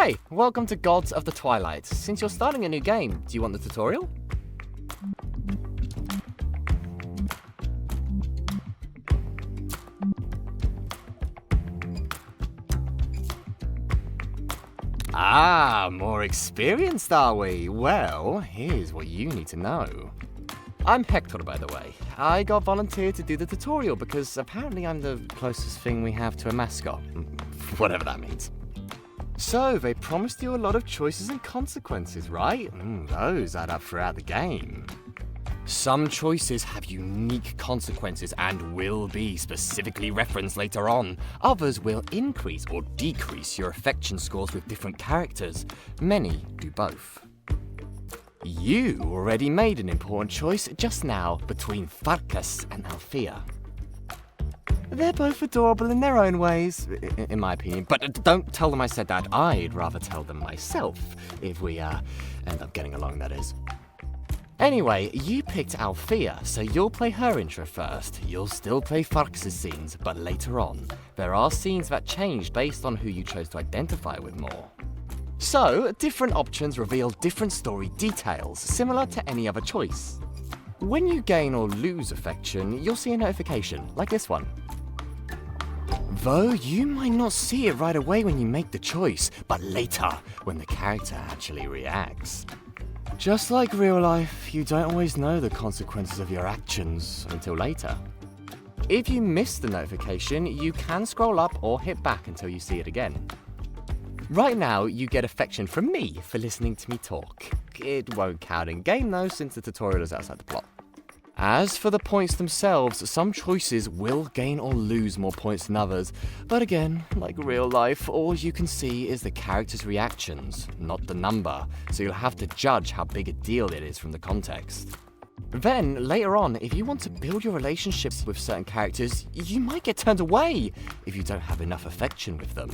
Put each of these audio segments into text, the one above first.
Hey, welcome to Gods of the Twilight. Since you're starting a new game, do you want the tutorial? Ah, more experienced are we? Well, here's what you need to know. I'm Hector, by the way. I got volunteered to do the tutorial because apparently I'm the closest thing we have to a mascot. Whatever that means. So, they promised you a lot of choices and consequences, right? Those add up throughout the game. Some choices have unique consequences and will be specifically referenced later on. Others will increase or decrease your affection scores with different characters. Many do both. You already made an important choice just now between Farkas and Althea. They're both adorable in their own ways, in my opinion, but don't tell them I said that. I'd rather tell them myself, if we end up getting along, that is. Anyway, you picked Althea, so you'll play her intro first. You'll still play Farkas' scenes, but later on. There are scenes that change based on who you chose to identify with more. So, different options reveal different story details, similar to any other choice. When you gain or lose affection, you'll see a notification, like this one. Though you might not see it right away when you make the choice, but later, when the character actually reacts. Just like real life, you don't always know the consequences of your actions until later. If you miss the notification, you can scroll up or hit back until you see it again. Right now, you get affection from me for listening to me talk. It won't count in game though, since the tutorial is outside the plot. As for the points themselves, some choices will gain or lose more points than others, but again, like real life, all you can see is the character's reactions, not the number, so you'll have to judge how big a deal it is from the context. Then, later on, if you want to build your relationships with certain characters, you might get turned away if you don't have enough affection with them.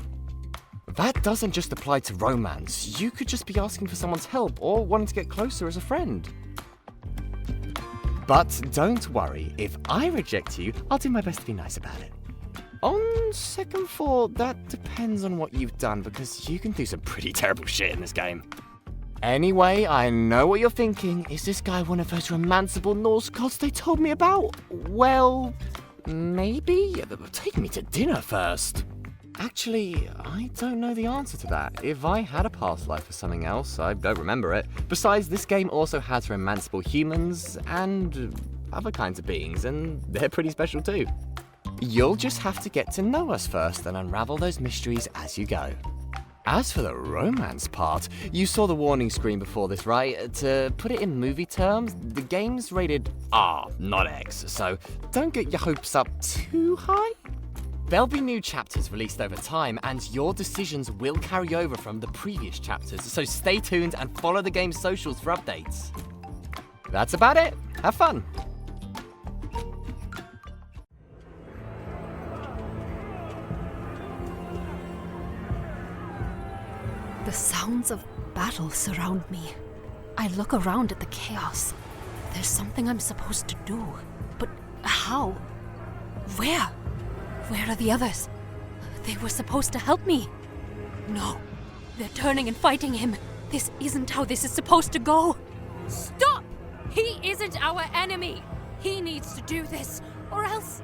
That doesn't just apply to romance, you could just be asking for someone's help or wanting to get closer as a friend. But don't worry, if I reject you, I'll do my best to be nice about it. On second thought, that depends on what you've done, because you can do some pretty terrible shit in this game. Anyway, I know what you're thinking. Is this guy one of those romanceable Norse gods they told me about? Well, maybe? Take me to dinner first. Actually, I don't know the answer to that. If I had a past life or something else, I don't remember it. Besides, this game also has romanceable humans and other kinds of beings, and they're pretty special too. You'll just have to get to know us first and unravel those mysteries as you go. As for the romance part, you saw the warning screen before this, right? To put it in movie terms, the game's rated R, not X, so don't get your hopes up too high. There'll be new chapters released over time, and your decisions will carry over from the previous chapters, so stay tuned and follow the game's socials for updates. That's about it. Have fun! The sounds of battle surround me. I look around at the chaos. There's something I'm supposed to do, but how? Where? Where are the others? They were supposed to help me. No, they're turning and fighting him. This isn't how this is supposed to go. Stop! He isn't our enemy. He needs to do this, or else...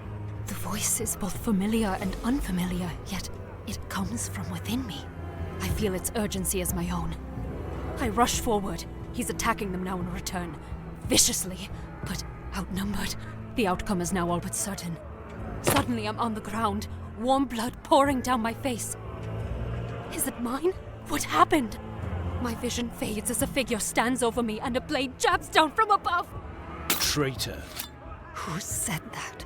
The voice is both familiar and unfamiliar, yet it comes from within me. I feel its urgency as my own. I rush forward. He's attacking them now in return. Viciously, but outnumbered. The outcome is now all but certain. Suddenly I'm on the ground, warm blood pouring down my face. Is it mine? What happened? My vision fades as a figure stands over me and a blade jabs down from above. Traitor. Who said that?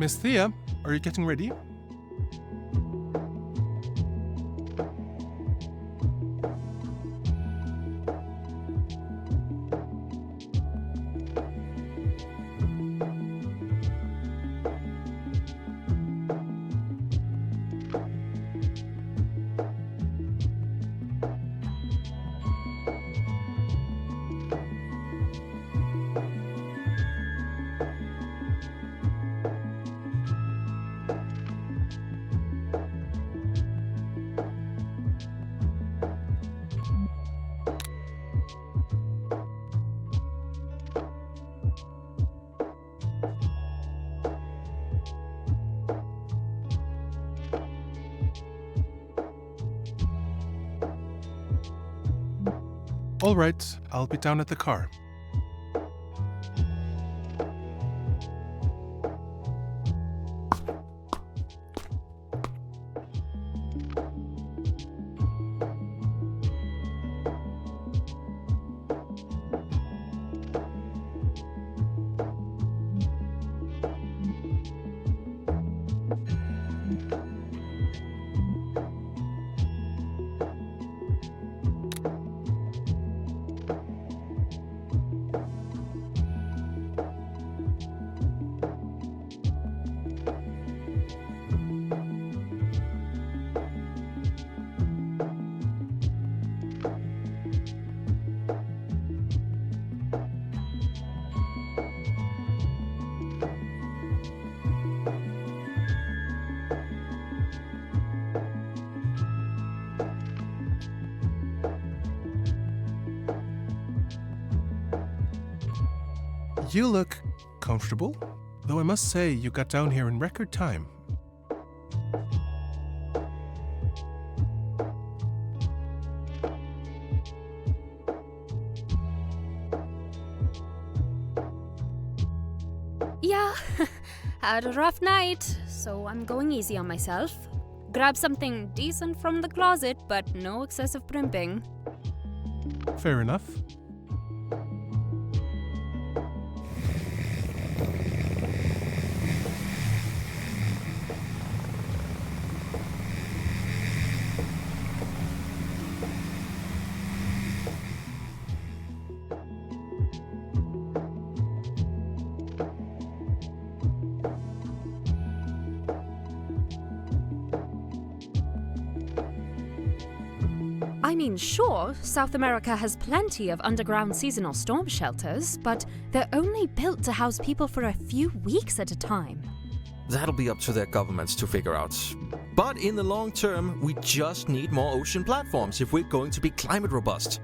Miss Thea, are you getting ready? All right, I'll be down at the car. You look comfortable, though I must say you got down here in record time. Yeah, had a rough night, so I'm going easy on myself. Grab something decent from the closet, but no excessive primping. Fair enough. I mean, sure, South America has plenty of underground seasonal storm shelters, but they're only built to house people for a few weeks at a time. That'll be up to their governments to figure out. But in the long term, we just need more ocean platforms if we're going to be climate robust.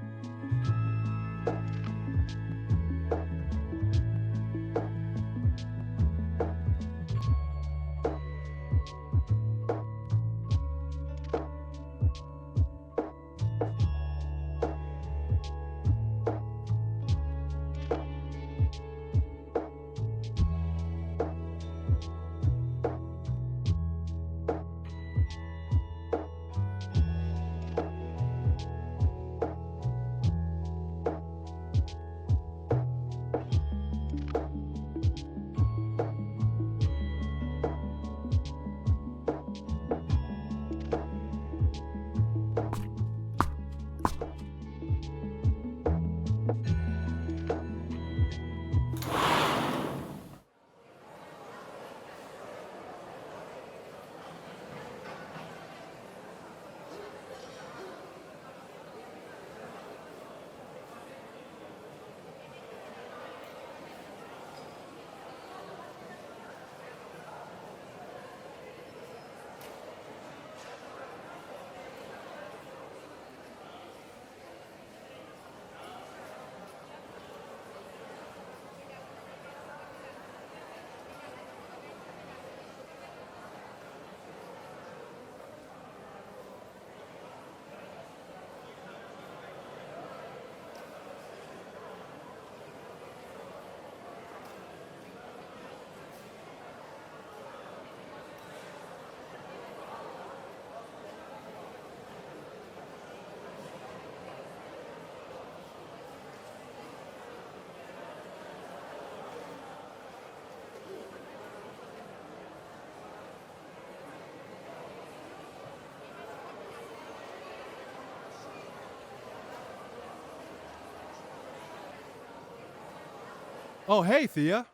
Oh, hey, Thea.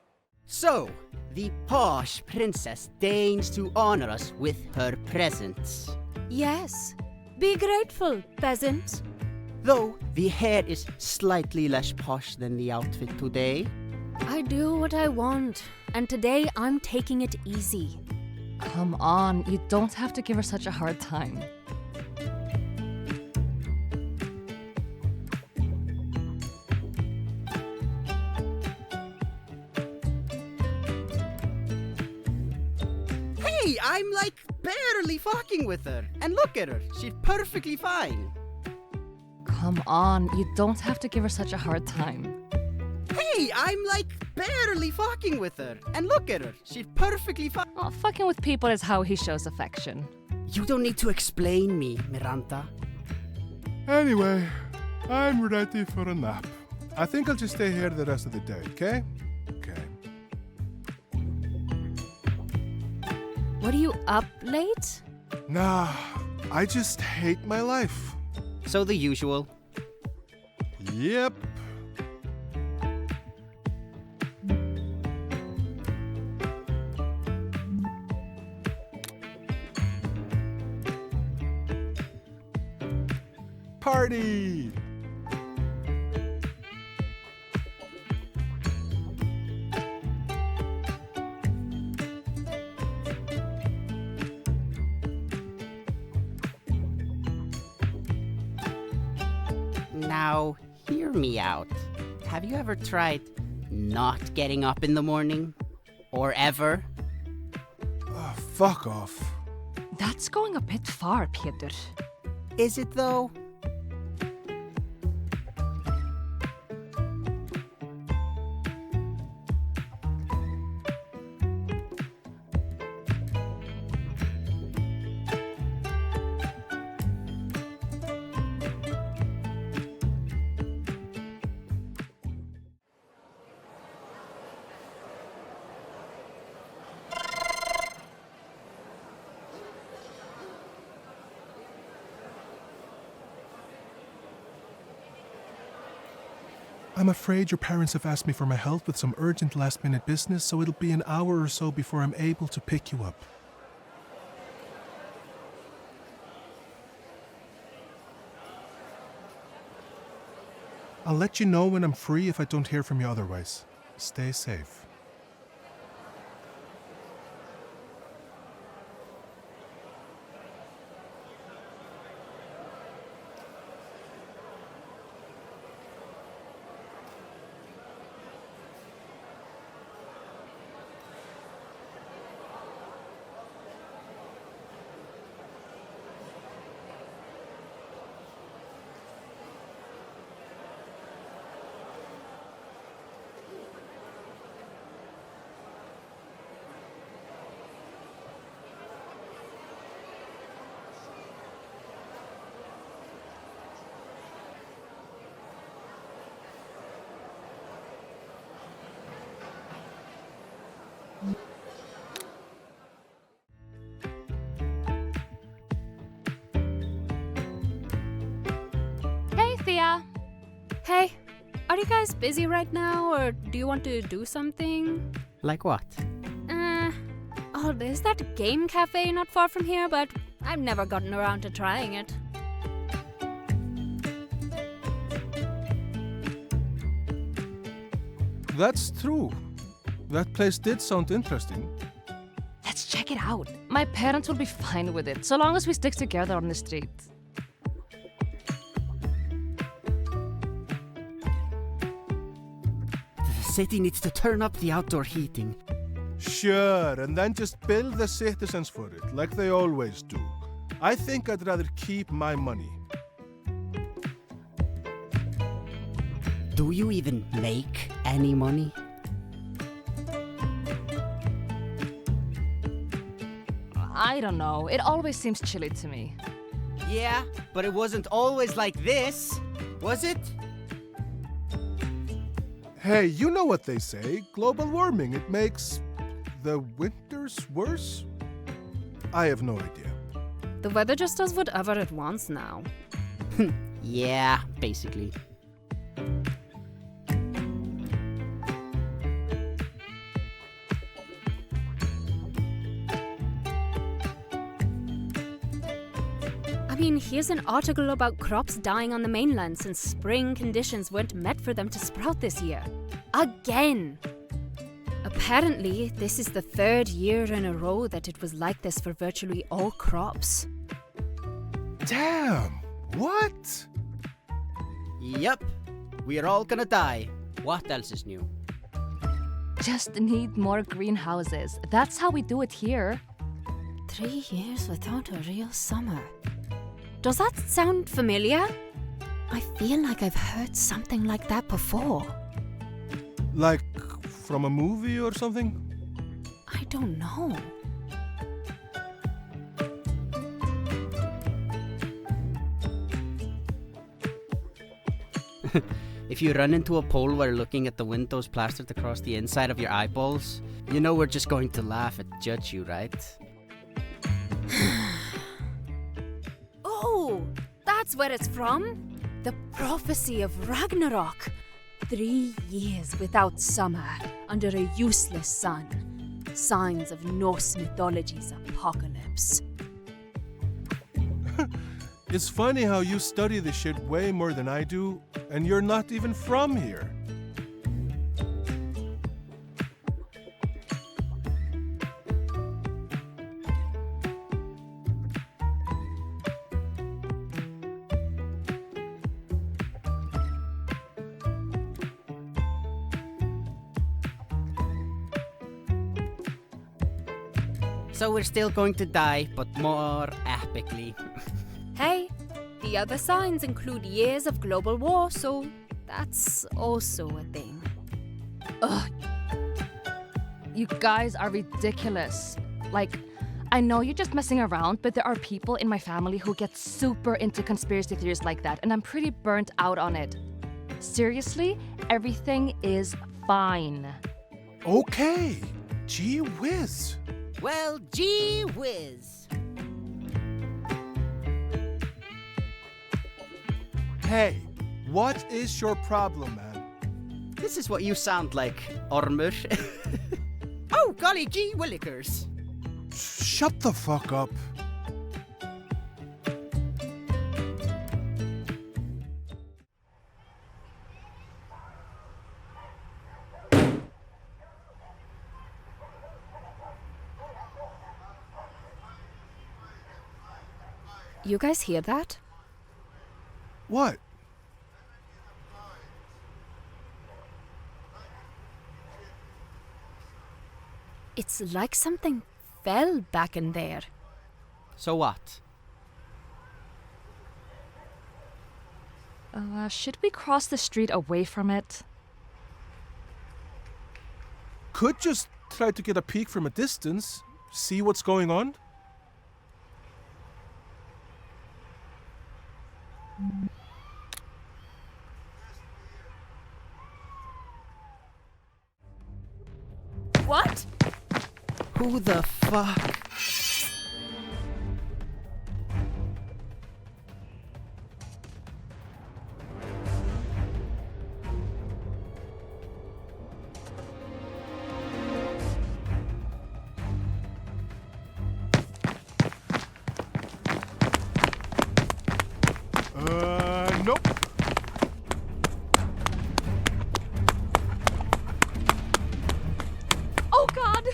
So, the posh princess deigns to honor us with her presence. Yes. Be grateful, peasant. Though the hair is slightly less posh than the outfit today. I do what I want, and today I'm taking it easy. Come on, you don't have to give her such a hard time. Hey, I'm like barely fucking with her. And look at her, she's perfectly fine. Come on, you don't have to give her such a hard time. Hey, I'm like barely fucking with her. And look at her, she's perfectly fine. Oh, fucking with people is how he shows affection. You don't need to explain me, Miranda. Anyway, I'm ready for a nap. I think I'll just stay here the rest of the day, okay? Okay. What are you up late? Nah, I just hate my life. So the usual. Yep. Party! Now, hear me out. Have you ever tried not getting up in the morning? Or ever? Oh, fuck off. That's going a bit far, Peter. Is it though? I'm afraid your parents have asked me for my help with some urgent last-minute business, so it'll be an hour or so before I'm able to pick you up. I'll let you know when I'm free if I don't hear from you otherwise. Stay safe. Hey, Thea. Hey, are you guys busy right now, or do you want to do something? Like what? Oh, there's that game cafe not far from here, but I've never gotten around to trying it. That's true. That place did sound interesting. Let's check it out. My parents will be fine with it, so long as we stick together on the street. The city needs to turn up the outdoor heating. Sure, and then just bill the citizens for it, like they always do. I think I'd rather keep my money. Do you even make any money? I don't know. It always seems chilly to me. Yeah, but it wasn't always like this, was it? Hey, you know what they say. Global warming, it makes the winters worse? I have no idea. The weather just does whatever it wants now. Yeah, basically. mean, here's an article about crops dying on the mainland since spring conditions weren't met for them to sprout this year. Again! Apparently, this is the 3rd year in a row that it was like this for virtually all crops. Damn! What? Yep. We're all gonna die. What else is new? Just need more greenhouses. That's how we do it here. 3 years without a real summer. Does that sound familiar? I feel like I've heard something like that before. Like from a movie or something? I don't know. If you run into a pole while looking at the windows plastered across the inside of your eyeballs, you know we're just going to laugh and judge you, right? Oh, that's where it's from. The prophecy of Ragnarok. 3 years without summer, under a useless sun. Signs of Norse mythology's apocalypse. It's funny how you study this shit way more than I do, and you're not even from here. So we're still going to die, but more epically. Hey, the other signs include years of global war, so that's also a thing. Ugh. You guys are ridiculous. Like, I know you're just messing around, but there are people in my family who get super into conspiracy theories like that, and I'm pretty burnt out on it. Seriously, everything is fine. Okay. Gee whiz. Well, gee whiz. Hey, what is your problem, man? This is what you sound like, Ormur. Oh, golly gee willikers. Shut the fuck up. You guys hear that? What? It's like something fell back in there. So what? Should we cross the street away from it? Could just try to get a peek from a distance, see what's going on. What? Who the fuck? Nope. Oh God!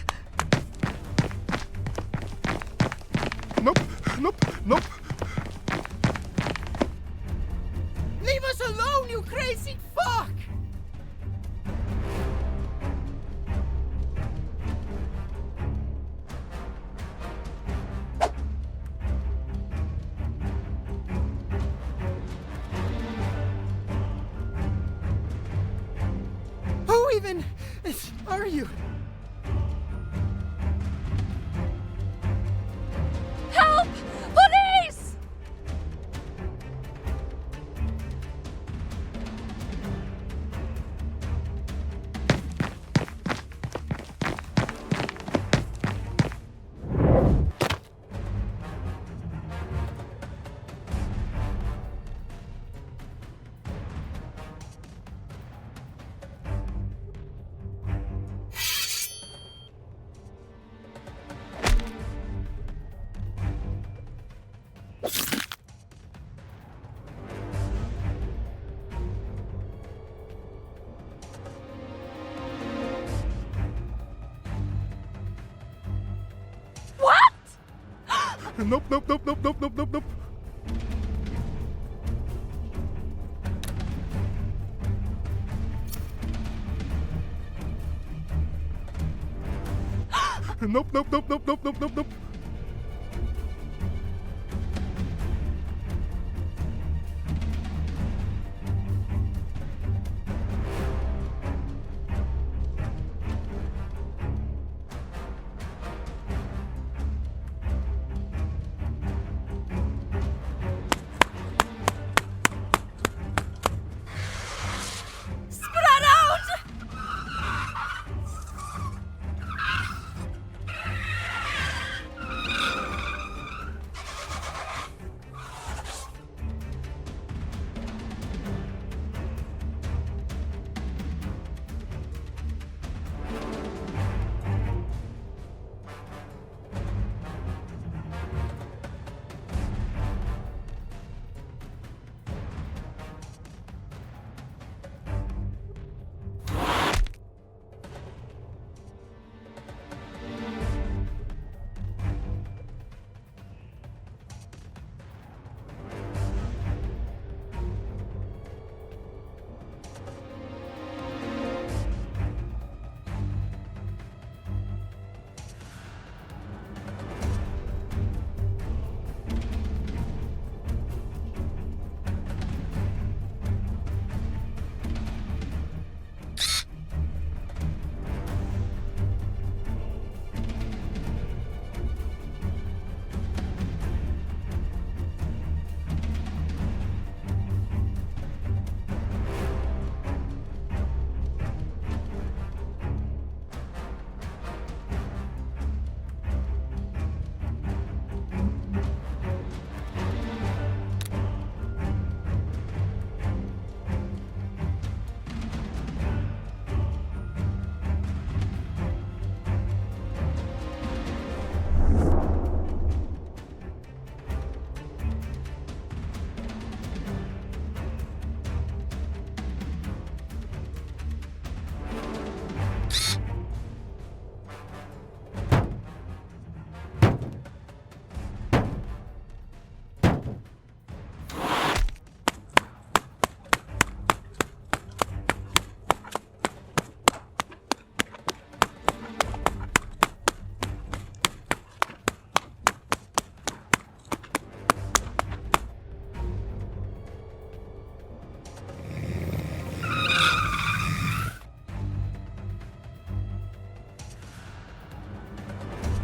Nope. Nope. Leave us alone, you crazy fuck! Who even are you? Help! Police! Nope, nope, nope, nope, nope, nope, nope, nope. Nope, nope, nope, nope, nope, nope, nope, nope.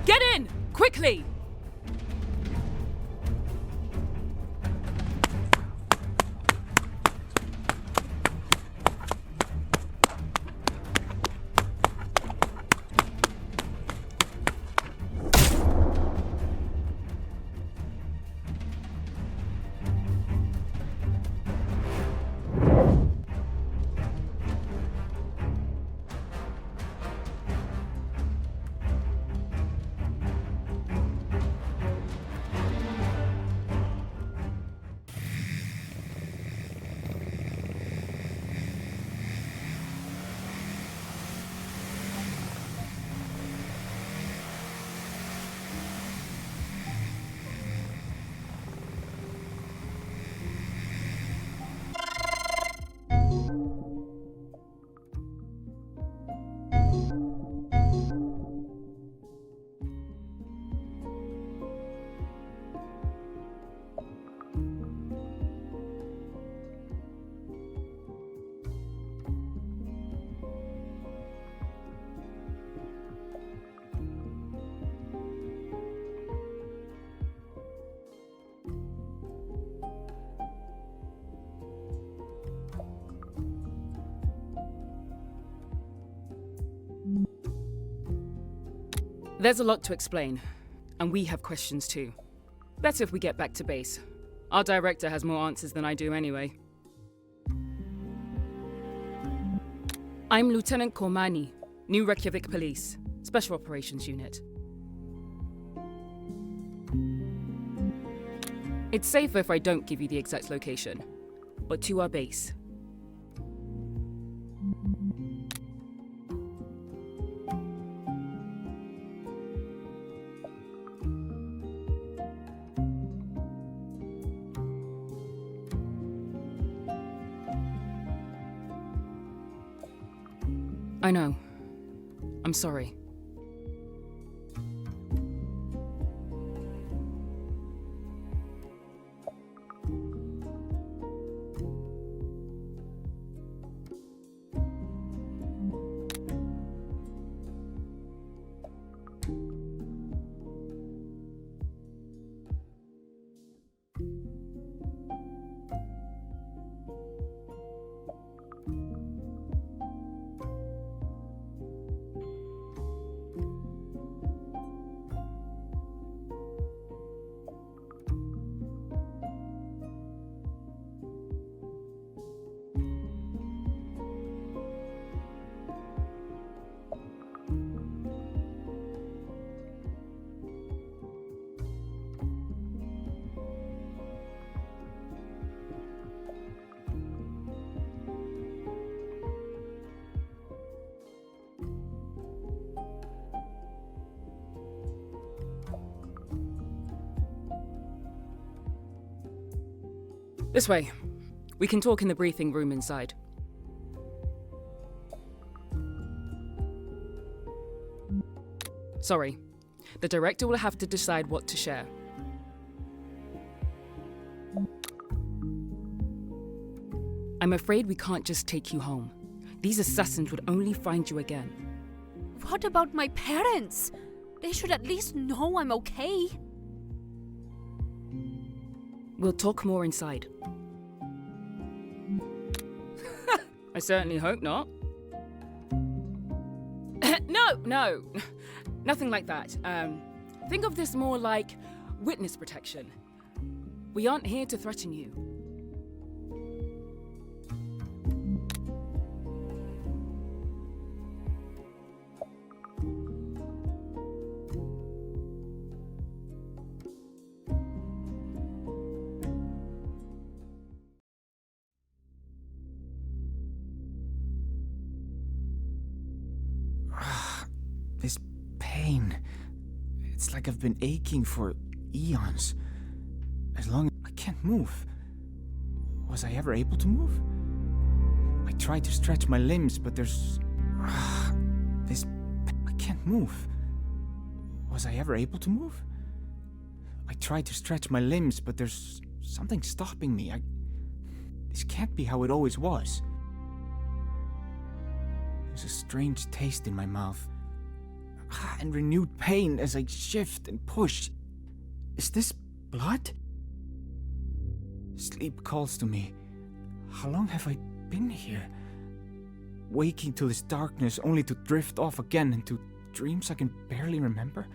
Get in! Quickly! There's a lot to explain, and we have questions too. Better if we get back to base. Our director has more answers than I do anyway. I'm Lieutenant Kormani, New Reykjavik Police, Special Operations Unit. It's safer if I don't give you the exact location, but to our base. I know. I'm sorry. This way. We can talk in the briefing room inside. Sorry. The director will have to decide what to share. I'm afraid we can't just take you home. These assassins would only find you again. What about my parents? They should at least know I'm okay. We'll talk more inside. I certainly hope not. No. Nothing like that. Think of this more like witness protection. We aren't here to threaten you. This pain. It's like I've been aching for eons. As long as I can't move. Was I ever able to move? I tried to stretch my limbs, but there's... I can't move. Was I ever able to move? I tried to stretch my limbs, but there's something stopping me. This can't be how it always was. There's a strange taste in my mouth. And renewed pain as I shift and push. Is this blood? Sleep calls to me. How long have I been here? Waking to this darkness only to drift off again into dreams I can barely remember?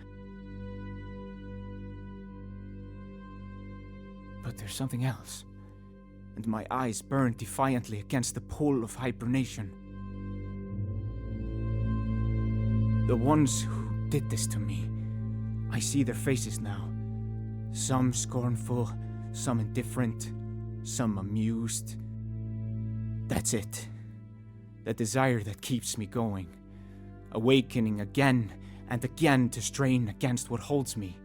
But there's something else. And my eyes burn defiantly against the pull of hibernation. The ones who did this to me, I see their faces now. Some scornful, some indifferent, some amused. That's it. The desire that keeps me going. Awakening again and again to strain against what holds me.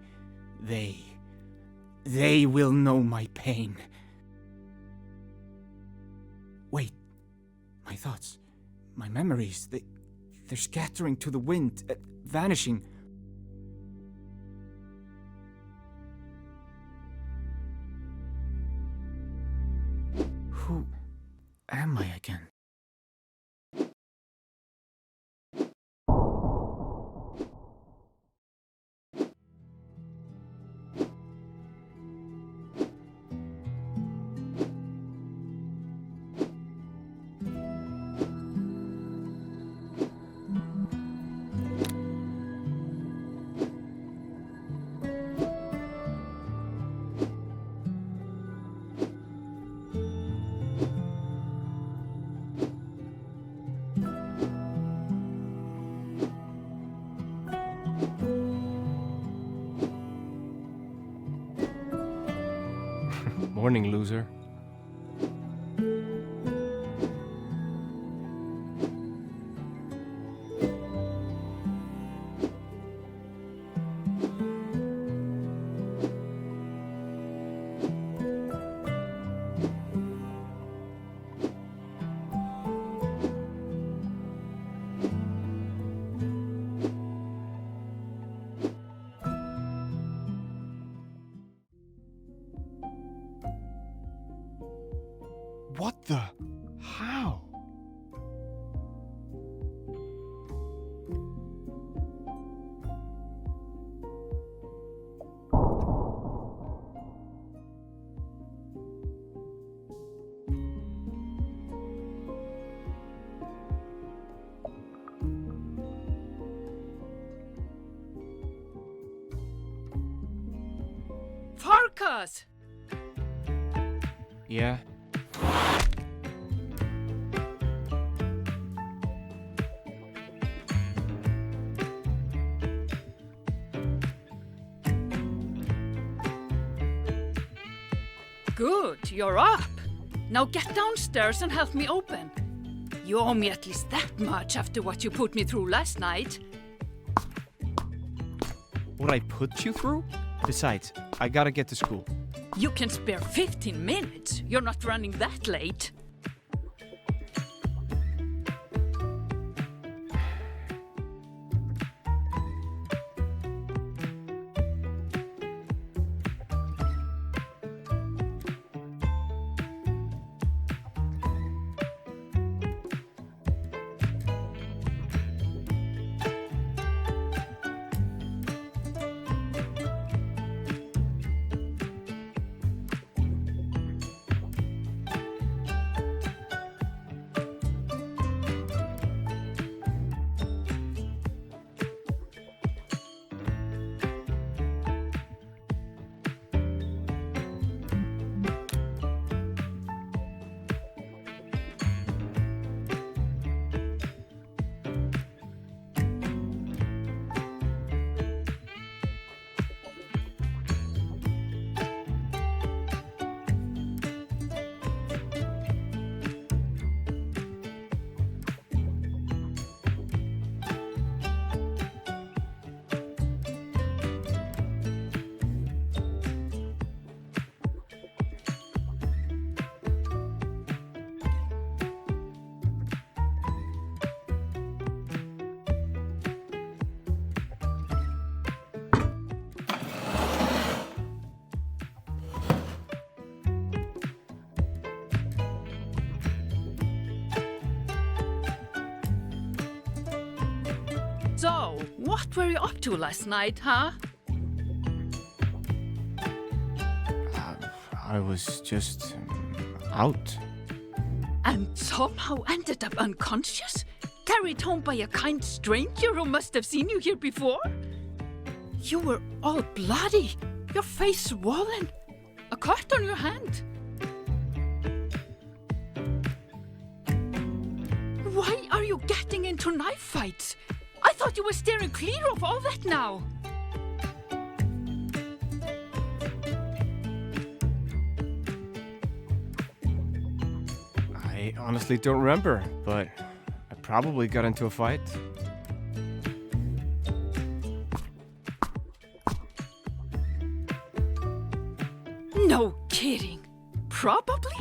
They will know my pain. Wait, my thoughts, my memories, they're scattering to the wind, vanishing. Who am I again? Morning, loser. How? Farkas! Yeah? Good, you're up. Now get downstairs and help me open. You owe me at least that much after what you put me through last night. What I put you through? Besides, I gotta get to school. You can spare 15 minutes. You're not running that late. So, what were you up to last night, huh? I was just out. And somehow ended up unconscious? Carried home by a kind stranger who must have seen you here before? You were all bloody, your face swollen, a cut on your hand. Why are you getting into knife fights? I thought you were steering clear of all that now. I honestly don't remember, but I probably got into a fight. No kidding. Probably?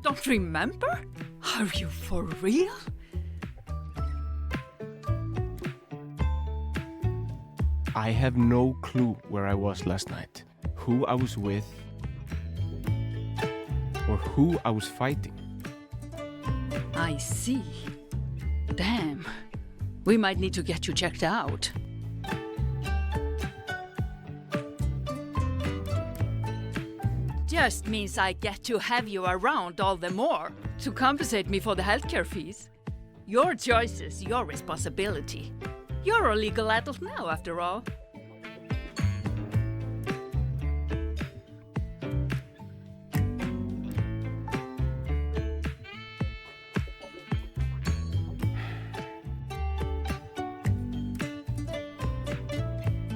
Don't remember? Are you for real? I have no clue where I was last night, who I was with, or who I was fighting. I see. Damn. We might need to get you checked out. Just means I get to have you around all the more to compensate me for the healthcare fees. Your choices, your responsibility. You're a legal adult now, after all.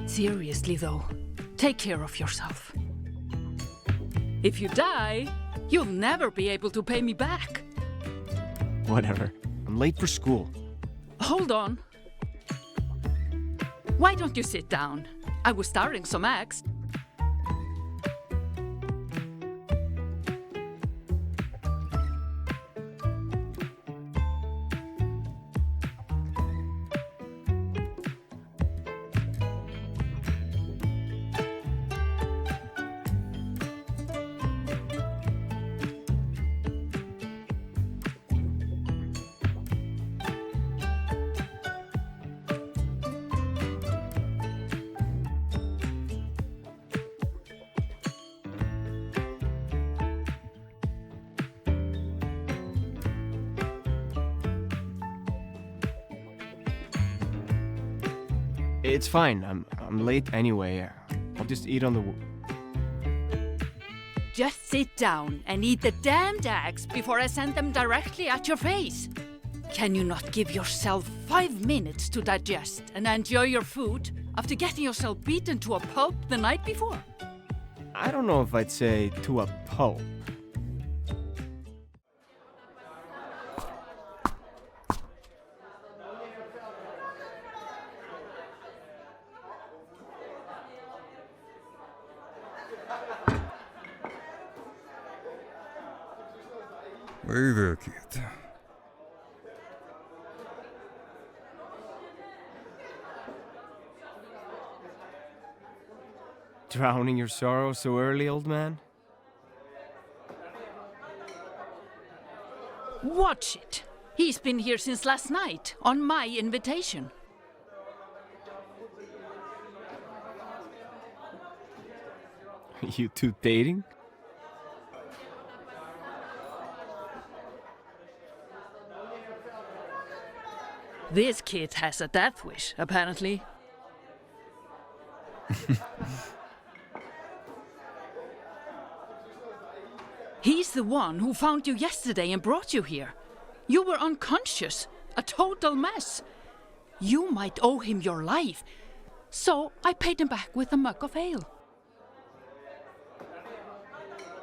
Seriously, though, take care of yourself. If you die, you'll never be able to pay me back. Whatever. I'm late for school. Hold on. Why don't you sit down? I was starting some acts. It's fine. I'm late anyway. I'll just eat on the... Just sit down and eat the damned eggs before I send them directly at your face. Can you not give yourself 5 minutes to digest and enjoy your food after getting yourself beaten to a pulp the night before? I don't know if I'd say to a pulp. Hey there, kid. Drowning your sorrow so early, old man? Watch it. He's been here since last night, on my invitation. You two dating? This kid has a death wish, apparently. He's the one who found you yesterday and brought you here. You were unconscious, a total mess. You might owe him your life, so I paid him back with a mug of ale.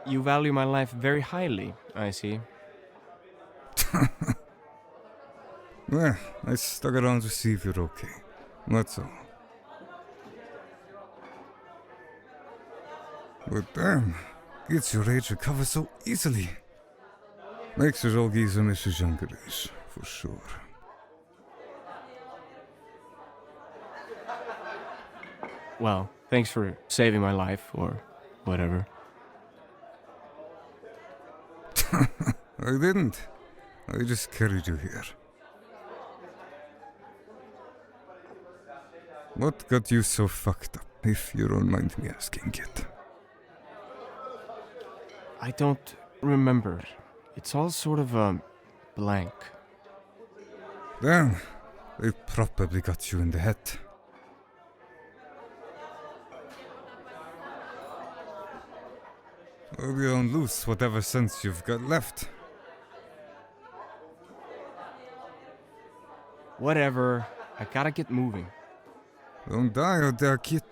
You value my life very highly, I see. Well, I stuck around to see if you're okay. That's all. But damn, kids your age recover so easily. Makes us all geese miss his younger days, for sure. Well, thanks for saving my life, or whatever. I didn't. I just carried you here. What got you so fucked up, if you don't mind me asking, kid? I don't remember. It's all sort of a blank. Damn, they probably got you in the head. Hope you don't lose whatever sense you've got left. Whatever. I gotta get moving. Don't die out there, kid.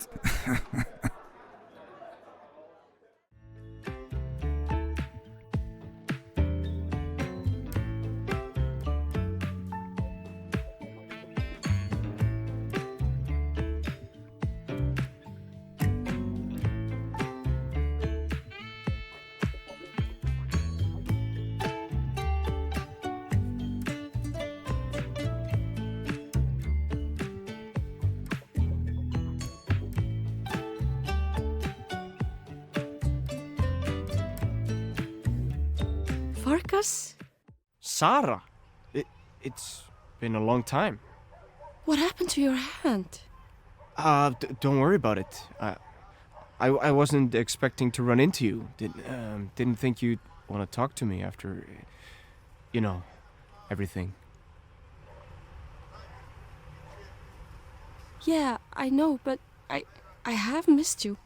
Farkas? Sarah! It's been a long time. What happened to your hand? Don't worry about it. I wasn't expecting to run into you. Didn't think you'd want to talk to me after, you know, everything. Yeah, I know, but I have missed you.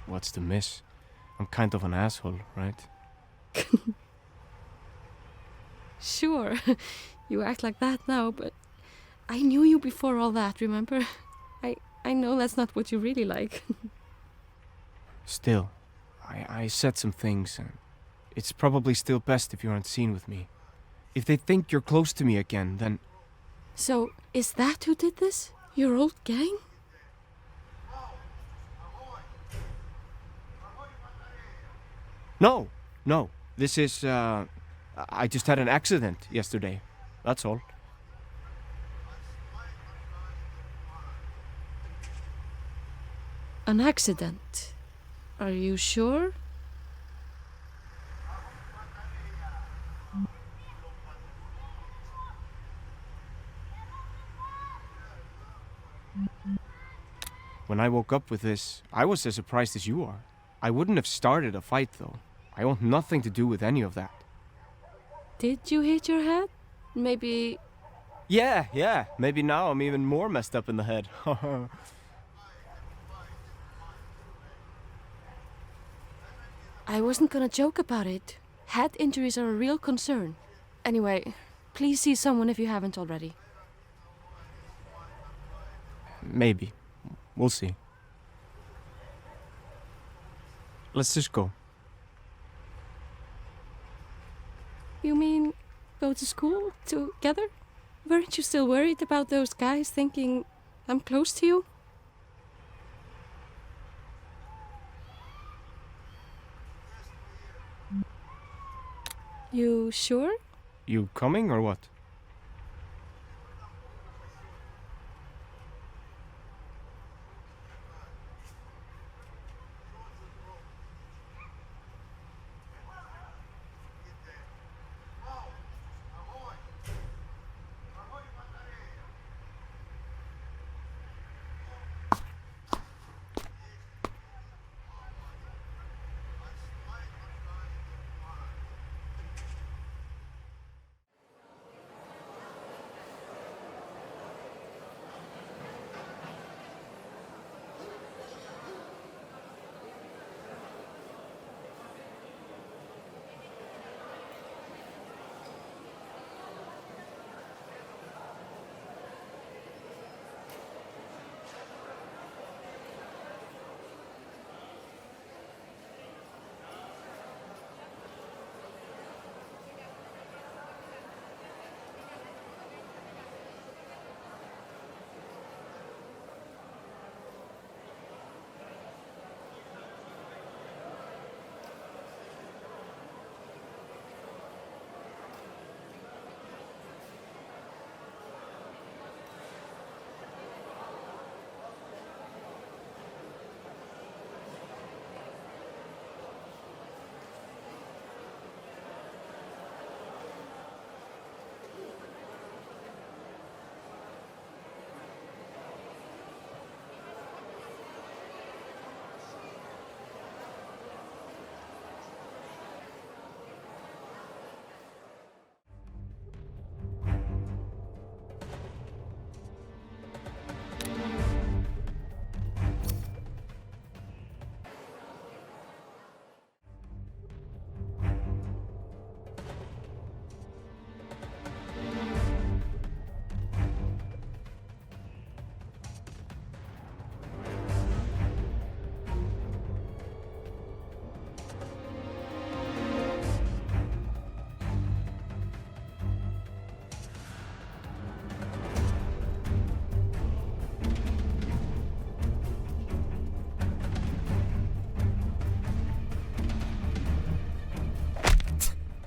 What's the miss? I'm kind of an asshole, right? Sure, you act like that now, but I knew you before all that, remember? I know that's not what you really like. Still, I said some things, and it's probably still best if you aren't seen with me. If they think you're close to me again, then... So, is that who did this? Your old gang? No. This is, I just had an accident yesterday. That's all. An accident? Are you sure? When I woke up with this, I was as surprised as you are. I wouldn't have started a fight, though. I want nothing to do with any of that. Did you hit your head? Maybe... Yeah. Maybe now I'm even more messed up in the head. I wasn't gonna joke about it. Head injuries are a real concern. Anyway, please see someone if you haven't already. Maybe. We'll see. Let's just go. You mean go to school together? Weren't you still worried about those guys thinking I'm close to you? You sure? You coming or what?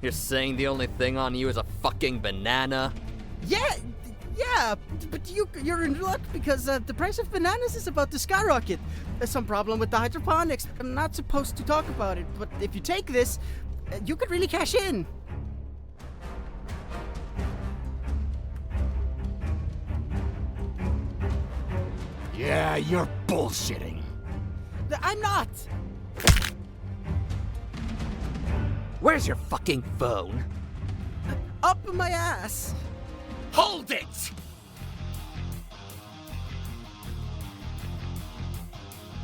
You're saying the only thing on you is a fucking banana? Yeah, but you're in luck because the price of bananas is about to skyrocket. There's some problem with the hydroponics. I'm not supposed to talk about it, but if you take this, you could really cash in. Yeah, you're bullshitting. I'm not. Where's your fucking phone? Up my ass. Hold it!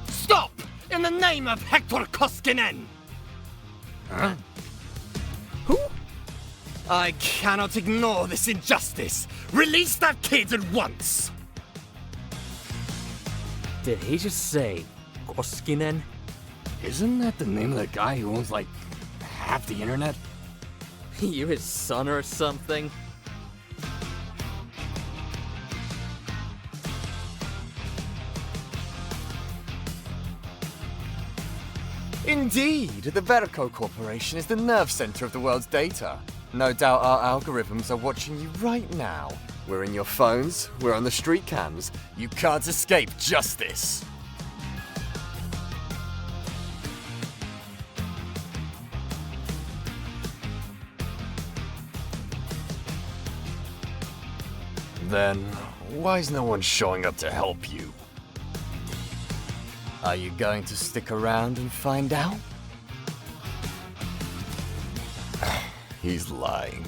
Stop! In the name of Hector Koskinen! Huh? Who? I cannot ignore this injustice. Release that kid at once! Did he just say Koskinen? Isn't that the name of the guy who owns, like, half the internet? You his son or something? Indeed, the Verco Corporation is the nerve center of the world's data. No doubt our algorithms are watching you right now. We're in your phones, we're on the street cams. You can't escape justice. Then, why is no one showing up to help you? Are you going to stick around and find out? He's lying.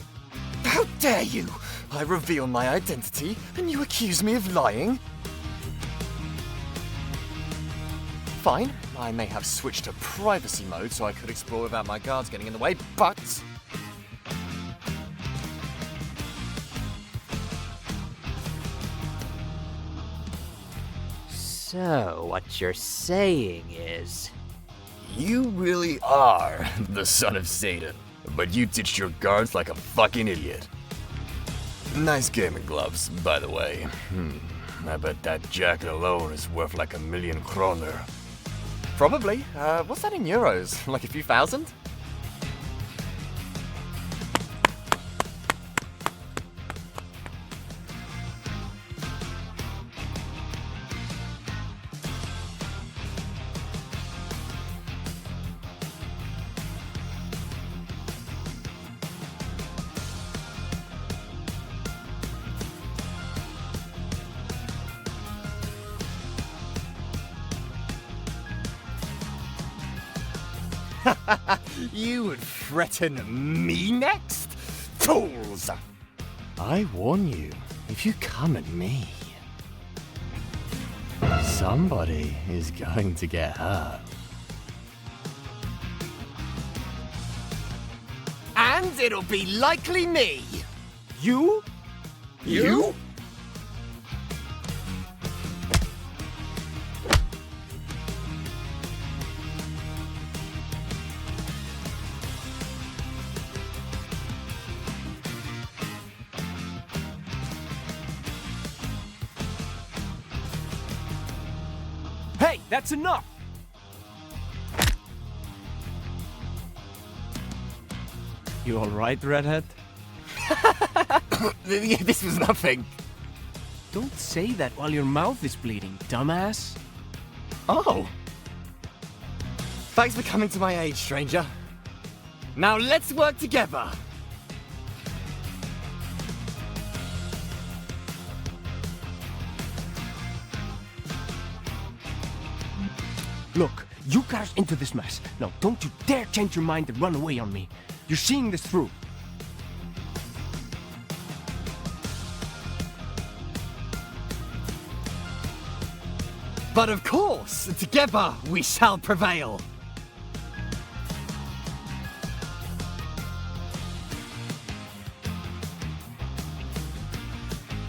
How dare you! I reveal my identity, and you accuse me of lying? Fine, I may have switched to privacy mode so I could explore without my guards getting in the way, but... So, what you're saying is... You really are the son of Satan, but you ditched your guards like a fucking idiot. Nice gaming gloves, by the way. I bet that jacket alone is worth like 1,000,000 kroner. Probably. What's that in euros? Like a few thousand? You would threaten me next? Fools! I warn you, if you come at me, somebody is going to get hurt. And it'll be likely me! You? You? Hey, that's enough! You alright, Redhead? This was nothing. Don't say that while your mouth is bleeding, dumbass. Oh. Thanks for coming to my aid, stranger. Now let's work together. Look, you got us into this mess. Now, don't you dare change your mind and run away on me. You're seeing this through. But of course, together we shall prevail.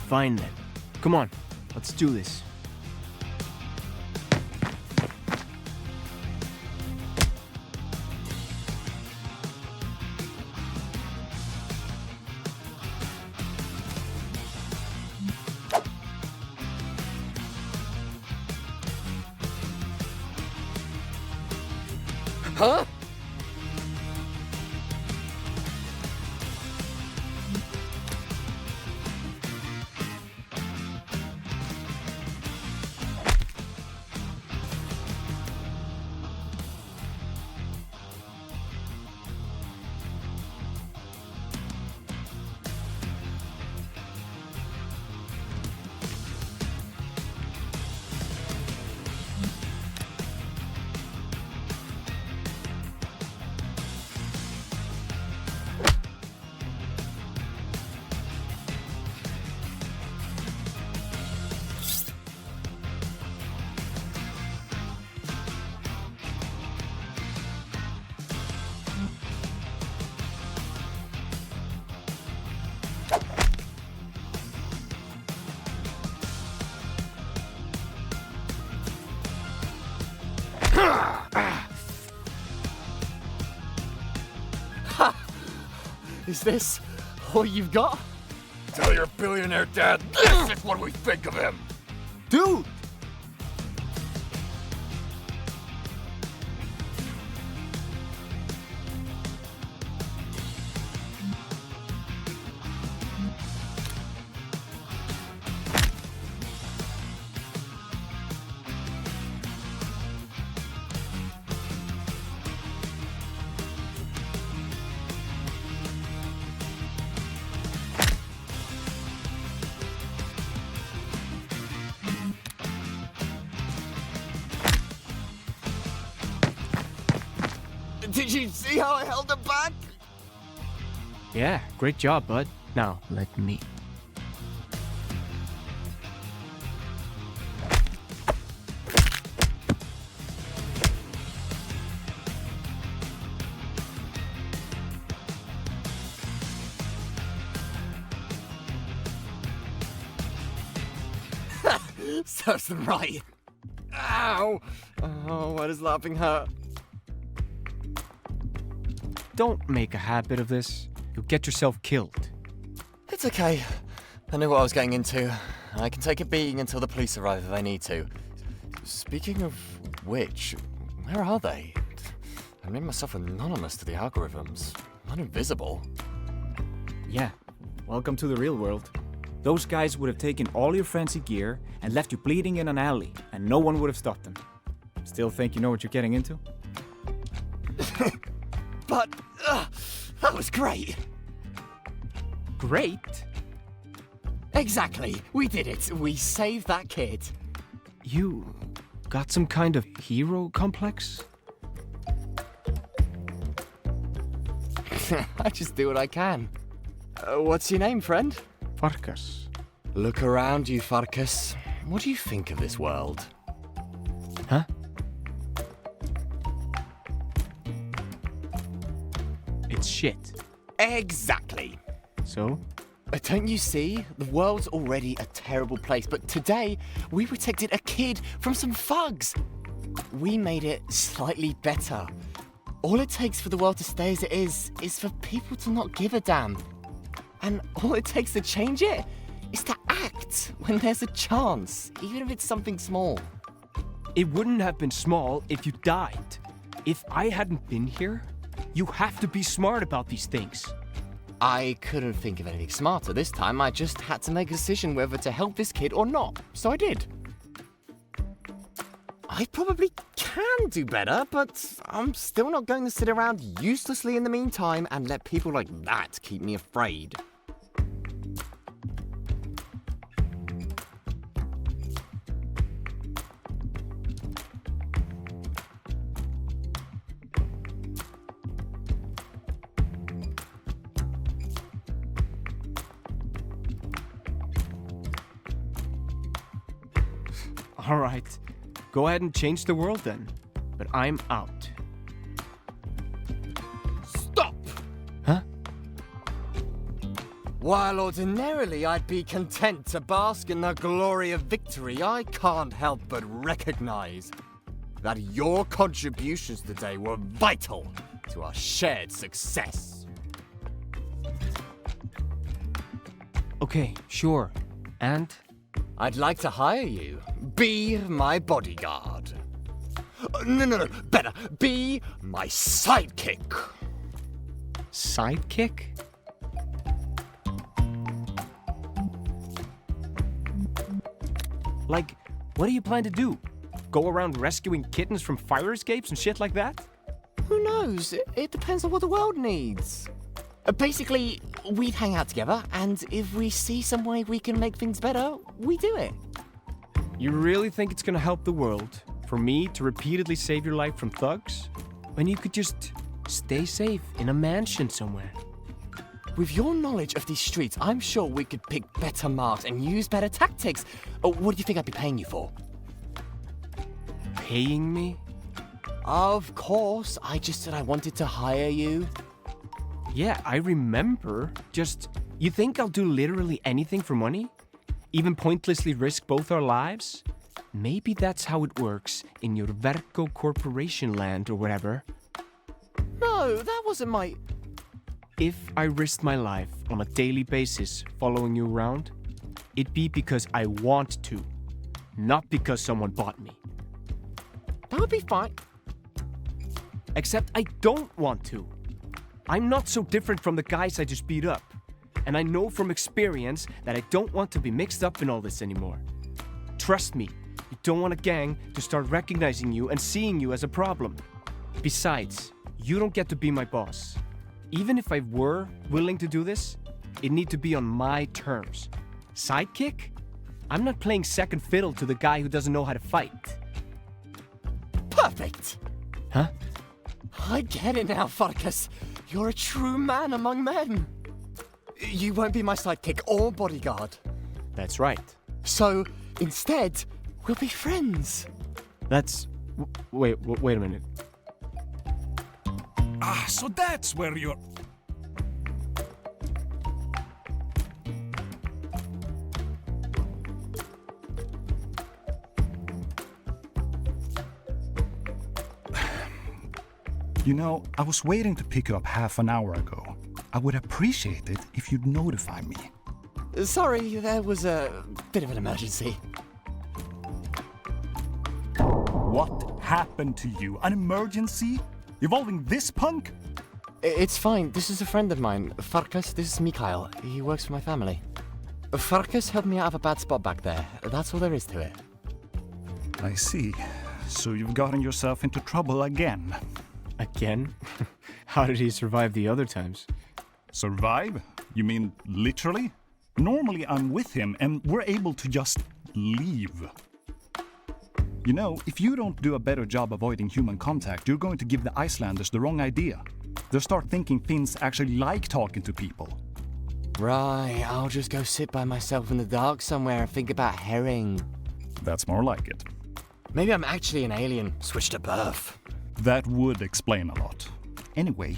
Fine then. Come on, let's do this. Huh? Is this all you've got? Tell your billionaire dad this is what we think of him. Dude! Did you see how I held them back? Yeah, great job, bud. Now, let me. Serves them right. Ow! Oh, why does laughing hurt? Don't make a habit of this. You'll get yourself killed. It's okay. I knew what I was getting into. I can take a beating until the police arrive if I need to. Speaking of which, where are they? I made myself anonymous to the algorithms. Not invisible. Yeah, welcome to the real world. Those guys would have taken all your fancy gear and left you bleeding in an alley, and no one would have stopped them. Still think you know what you're getting into? But, that was great. Great? Exactly. We did it. We saved that kid. You got some kind of hero complex? I just do what I can. What's your name, friend? Farkas. Look around you, Farkas. What do you think of this world? Huh? It's shit. Exactly. So? Don't you see? The world's already a terrible place, but today we protected a kid from some thugs. We made it slightly better. All it takes for the world to stay as it is for people to not give a damn. And all it takes to change it is to act when there's a chance, even if it's something small. It wouldn't have been small if you died. If I hadn't been here, you have to be smart about these things. I couldn't think of anything smarter this time. I just had to make a decision whether to help this kid or not, so I did. I probably can do better, but I'm still not going to sit around uselessly in the meantime and let people like that keep me afraid. All right, go ahead and change the world then. But I'm out. Stop! Huh? While ordinarily I'd be content to bask in the glory of victory, I can't help but recognize that your contributions today were vital to our shared success. Okay, sure. And? I'd like to hire you. Be my bodyguard. No. Better. Be my sidekick. Sidekick? Like, what do you plan to do? Go around rescuing kittens from fire escapes and shit like that? Who knows? It depends on what the world needs. Basically, we'd hang out together, and if we see some way we can make things better, we do it. You really think it's gonna help the world for me to repeatedly save your life from thugs? When you could just stay safe in a mansion somewhere. With your knowledge of these streets, I'm sure we could pick better marks and use better tactics. What do you think I'd be paying you for? Paying me? Of course, I just said I wanted to hire you. Yeah, I remember. Just, you think I'll do literally anything for money? Even pointlessly risk both our lives? Maybe that's how it works in your Verco Corporation land or whatever. No, that wasn't my... If I risked my life on a daily basis following you around, it'd be because I want to, not because someone bought me. That would be fine. Except I don't want to. I'm not so different from the guys I just beat up. And I know from experience that I don't want to be mixed up in all this anymore. Trust me, you don't want a gang to start recognizing you and seeing you as a problem. Besides, you don't get to be my boss. Even if I were willing to do this, it'd need to be on my terms. Sidekick? I'm not playing second fiddle to the guy who doesn't know how to fight. Perfect! Huh? I get it now, Farkas. You're a true man among men. You won't be my sidekick or bodyguard. That's right. So, instead, we'll be friends. That's... Wait a minute. Ah, so that's where you're... You know, I was waiting to pick you up half an hour ago. I would appreciate it if you'd notify me. Sorry, there was a bit of an emergency. What happened to you? An emergency? Involving this punk? It's fine. This is a friend of mine. Farkas, this is Mikhail. He works for my family. Farkas helped me out of a bad spot back there. That's all there is to it. I see. So you've gotten yourself into trouble again. Again? How did he survive the other times? Survive? You mean literally? Normally I'm with him and we're able to just leave. You know, if you don't do a better job avoiding human contact, you're going to give the Icelanders the wrong idea. They'll start thinking Finns actually like talking to people. Right, I'll just go sit by myself in the dark somewhere and think about herring. That's more like it. Maybe I'm actually an alien, switched at birth. That would explain a lot. Anyway,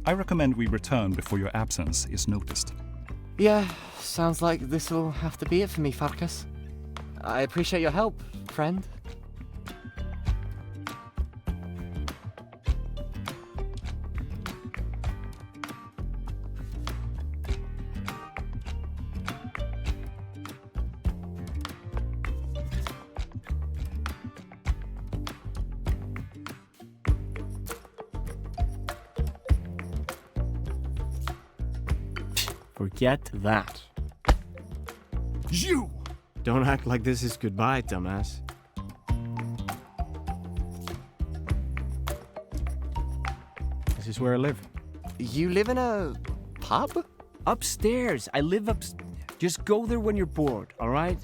I recommend we return before your absence is noticed. Yeah, sounds like this'll have to be it for me, Farkas. I appreciate your help, friend. Forget that. You! Don't act like this is goodbye, dumbass. This is where I live. You live in a pub? Upstairs. I live Just go there when you're bored, alright?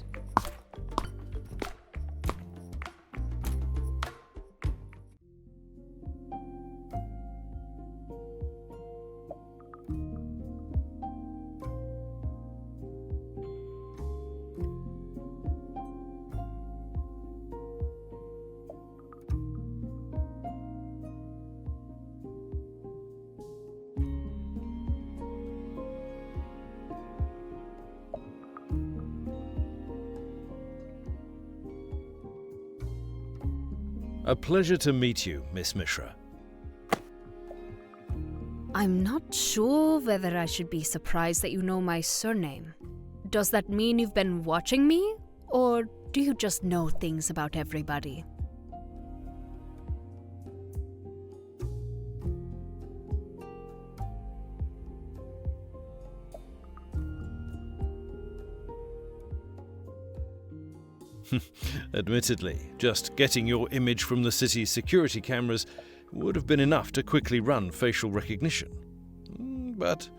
A pleasure to meet you, Miss Mishra. I'm not sure whether I should be surprised that you know my surname. Does that mean you've been watching me? Or do you just know things about everybody? Admittedly, just getting your image from the city's security cameras would have been enough to quickly run facial recognition. But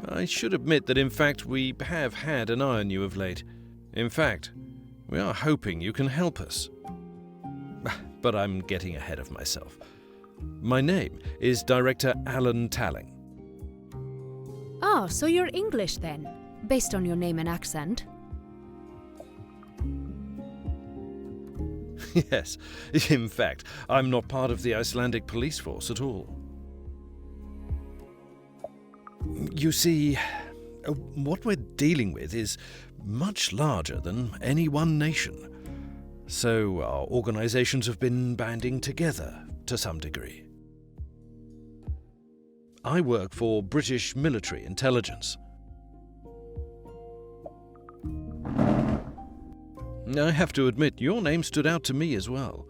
I should admit that in fact we have had an eye on you of late. In fact, we are hoping you can help us. But I'm getting ahead of myself. My name is Director Alan Talling. Oh, so you're English then, based on your name and accent. Yes, in fact, I'm not part of the Icelandic police force at all. You see, what we're dealing with is much larger than any one nation. So our organizations have been banding together to some degree. I work for British military intelligence. I have to admit, your name stood out to me as well.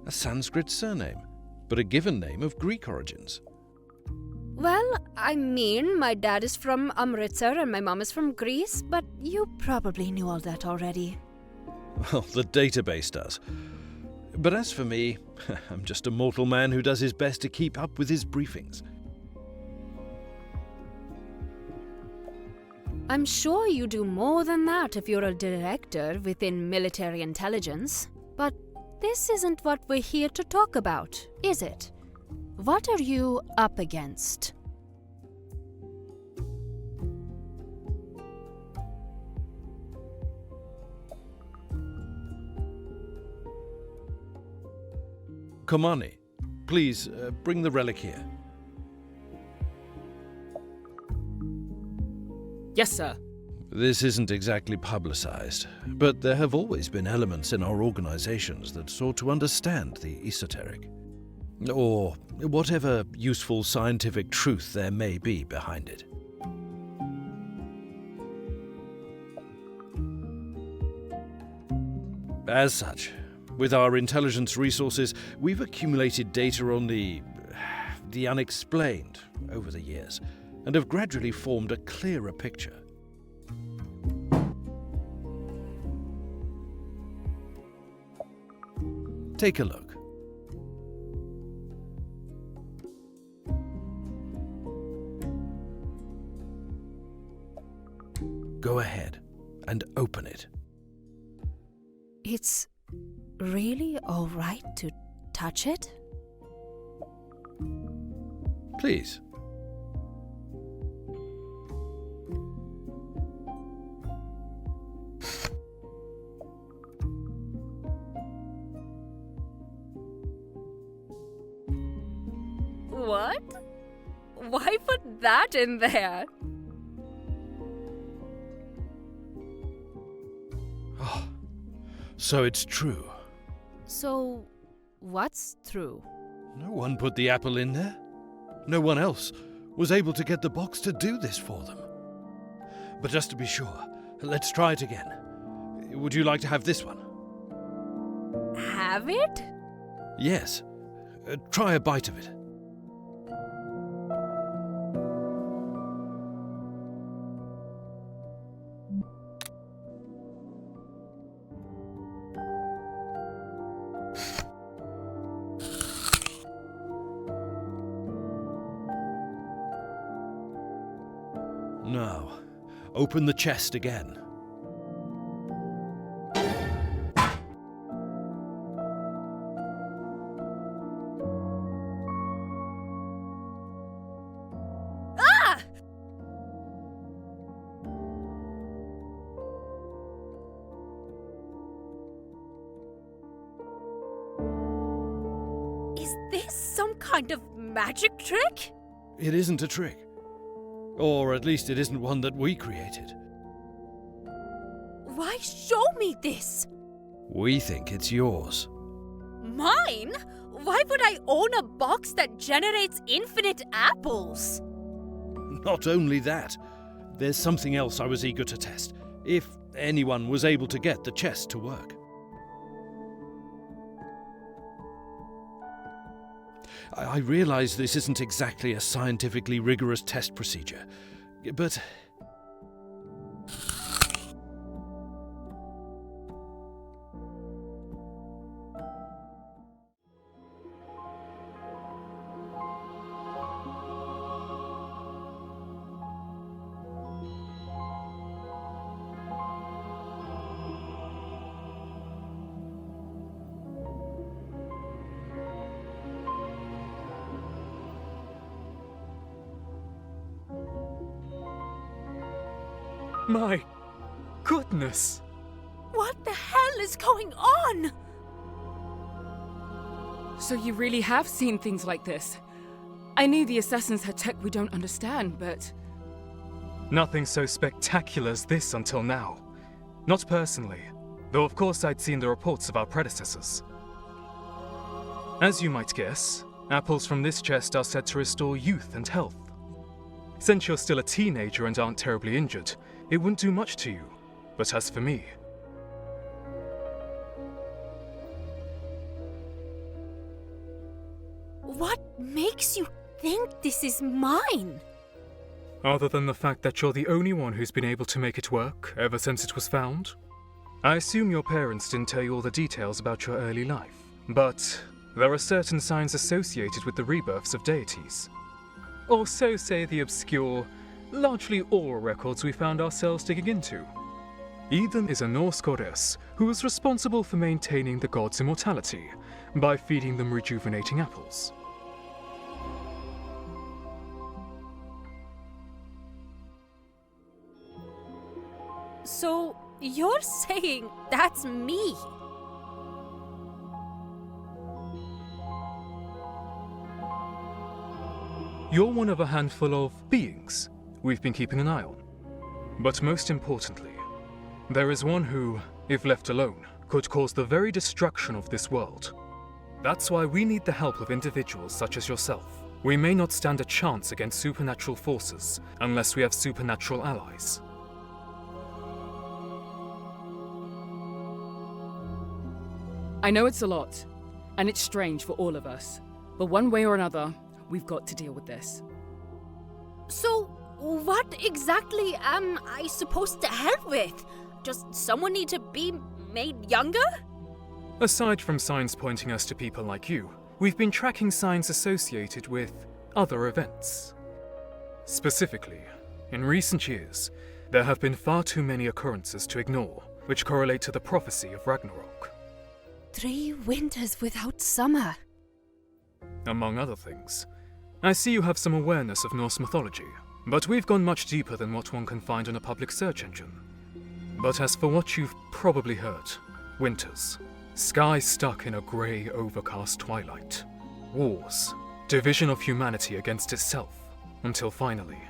A Sanskrit surname, but a given name of Greek origins. Well, I mean, my dad is from Amritsar and my mom is from Greece, but you probably knew all that already. Well, the database does. But as for me, I'm just a mortal man who does his best to keep up with his briefings. I'm sure you do more than that if you're a director within military intelligence. But this isn't what we're here to talk about, is it? What are you up against? Komani, please bring the relic here. Yes, sir. This isn't exactly publicized, but there have always been elements in our organizations that sought to understand the esoteric. Or whatever useful scientific truth there may be behind it. As such, with our intelligence resources, we've accumulated data on the unexplained over the years, and have gradually formed a clearer picture. Take a look. Go ahead and open it. It's really all right to touch it? Please. What? Why put that in there? Oh, so it's true. So, what's true? No one put the apple in there. No one else was able to get the box to do this for them. But just to be sure, let's try it again. Would you like to have this one? Have it? Yes. Try a bite of it. Now, open the chest again. Ah! Is this some kind of magic trick? It isn't a trick. Or at least it isn't one that we created. Why show me this? We think it's yours. Mine? Why would I own a box that generates infinite apples? Not only that, there's something else I was eager to test, if anyone was able to get the chest to work. I realize this isn't exactly a scientifically rigorous test procedure, but... My goodness! What the hell is going on? So you really have seen things like this? I knew the assassins had tech we don't understand, but... Nothing so spectacular as this until now. Not personally, though of course I'd seen the reports of our predecessors. As you might guess, apples from this chest are said to restore youth and health. Since you're still a teenager and aren't terribly injured, it wouldn't do much to you. But as for me... What makes you think this is mine? Other than the fact that you're the only one who's been able to make it work ever since it was found? I assume your parents didn't tell you all the details about your early life, but there are certain signs associated with the rebirths of deities. Or so say the obscure, largely oral records we found ourselves digging into. Eden is a Norse goddess who is responsible for maintaining the gods' immortality by feeding them rejuvenating apples. So, you're saying that's me? You're one of a handful of beings we've been keeping an eye on. But most importantly, there is one who, if left alone, could cause the very destruction of this world. That's why we need the help of individuals such as yourself. We may not stand a chance against supernatural forces unless we have supernatural allies. I know it's a lot, and it's strange for all of us, but one way or another, we've got to deal with this. So, what exactly am I supposed to help with? Does someone need to be made younger? Aside from signs pointing us to people like you, we've been tracking signs associated with other events. Specifically, in recent years, there have been far too many occurrences to ignore, which correlate to the prophecy of Ragnarok. 3 winters without summer. Among other things. I see you have some awareness of Norse mythology, but we've gone much deeper than what one can find on a public search engine. But as for what you've probably heard, winters, skies stuck in a grey, overcast twilight, wars, division of humanity against itself, until finally,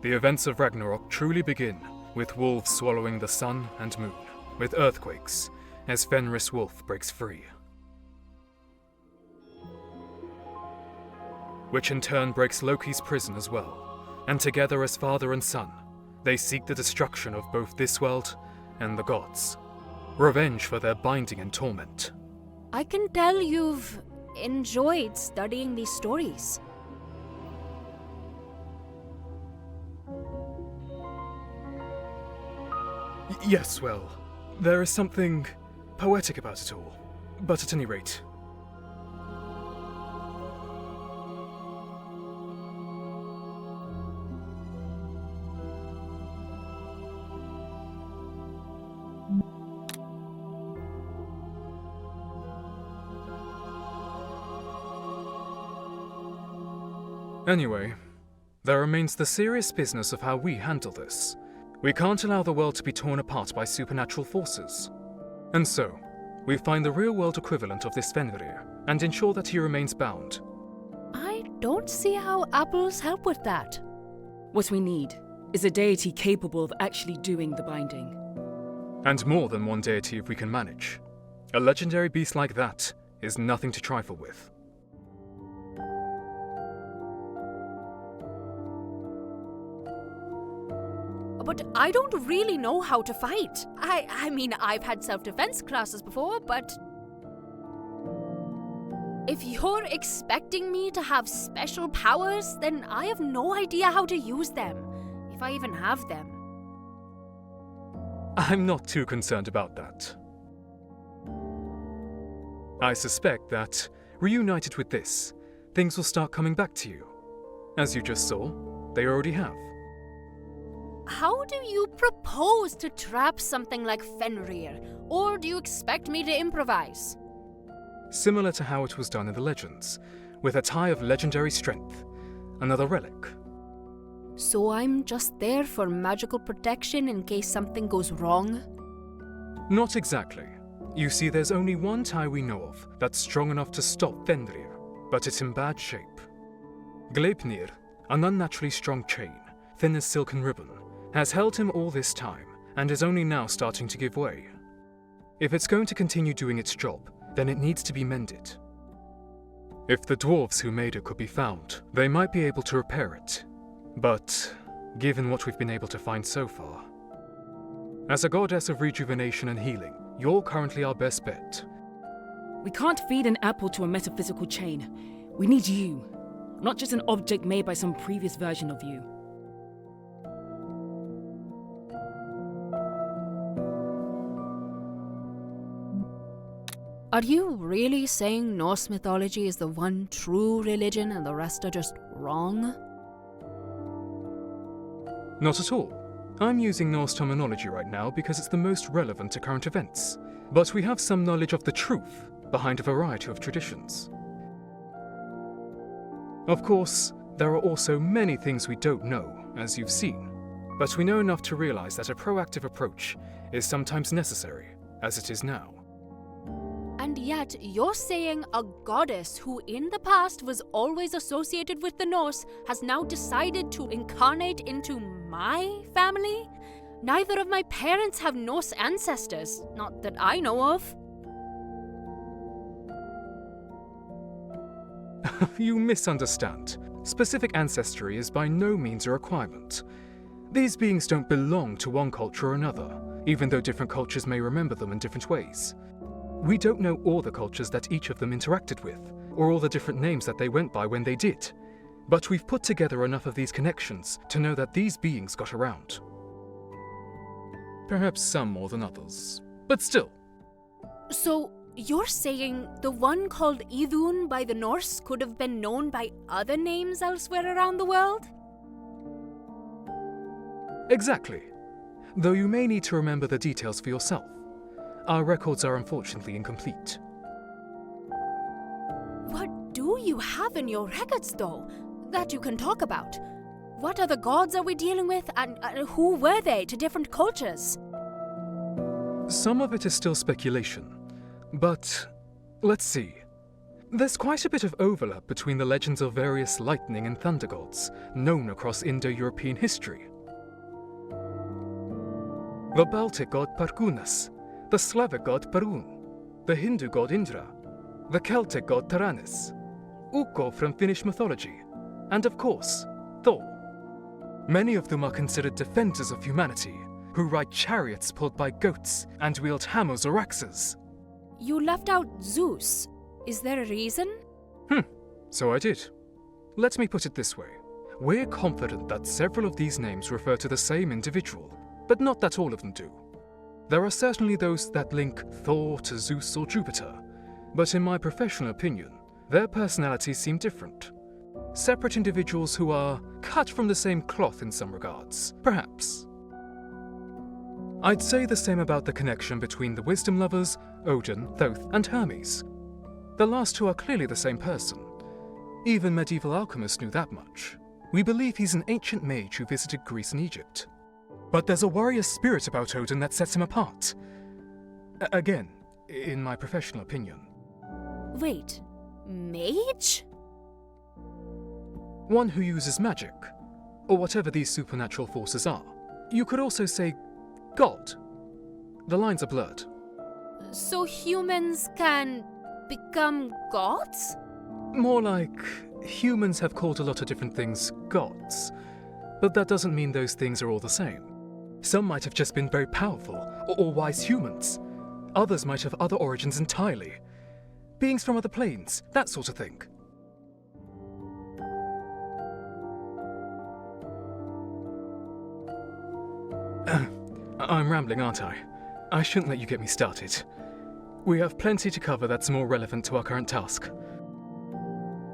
the events of Ragnarok truly begin with wolves swallowing the sun and moon, with earthquakes, as Fenris Wolf breaks free. Which in turn breaks Loki's prison as well, and together as father and son, they seek the destruction of both this world and the gods. Revenge for their binding and torment. I can tell you've enjoyed studying these stories. Yes, well, there is something poetic about it all. But at any rate, anyway, there remains the serious business of how we handle this. We can't allow the world to be torn apart by supernatural forces. And so, we find the real-world equivalent of this Fenrir, and ensure that he remains bound. I don't see how apples help with that. What we need is a deity capable of actually doing the binding. And more than one deity if we can manage. A legendary beast like that is nothing to trifle with. But I don't really know how to fight. I mean, I've had self-defense classes before, but... If you're expecting me to have special powers, then I have no idea how to use them. If I even have them. I'm not too concerned about that. I suspect that, reunited with this, things will start coming back to you. As you just saw, they already have. How do you propose to trap something like Fenrir? Or do you expect me to improvise? Similar to how it was done in the legends, with a tie of legendary strength, another relic. So I'm just there for magical protection in case something goes wrong? Not exactly. You see, there's only one tie we know of that's strong enough to stop Fenrir, but it's in bad shape. Gleipnir, an unnaturally strong chain, thin as silken ribbon, has held him all this time, and is only now starting to give way. If it's going to continue doing its job, then it needs to be mended. If the dwarves who made it could be found, they might be able to repair it. But, given what we've been able to find so far, as a goddess of rejuvenation and healing, you're currently our best bet. We can't feed an apple to a metaphysical chain. We need you, not just an object made by some previous version of you. Are you really saying Norse mythology is the one true religion and the rest are just wrong? Not at all. I'm using Norse terminology right now because it's the most relevant to current events, but we have some knowledge of the truth behind a variety of traditions. Of course, there are also many things we don't know, as you've seen, but we know enough to realize that a proactive approach is sometimes necessary, as it is now. And yet, you're saying a goddess who in the past was always associated with the Norse has now decided to incarnate into my family? Neither of my parents have Norse ancestors, not that I know of. You misunderstand. Specific ancestry is by no means a requirement. These beings don't belong to one culture or another, even though different cultures may remember them in different ways. We don't know all the cultures that each of them interacted with, or all the different names that they went by when they did. But we've put together enough of these connections to know that these beings got around. Perhaps some more than others, but still. So, you're saying the one called Idun by the Norse could have been known by other names elsewhere around the world? Exactly. Though you may need to remember the details for yourself. Our records are unfortunately incomplete. What do you have in your records, though, that you can talk about? What other gods are we dealing with, and who were they to different cultures? Some of it is still speculation, but let's see. There's quite a bit of overlap between the legends of various lightning and thunder gods known across Indo-European history. The Baltic god Parkunas, the Slavic god Perun, the Hindu god Indra, the Celtic god Taranis, Ukko from Finnish mythology, and of course, Thor. Many of them are considered defenders of humanity, who ride chariots pulled by goats and wield hammers or axes. You left out Zeus. Is there a reason? So I did. Let me put it this way. We're confident that several of these names refer to the same individual, but not that all of them do. There are certainly those that link Thor to Zeus or Jupiter, but in my professional opinion, their personalities seem different. Separate individuals who are cut from the same cloth in some regards, perhaps. I'd say the same about the connection between the wisdom lovers, Odin, Thoth, and Hermes. The last two are clearly the same person. Even medieval alchemists knew that much. We believe he's an ancient mage who visited Greece and Egypt. But there's a warrior spirit about Odin that sets him apart. Again, in my professional opinion. Wait, mage? One who uses magic, or whatever these supernatural forces are. You could also say God. The lines are blurred. So humans can become gods? More like humans have called a lot of different things gods, but that doesn't mean those things are all the same. Some might have just been very powerful, or wise humans. Others might have other origins entirely. Beings from other planes, that sort of thing. I'm rambling, aren't I? I shouldn't let you get me started. We have plenty to cover that's more relevant to our current task.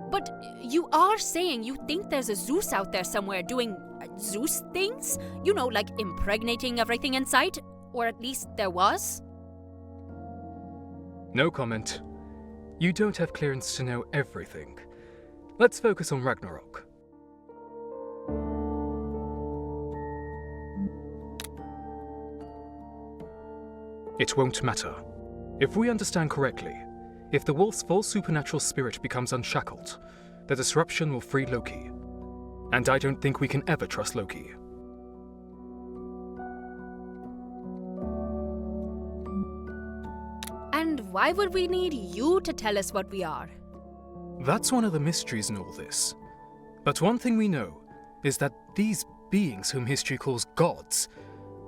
But you are saying you think there's a Zeus out there somewhere doing Zeus things? You know, like impregnating everything in sight? Or at least there was? No comment. You don't have clearance to know everything. Let's focus on Ragnarok. It won't matter. If we understand correctly, if the wolf's full supernatural spirit becomes unshackled, the disruption will free Loki. And I don't think we can ever trust Loki. And why would we need you to tell us what we are? That's one of the mysteries in all this. But one thing we know is that these beings whom history calls gods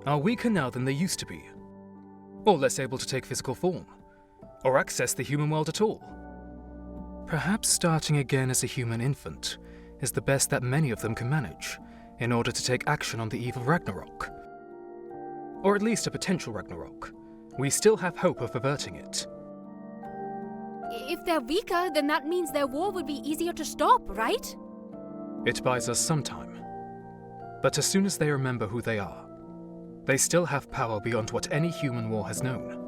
are weaker now than they used to be. Or less able to take physical form, or access the human world at all. Perhaps starting again as a human infant is the best that many of them can manage in order to take action on the eve of Ragnarok. Or at least a potential Ragnarok. We still have hope of averting it. If they're weaker, then that means their war would be easier to stop, right? It buys us some time. But as soon as they remember who they are, They still have power beyond what any human war has known.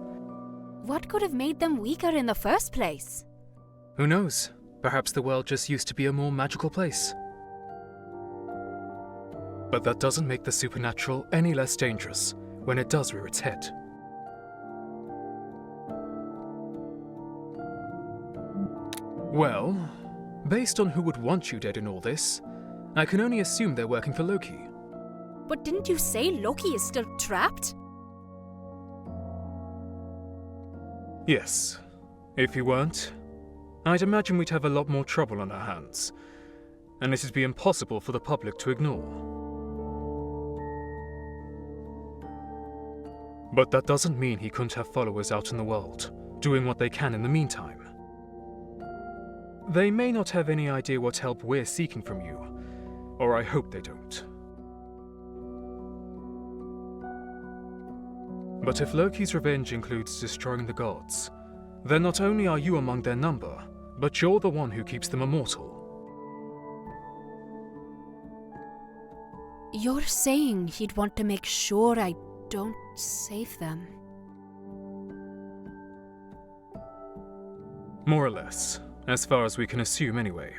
What could have made them weaker in the first place? Who knows? Perhaps the world just used to be a more magical place. But that doesn't make the supernatural any less dangerous when it does rear its head. Well, based on who would want you dead in all this, I can only assume they're working for Loki. But didn't you say Loki is still trapped? Yes. If he weren't, I'd imagine we'd have a lot more trouble on our hands, and it'd be impossible for the public to ignore. But that doesn't mean he couldn't have followers out in the world, doing what they can in the meantime. They may not have any idea what help we're seeking from you, or I hope they don't. But if Loki's revenge includes destroying the gods, then not only are you among their number, but you're the one who keeps them immortal. You're saying he'd want to make sure I don't save them. More or less, as far as we can assume anyway.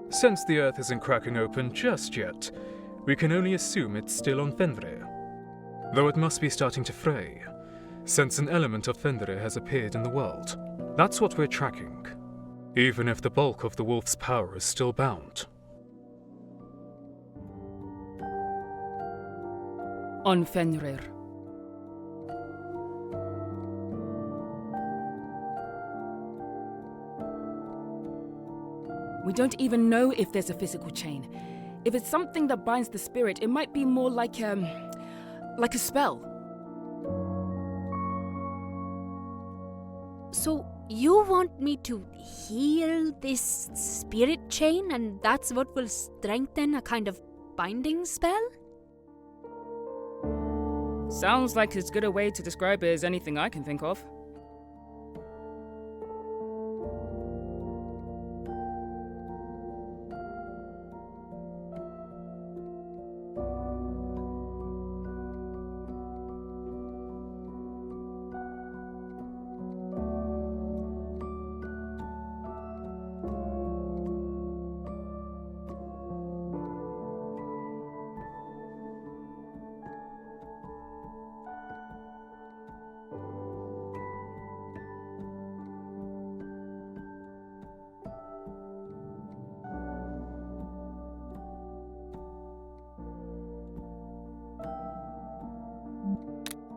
Since the Earth isn't cracking open just yet, we can only assume it's still on Fenrir. Though it must be starting to fray, since an element of Fenrir has appeared in the world. That's what we're tracking, even if the bulk of the wolf's power is still bound. On Fenrir. We don't even know if there's a physical chain. If it's something that binds the spirit, it might be more like a spell. So you want me to heal this spirit chain, and that's what will strengthen a kind of binding spell? Sounds like as good a way to describe it as anything I can think of.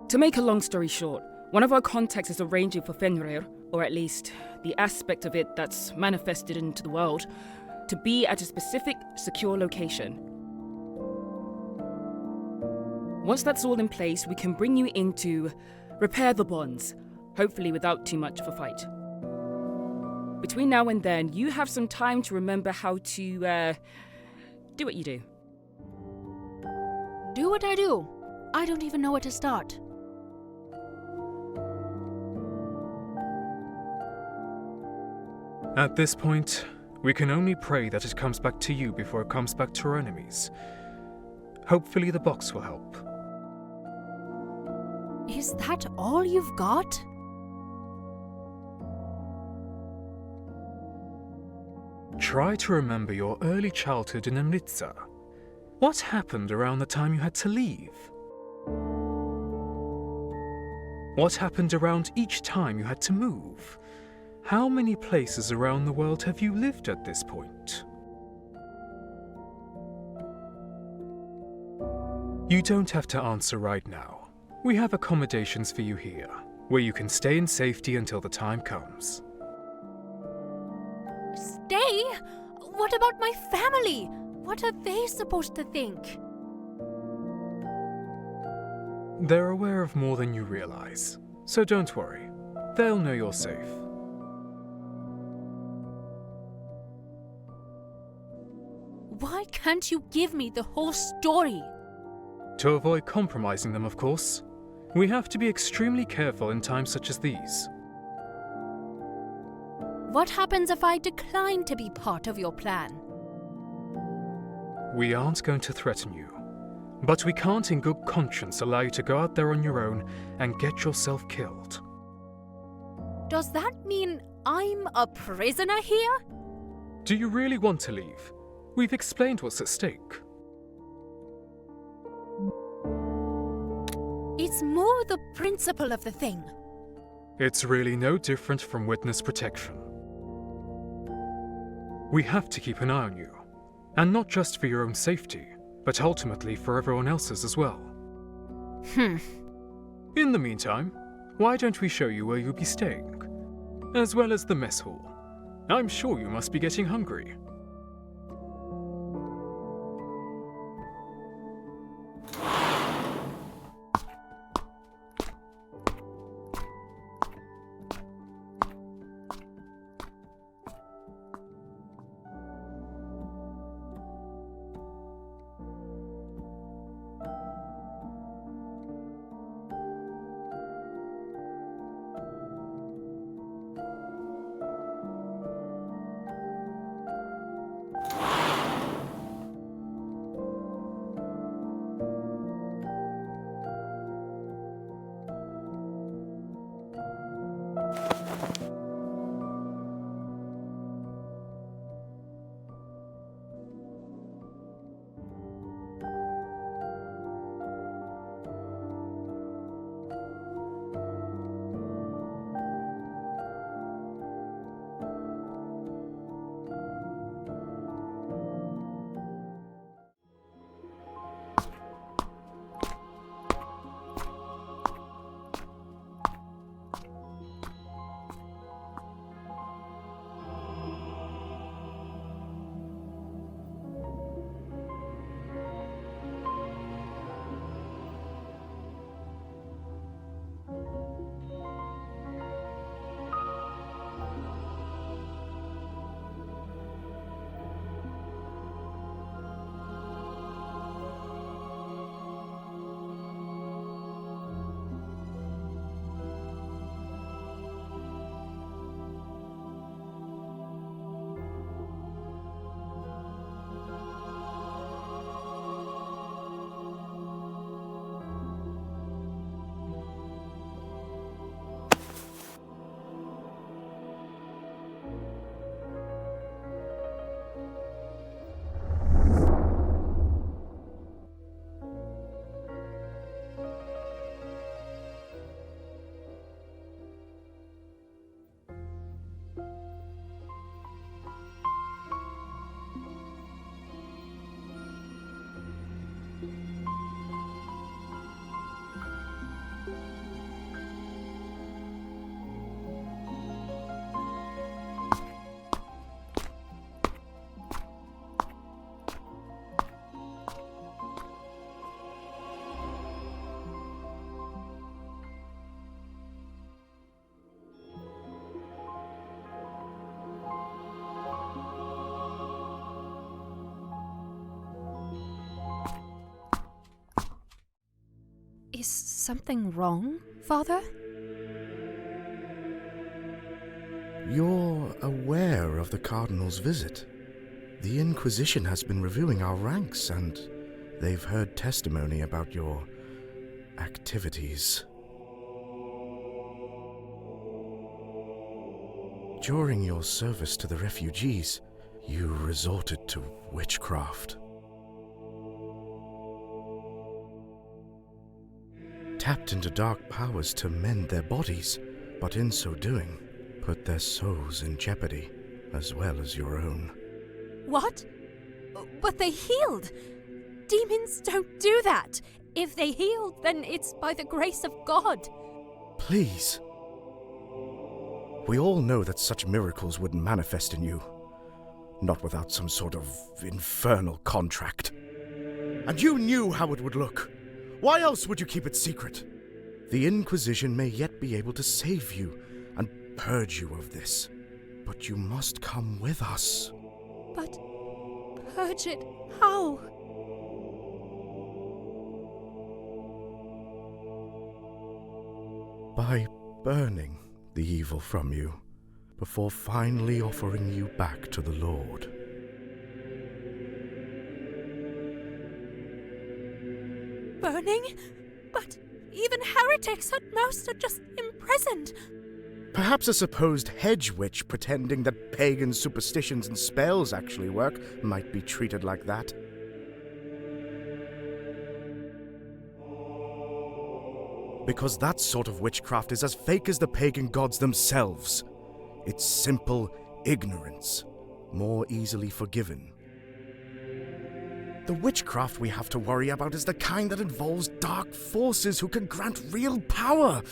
To make a long story short, one of our contacts is arranging for Fenrir, or at least the aspect of it that's manifested into the world, to be at a specific, secure location. Once that's all in place, we can bring you in to repair the bonds, hopefully without too much of a fight. Between now and then, you have some time to remember how to, do what you do. Do what I do? I don't even know where to start. At this point, we can only pray that it comes back to you before it comes back to our enemies. Hopefully the box will help. Is that all you've got? Try to remember your early childhood in Amritsar. What happened around the time you had to leave? What happened around each time you had to move? How many places around the world have you lived at this point? You don't have to answer right now. We have accommodations for you here, where you can stay in safety until the time comes. Stay? What about my family? What are they supposed to think? They're aware of more than you realize, so don't worry. They'll know you're safe. Why can't you give me the whole story? To avoid compromising them, of course. We have to be extremely careful in times such as these. What happens if I decline to be part of your plan? We aren't going to threaten you, but we can't in good conscience allow you to go out there on your own and get yourself killed. Does that mean I'm a prisoner here? Do you really want to leave? We've explained what's at stake. It's more the principle of the thing. It's really no different from witness protection. We have to keep an eye on you, and not just for your own safety, but ultimately for everyone else's as well. In the meantime, why don't we show you where you'll be staying, as well as the mess hall? I'm sure you must be getting hungry. Is something wrong, Father? You're aware of the Cardinal's visit. The Inquisition has been reviewing our ranks, and they've heard testimony about your activities. During your service to the refugees, you resorted to witchcraft. Tapped into dark powers to mend their bodies, but in so doing, put their souls in jeopardy, as well as your own. What? But they healed! Demons don't do that! If they healed, then it's by the grace of God. Please. We all know that such miracles wouldn't manifest in you. Not without some sort of infernal contract. And you knew how it would look. Why else would you keep it secret? The Inquisition may yet be able to save you and purge you of this. But you must come with us. But purge it how? by burning the evil from you before finally offering you back to the Lord. Burning? But even heretics at most are just imprisoned. Perhaps a supposed hedge witch pretending that pagan superstitions and spells actually work might be treated like that. Because that sort of witchcraft is as fake as the pagan gods themselves. It's simple ignorance, more easily forgiven. The witchcraft we have to worry about is the kind that involves dark forces who can grant real power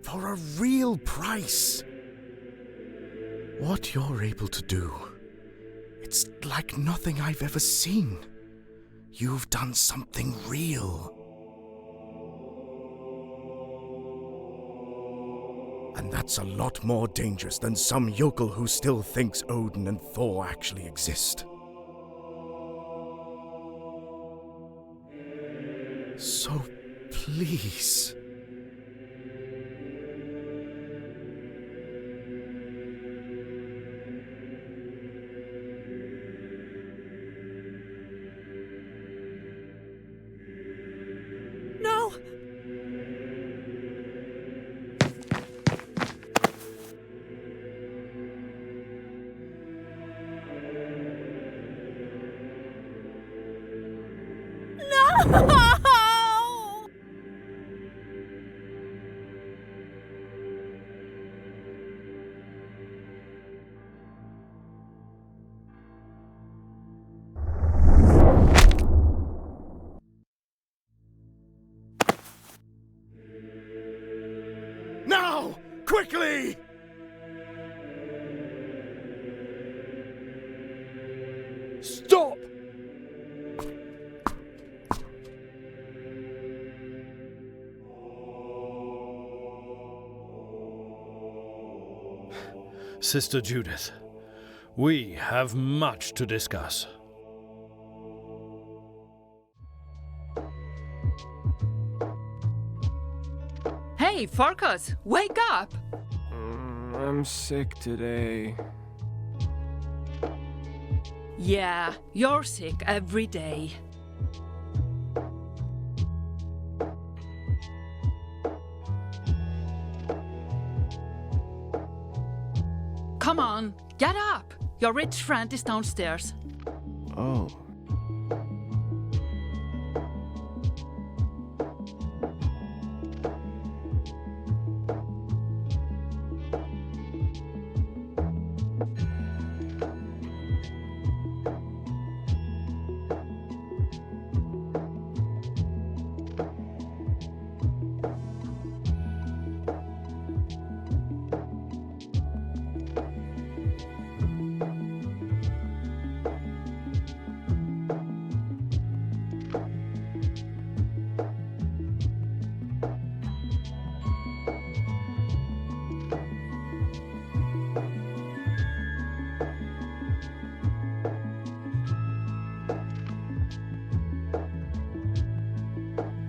for a real price. What you're able to do, it's like nothing I've ever seen. You've done something real. And that's a lot more dangerous than some yokel who still thinks Odin and Thor actually exist. So please... No! No! Now! Quickly! Stop! Sister Judith, we have much to discuss. Hey, Farkas, wake up! I'm sick today. Yeah, you're sick every day. Come on, get up! Your rich friend is downstairs. Oh.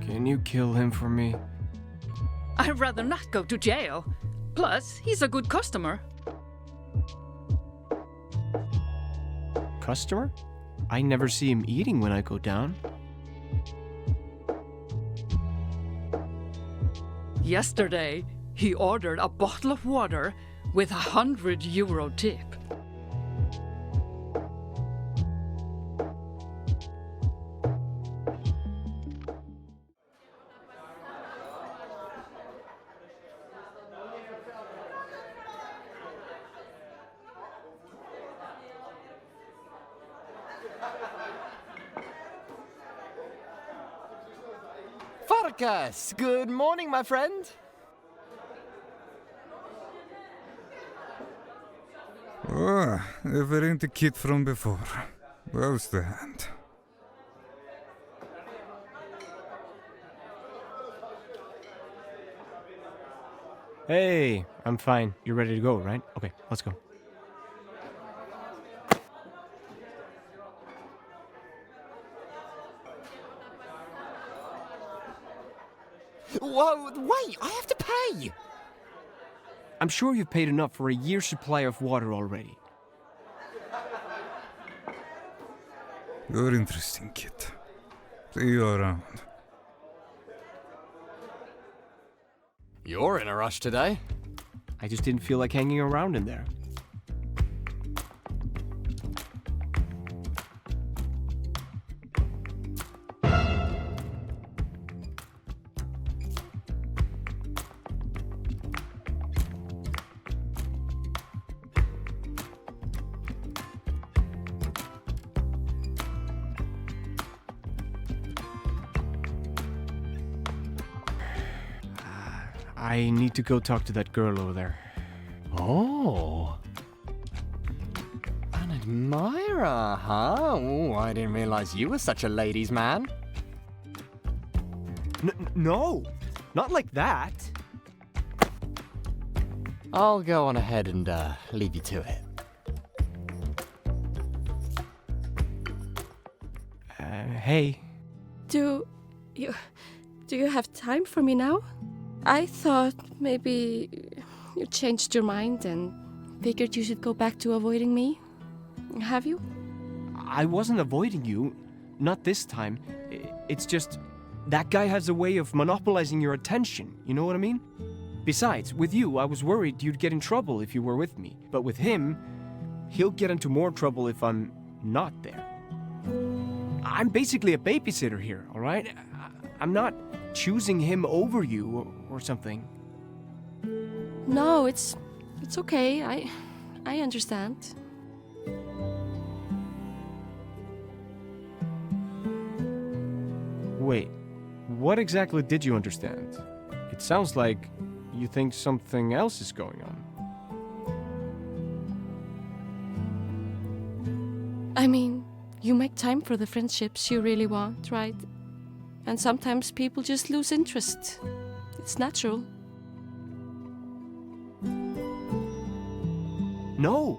Can you kill him for me? I'd rather not go to jail. Plus, he's a good customer. Customer? I never see him eating when I go down. Yesterday, he ordered a bottle of water with €100 tip. Farkas, good morning, my friend. Oh, if it ain't the kid from before. How's the hand? Hey, I'm fine. You're ready to go, right? Okay, let's go. Whoa, wait, I have to pay! I'm sure you've paid enough for a year's supply of water already. You're interesting, kid. See you around. You're in a rush today. I just didn't feel like hanging around in there. I need to go talk to that girl over there. Oh. An admirer, huh? Oh, I didn't realize you were such a ladies' man. No! Not like that! I'll go on ahead and leave you to it. Hey. Do you have time for me now? I thought maybe you changed your mind and figured you should go back to avoiding me. Have you? I wasn't avoiding you. Not this time. It's just that guy has a way of monopolizing your attention. You know what I mean? Besides, with you, I was worried you'd get in trouble if you were with me. But with him, he'll get into more trouble if I'm not there. I'm basically a babysitter here, all right? I'm not choosing him over you or something. No, it's okay. I understand. Wait, what exactly did you understand? It sounds like you think something else is going on. I mean, you make time for the friendships you really want, right? And sometimes people just lose interest. It's natural. No!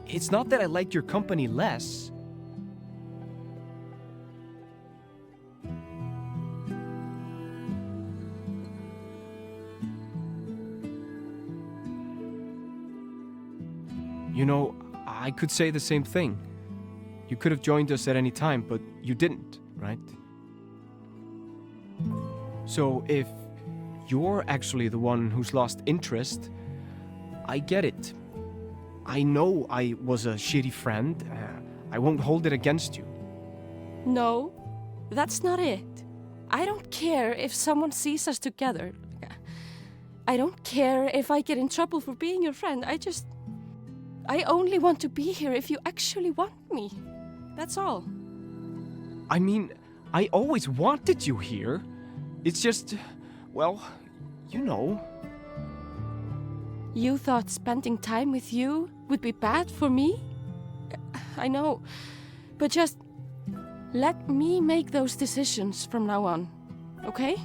It's not that I like your company less. You know, I could say the same thing. You could have joined us at any time, but you didn't, right? So if you're actually the one who's lost interest, I get it. I know I was a shitty friend. I won't hold it against you. No, that's not it. I don't care if someone sees us together. I don't care if I get in trouble for being your friend. I only want to be here if you actually want me. That's all. I mean, I always wanted you here. It's just, well, you know. You thought spending time with you would be bad for me? I know, but just let me make those decisions from now on, okay?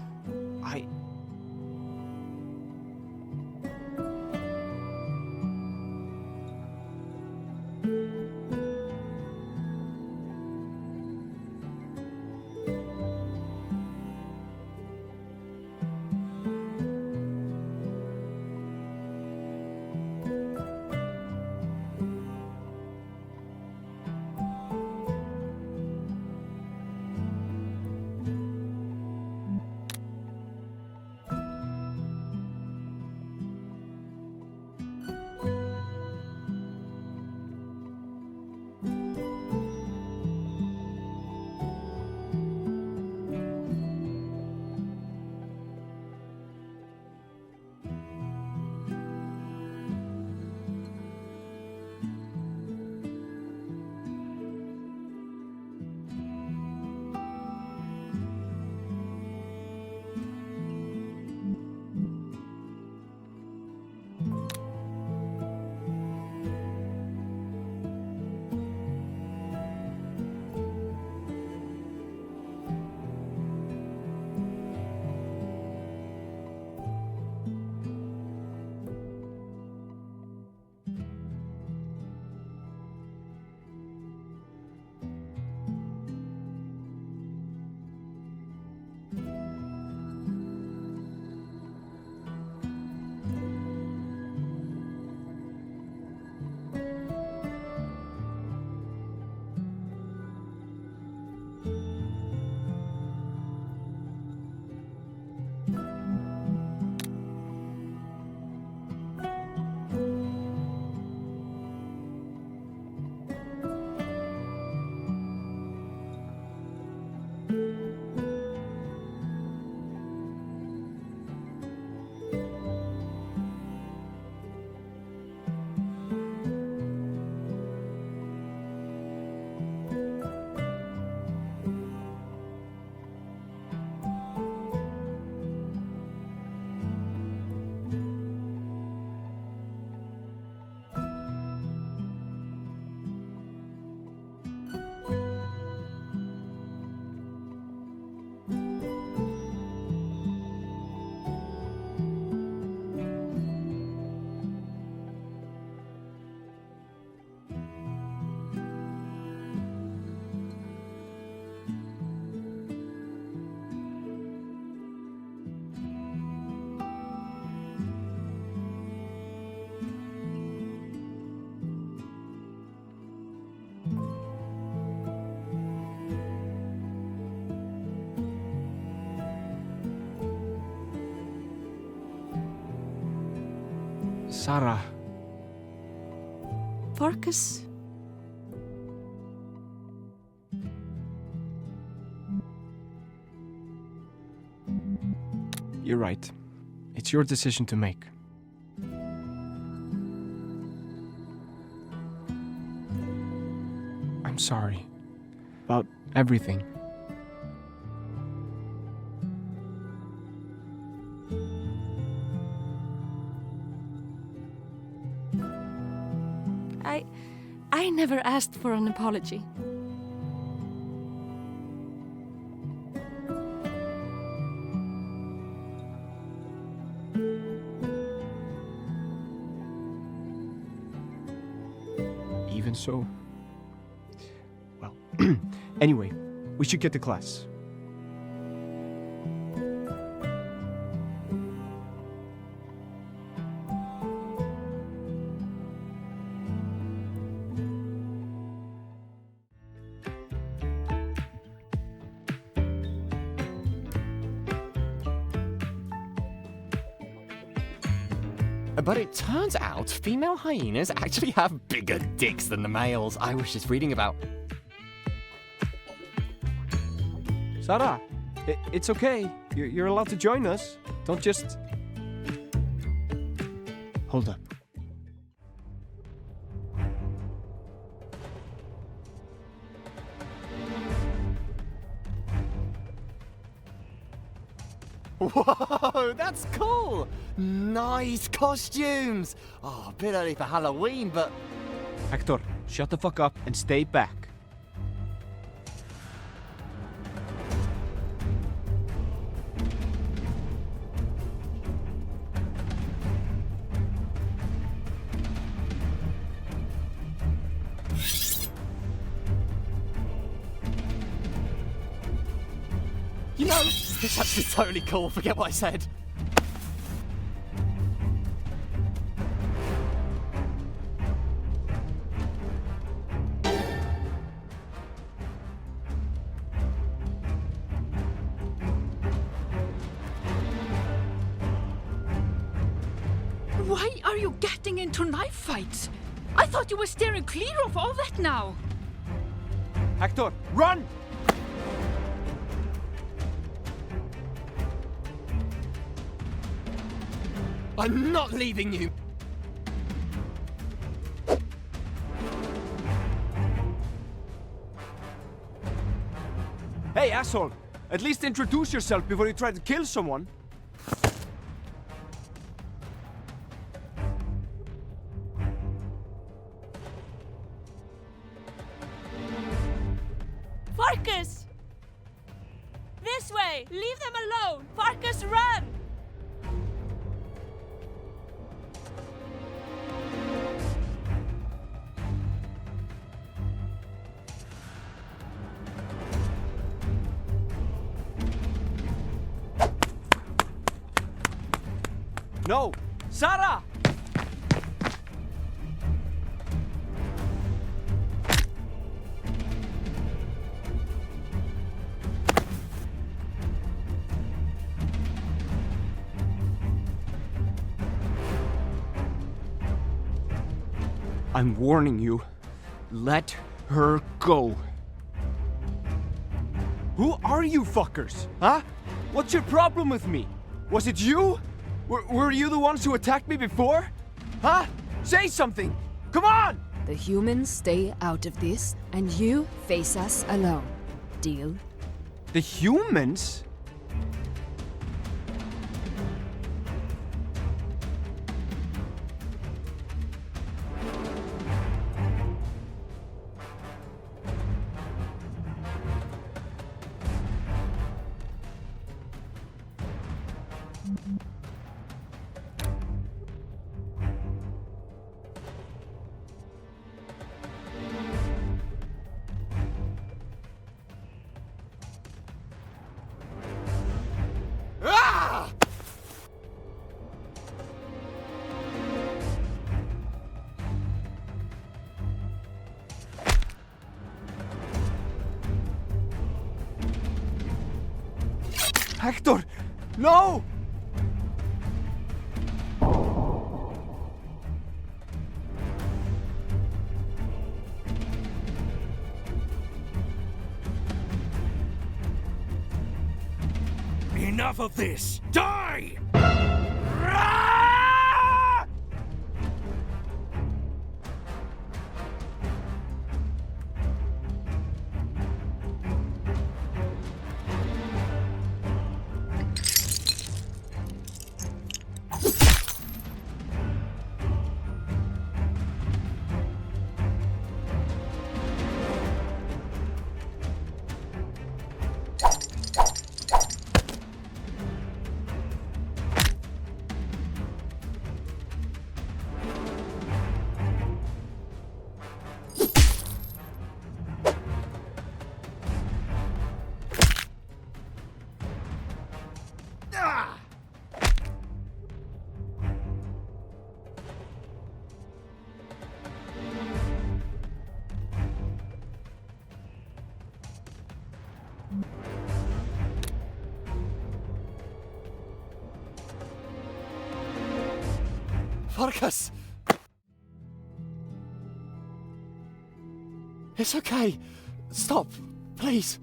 Sarah. Farkas. You're right. It's your decision to make. I'm sorry. About everything. I never asked for an apology. Even so. Well, anyway, we should get to class. But it turns out female hyenas actually have bigger dicks than the males. I was just reading about... Sarah, it's okay. You're allowed to join us. Don't just... Hold up. Whoa, that's cool! Nice costumes! Oh, a bit early for Halloween, but... Hector, shut the fuck up and stay back. You know, it's actually totally cool. Forget what I said. Why are you getting into knife fights? I thought you were steering clear of all that now. Hector, run! I'm not leaving you! Hey, asshole! At least introduce yourself before you try to kill someone. Farkas! This way! Leave them alone! Farkas, run! No! Sarah! I'm warning you. Let her go. Who are you fuckers? Huh? What's your problem with me? Was it you? Were you the ones who attacked me before? Huh? Say something! Come on! The humans stay out of this, and you face us alone. Deal? The humans? Hector! No! Enough of this! Die! Farkas! It's okay. Stop, please.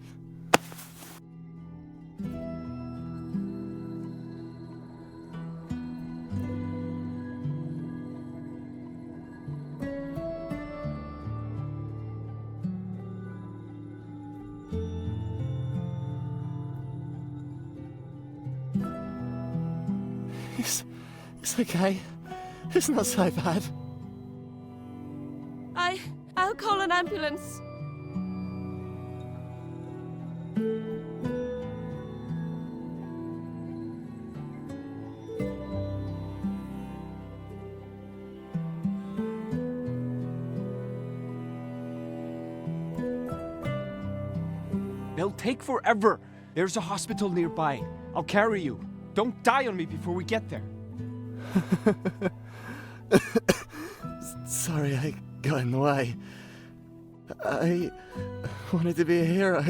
It's okay. It's not so bad. I'll call an ambulance. They'll take forever. There's a hospital nearby. I'll carry you. Don't die on me before we get there. Sorry, I got in the way. I wanted to be a hero,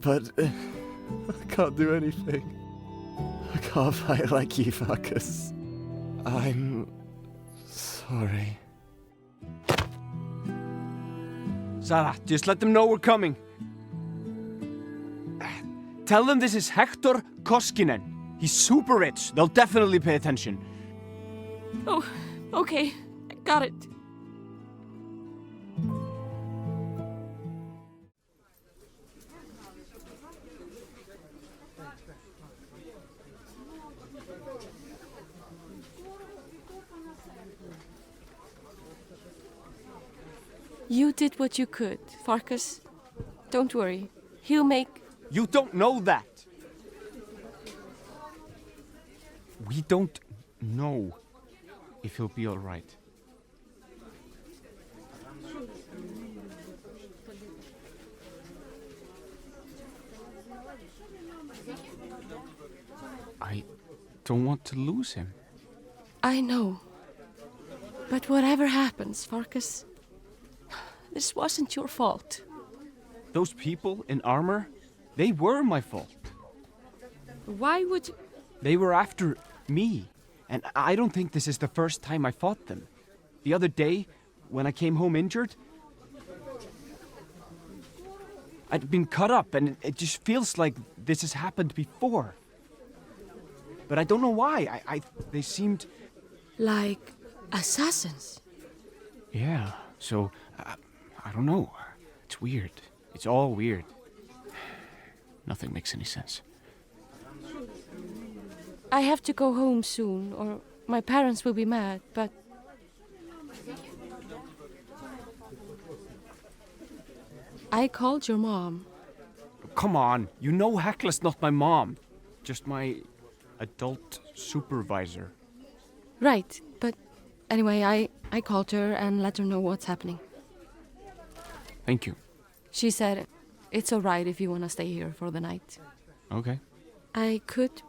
but I can't do anything. I can't fight like you, Farkas. I'm sorry. Sarah, just let them know we're coming. Tell them this is Hector Koskinen. He's super rich. They'll definitely pay attention. Oh, okay. Got it. You did what you could, Farkas. Don't worry. He'll make... You don't know that. We don't know if he'll be all right. I don't want to lose him. I know. But whatever happens, Farkas, this wasn't your fault. Those people in armor, they were my fault. Why would... They were after me, and I don't think this is the first time I fought them. The other day, when I came home injured, I'd been cut up, and it just feels like this has happened before. But I don't know why. They seemed... Like assassins? Yeah, so, I don't know. It's weird. It's all weird. Nothing makes any sense. I have to go home soon, or my parents will be mad, but... I called your mom. Come on, you know Hekla's not my mom. Just my adult supervisor. Right, but anyway, I called her and let her know what's happening. Thank you. She said it's all right if you want to stay here for the night. Okay. I could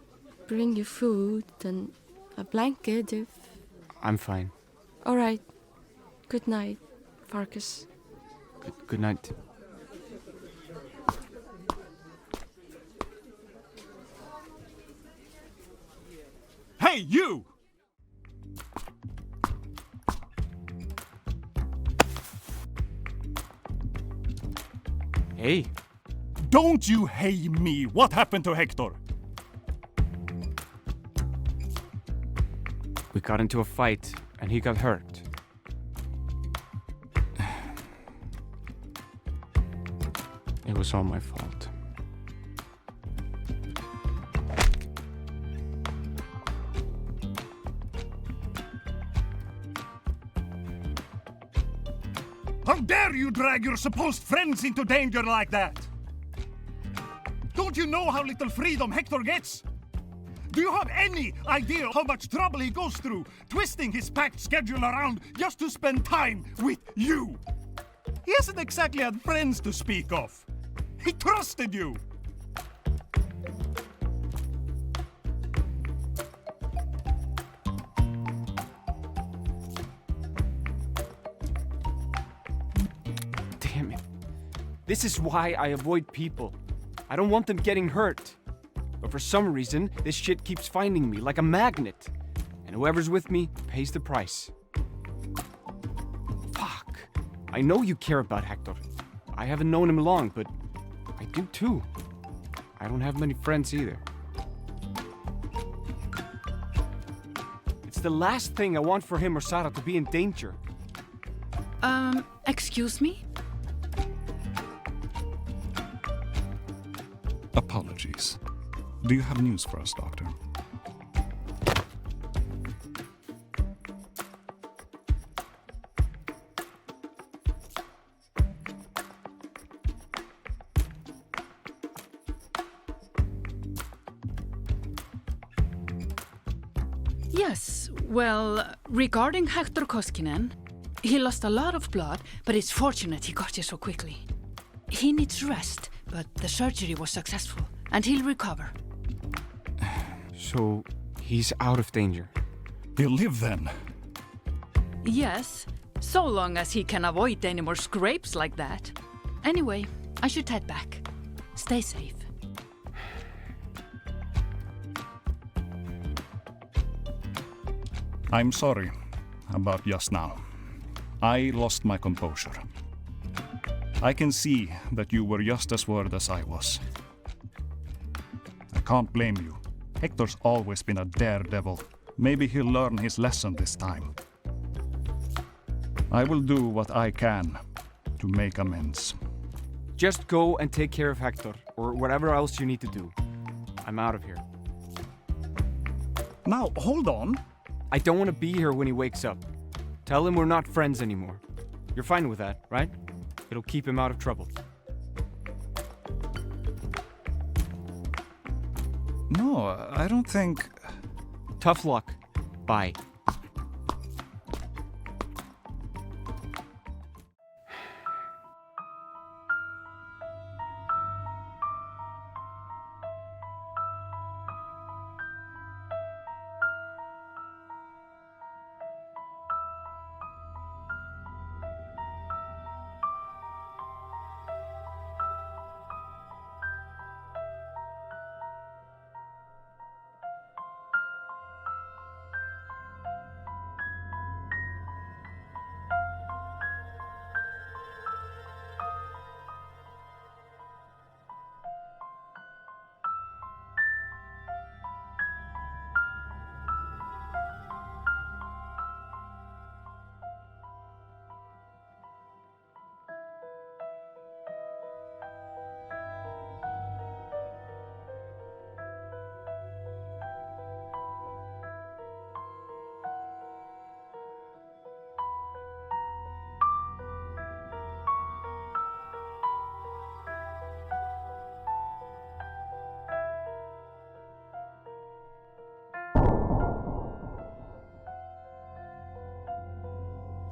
bring you food and a blanket if... I'm fine. All right. Good night, Farkas. Good night. Hey, you! Hey. Don't you hey me! What happened to Hector? We got into a fight, and he got hurt. It was all my fault. How dare you drag your supposed friends into danger like that? Don't you know how little freedom Hector gets? Do you have any idea how much trouble he goes through, twisting his packed schedule around just to spend time with you? He hasn't exactly had friends to speak of. He trusted you. Damn it. This is why I avoid people. I don't want them getting hurt. But for some reason, this shit keeps finding me like a magnet. And whoever's with me pays the price. Fuck. I know you care about Hector. I haven't known him long, but I do too. I don't have many friends either. It's the last thing I want for him or Sarah to be in danger. Excuse me? Apologies. Do you have news for us, Doctor? Yes, well, regarding Hector Koskinen, he lost a lot of blood, but it's fortunate he got here so quickly. He needs rest, but the surgery was successful, and he'll recover. So, he's out of danger. He'll live then. Yes, so long as he can avoid any more scrapes like that. Anyway, I should head back. Stay safe. I'm sorry about just now. I lost my composure. I can see that you were just as worried as I was. I can't blame you. Hector's always been a daredevil. Maybe he'll learn his lesson this time. I will do what I can to make amends. Just go and take care of Hector, or whatever else you need to do. I'm out of here. Now, hold on. I don't want to be here when he wakes up. Tell him we're not friends anymore. You're fine with that, right? It'll keep him out of trouble. No, I don't think... Tough luck. Bye.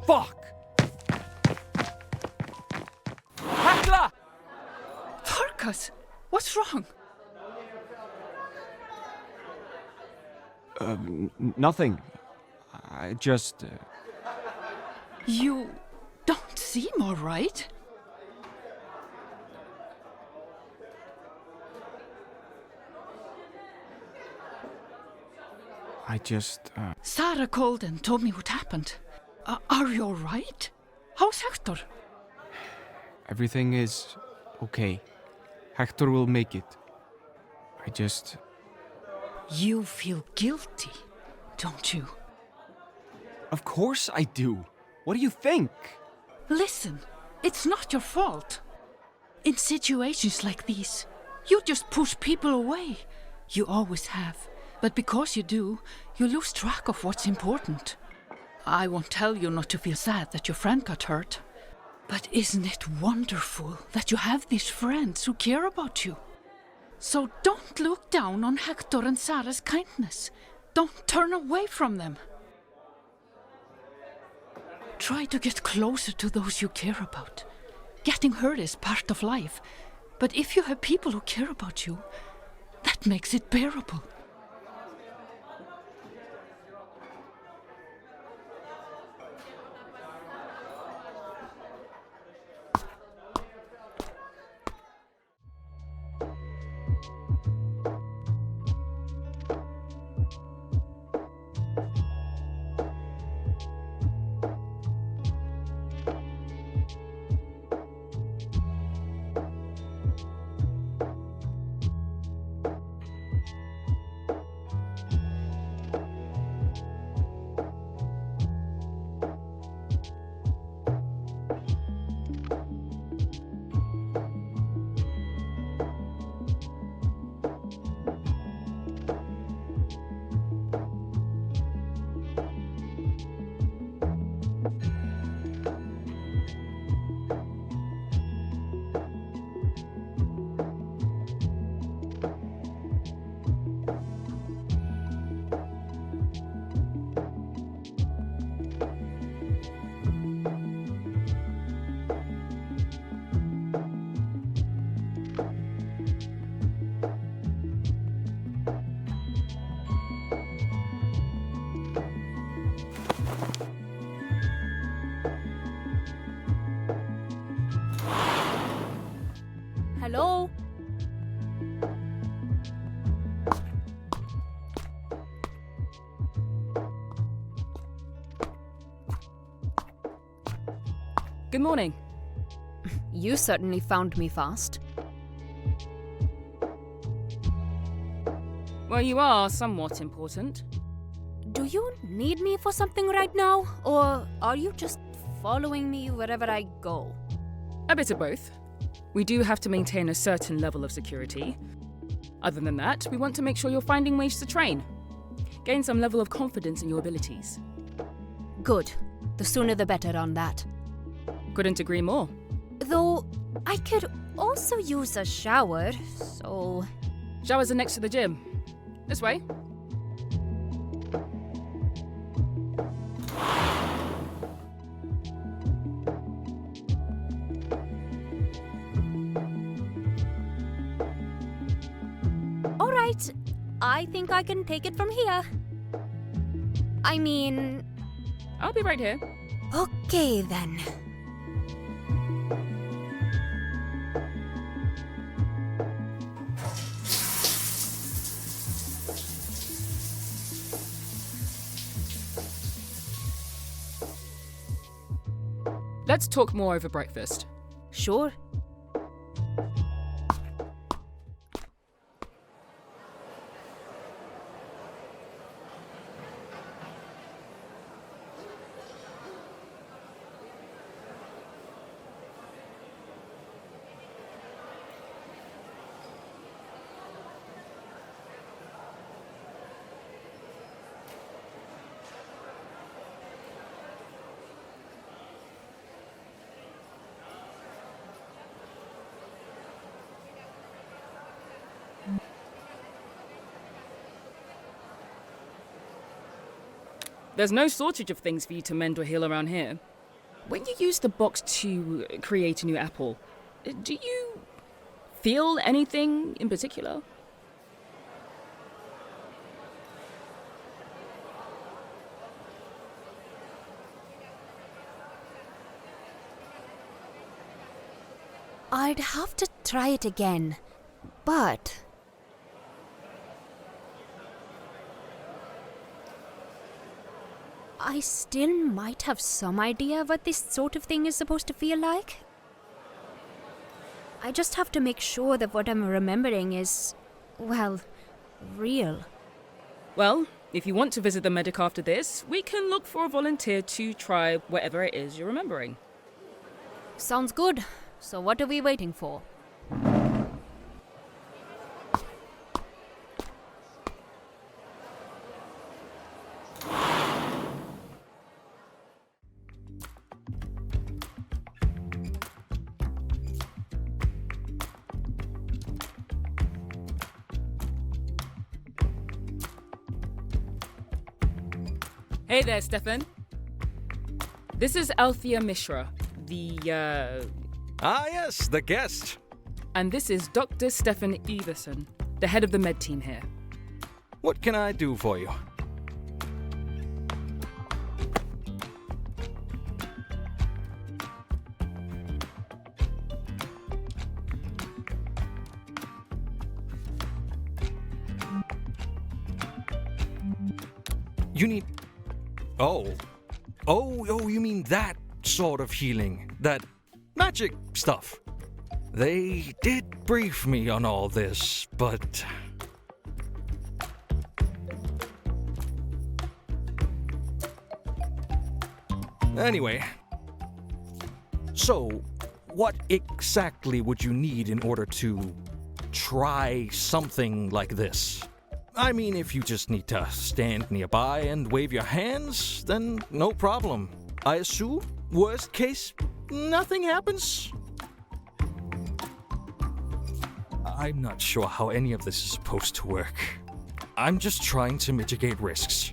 Fuck! Hekla! Farkas, what's wrong? Nothing. I just... You don't seem all right. I just... Sarah called and told me what happened. Are you all right? How's Hector? Everything is okay. Hector will make it. I just... You feel guilty, don't you? Of course I do. What do you think? Listen, it's not your fault. In situations like these, you just push people away. You always have. But because you do, you lose track of what's important. I won't tell you not to feel sad that your friend got hurt. But isn't it wonderful that you have these friends who care about you? So don't look down on Hector and Sarah's kindness. Don't turn away from them. Try to get closer to those you care about. Getting hurt is part of life. But if you have people who care about you, that makes it bearable. Hello? Good morning. You certainly found me fast. Well, you are somewhat important. Do you need me for something right now? Or are you just following me wherever I go? A bit of both. We do have to maintain a certain level of security. Other than that, we want to make sure you're finding ways to train. Gain some level of confidence in your abilities. Good. The sooner the better on that. Couldn't agree more. Though, I could also use a shower, so... Showers are next to the gym. This way. Alright, I think I can take it from here. I mean... I'll be right here. Okay, then. Let's talk more over breakfast. Sure. There's no shortage of things for you to mend or heal around here. When you use the box to create a new apple, do you feel anything in particular? I'd have to try it again, but... I still might have some idea what this sort of thing is supposed to feel like. I just have to make sure that what I'm remembering is, well, real. Well, If you want to visit the medic after this, we can look for a volunteer to try whatever it is you're remembering. Sounds good. So what are we waiting for? Hey there, Stefan. This is Althea Mishra, Ah, yes, the guest. And this is Dr. Stefan Everson, the head of the med team here. What can I do for you? You need... Oh, you mean that sort of healing. That magic stuff. They did brief me on all this, but... Anyway. So, what exactly would you need in order to try something like this? I mean, if you just need to stand nearby and wave your hands, then no problem. I assume, worst case, nothing happens? I'm not sure how any of this is supposed to work. I'm just trying to mitigate risks.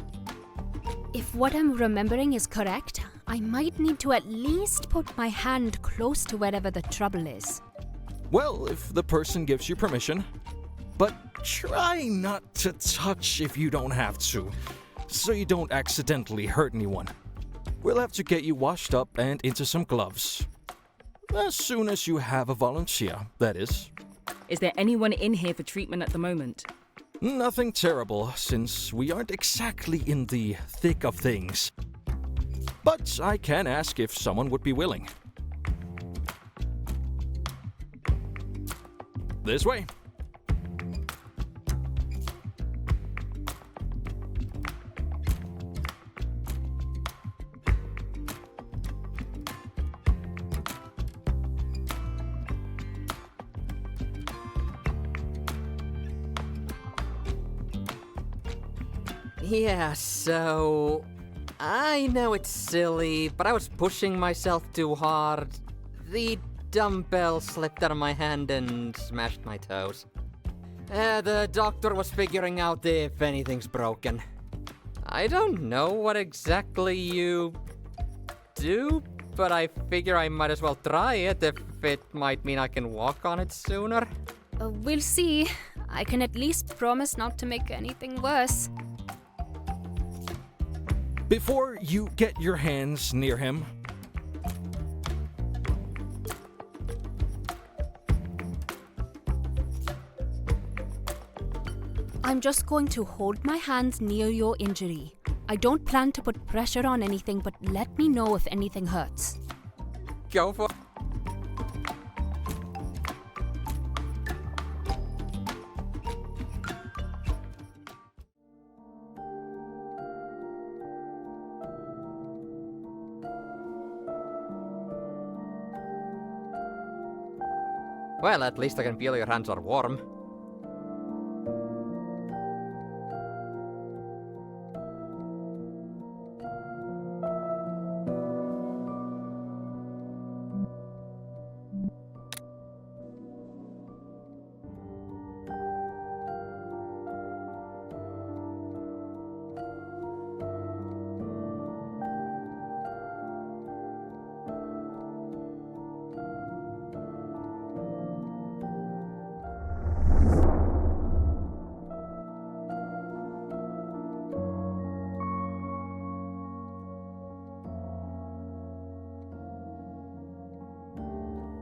If what I'm remembering is correct, I might need to at least put my hand close to wherever the trouble is. Well, if the person gives you permission. But try not to touch if you don't have to, so you don't accidentally hurt anyone. We'll have to get you washed up and into some gloves. As soon as you have a volunteer, that is. Is there anyone in here for treatment at the moment? Nothing terrible, since we aren't exactly in the thick of things. But I can ask if someone would be willing. This way. Yeah, so... I know it's silly, but I was pushing myself too hard. The dumbbell slipped out of my hand and smashed my toes. The doctor was figuring out if anything's broken. I don't know what exactly you do, but I figure I might as well try it if it might mean I can walk on it sooner. We'll see. I can at least promise not to make anything worse. Before you get your hands near him, I'm just going to hold my hands near your injury. I don't plan to put pressure on anything, but let me know if anything hurts. Go for... Well, at least I can feel your hands are warm.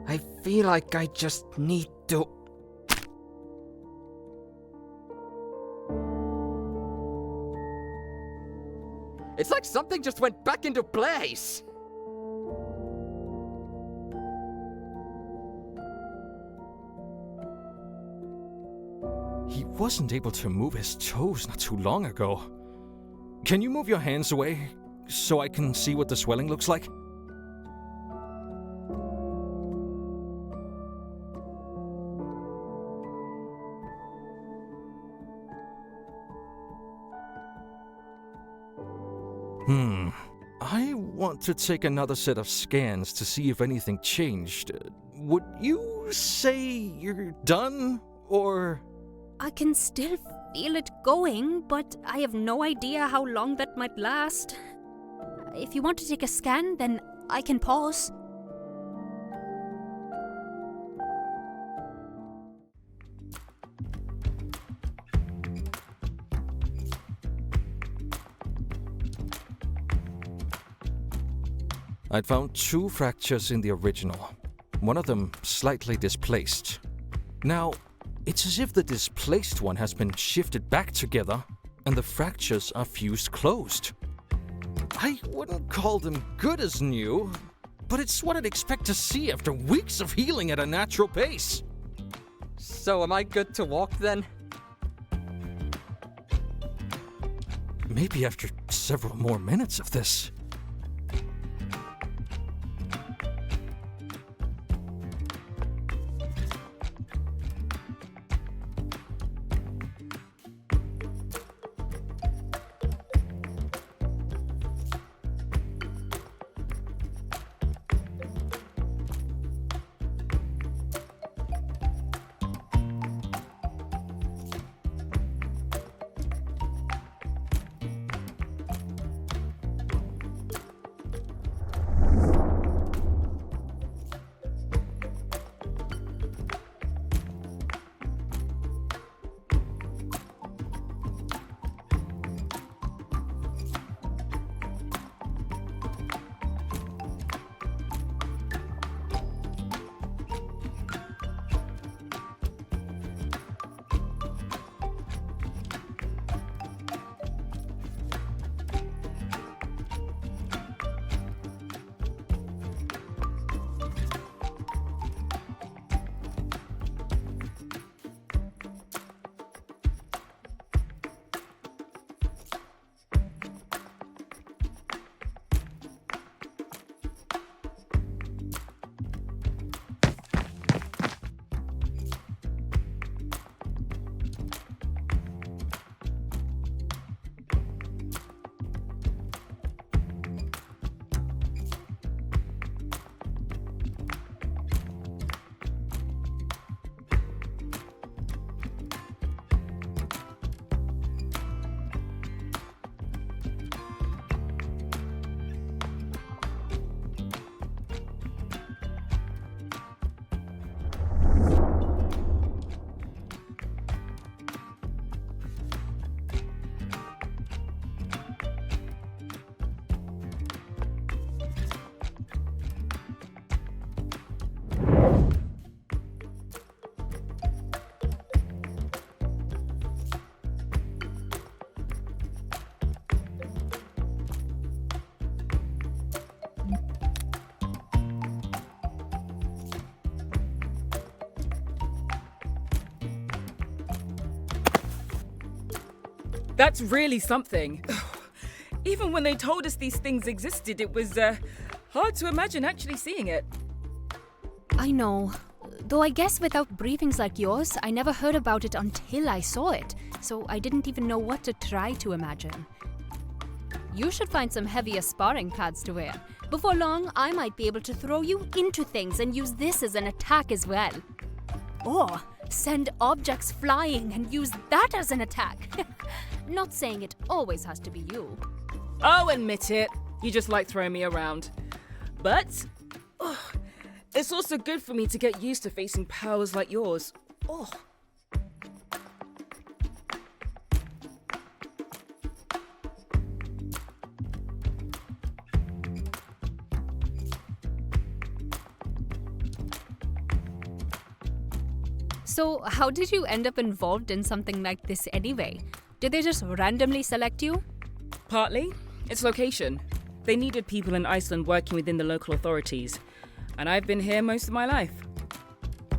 I feel like I just need to... It's like something just went back into place! he wasn't able to move his toes not too long ago. Can you move your hands away so I can see what the swelling looks like? I want to take another set of scans to see if anything changed. Would you say you're done, or...? I can still feel it going, but I have no idea how long that might last. If you want to take a scan, then I can pause. I'd found 2 fractures in the original, one of them slightly displaced. Now, it's as if the displaced one has been shifted back together and the fractures are fused closed. I wouldn't call them good as new, but it's what I'd expect to see after weeks of healing at a natural pace. So am I good to walk then? Maybe after several more minutes of this. That's really something. Even when they told us these things existed, it was hard to imagine actually seeing it. I know. Though I guess without briefings like yours, I never heard about it until I saw it, so I didn't even know what to try to imagine. You should find some heavier sparring pads to wear. Before long, I might be able to throw you into things and use this as an attack as well. Or send objects flying and use that as an attack. Not saying it always has to be you. I'll admit it. You just like throwing me around. But it's also good for me to get used to facing powers like yours. Oh. So, how did you end up involved in something like this anyway? Did they just randomly select you? Partly. It's location. They needed people in Iceland working within the local authorities. And I've been here most of my life.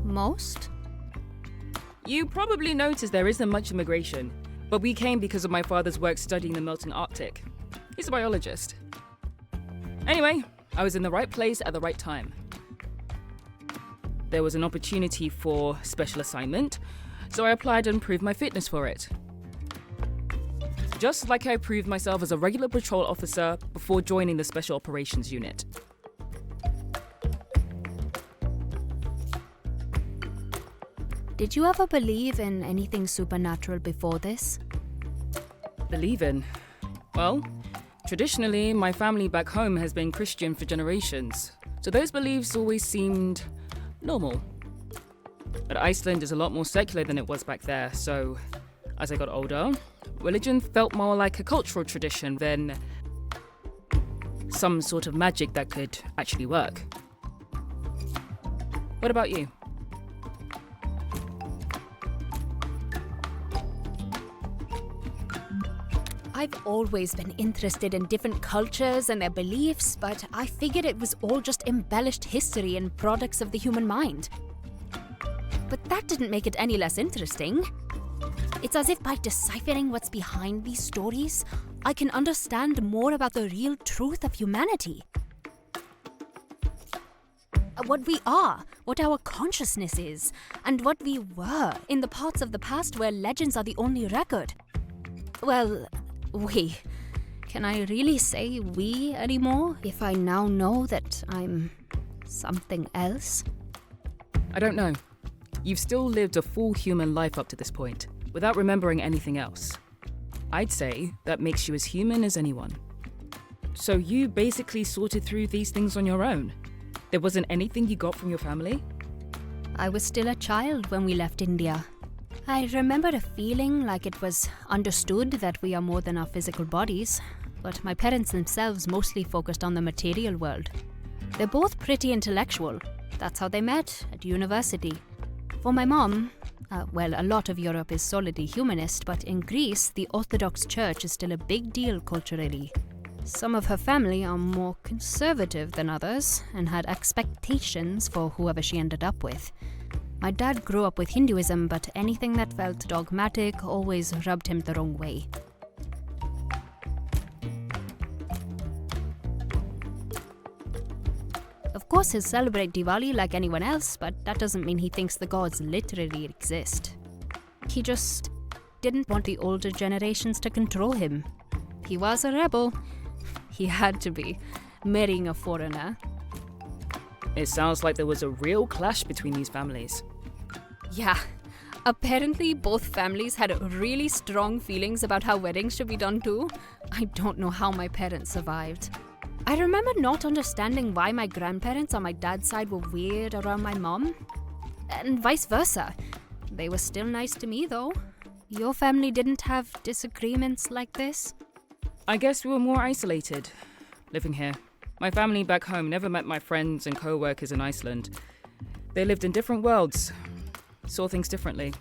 Most? You probably noticed there isn't much immigration. But we came because of my father's work studying the melting Arctic. He's a biologist. Anyway, I was in the right place at the right time. There was an opportunity for special assignment, so I applied and proved my fitness for it. Just like I proved myself as a regular patrol officer before joining the Special Operations Unit. Did you ever believe in anything supernatural before this? Believe in? Well, traditionally, my family back home has been Christian for generations, so those beliefs always seemed normal. But Iceland is a lot more secular than it was back there, so as I got older, religion felt more like a cultural tradition than some sort of magic that could actually work. What about you? I've always been interested in different cultures and their beliefs, but I figured it was all just embellished history and products of the human mind. But that didn't make it any less interesting. It's as if by deciphering what's behind these stories, I can understand more about the real truth of humanity. What we are, what our consciousness is, and what we were in the parts of the past where legends are the only record. Well, we. Can I really say we anymore if I now know that I'm something else? I don't know. You've still lived a full human life up to this point, without remembering anything else. I'd say that makes you as human as anyone. So you basically sorted through these things on your own? There wasn't anything you got from your family? I was still a child when we left India. I remember a feeling like it was understood that we are more than our physical bodies, but my parents themselves mostly focused on the material world. They're both pretty intellectual. That's how they met, at university. For my mom, well, a lot of Europe is solidly humanist, but in Greece, the Orthodox Church is still a big deal culturally. Some of her family are more conservative than others and had expectations for whoever she ended up with. My dad grew up with Hinduism, but anything that felt dogmatic always rubbed him the wrong way. Of course, he'll celebrate Diwali like anyone else, but that doesn't mean he thinks the gods literally exist. He just didn't want the older generations to control him. He was a rebel. He had to be, marrying a foreigner. It sounds like there was a real clash between these families. Yeah. Apparently, both families had really strong feelings about how weddings should be done too. I don't know how my parents survived. I remember not understanding why my grandparents on my dad's side were weird around my mom. And vice versa. They were still nice to me though. Your family didn't have disagreements like this? I guess we were more isolated, living here. My family back home never met my friends and co-workers in Iceland. They lived in different worlds, saw things differently.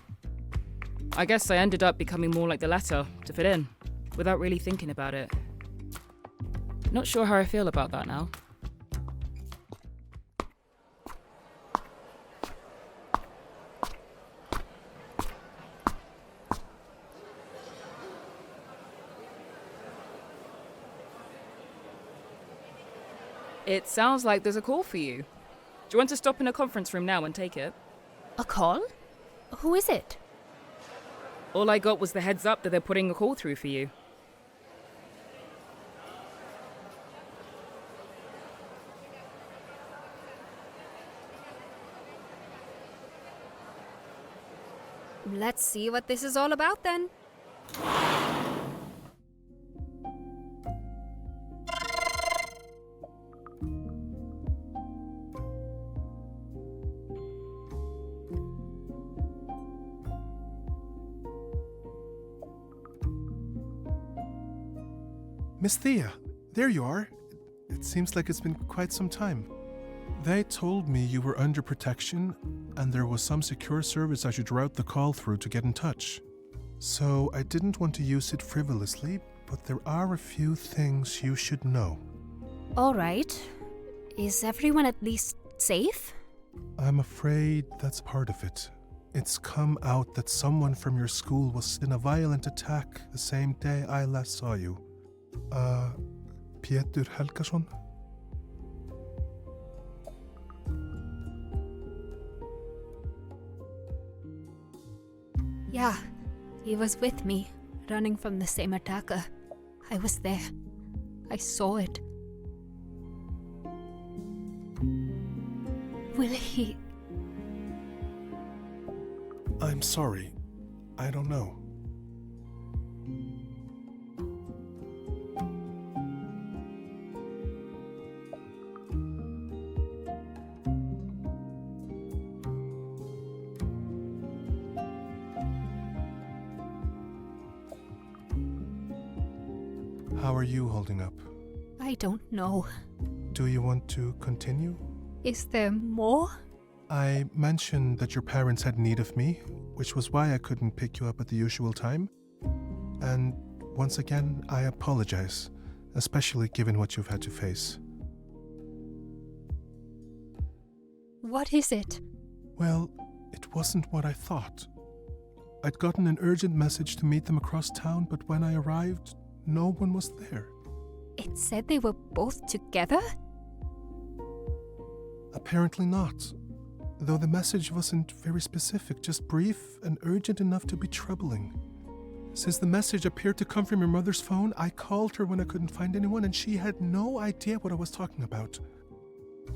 I guess I ended up becoming more like the latter, to fit in, without really thinking about it. Not sure how I feel about that now. It sounds like there's a call for you. Do you want to stop in a conference room now and take it? A call? Who is it? All I got was the heads up that they're putting a call through for you. Let's see what this is all about then. Miss Thea, there you are. It seems like it's been quite some time. They told me you were under protection and there was some secure service I should route the call through to get in touch. So I didn't want to use it frivolously, but there are a few things you should know. All right. Is everyone at least safe? I'm afraid that's part of it. It's come out that someone from your school was in a violent attack the same day I last saw you. Pétur Helgason? Yeah, he was with me, running from the same attacker. I was there. I saw it. Will he... I'm sorry. I don't know. How are you holding up? I don't know. Do you want to continue? Is there more? I mentioned that your parents had need of me, which was why I couldn't pick you up at the usual time. And once again, I apologize, especially given what you've had to face. What is it? Well, it wasn't what I thought. I'd gotten an urgent message to meet them across town, but when I arrived, no one was there. It said they were both together? Apparently not. Though the message wasn't very specific, just brief and urgent enough to be troubling. Since the message appeared to come from your mother's phone, I called her when I couldn't find anyone, and she had no idea what I was talking about.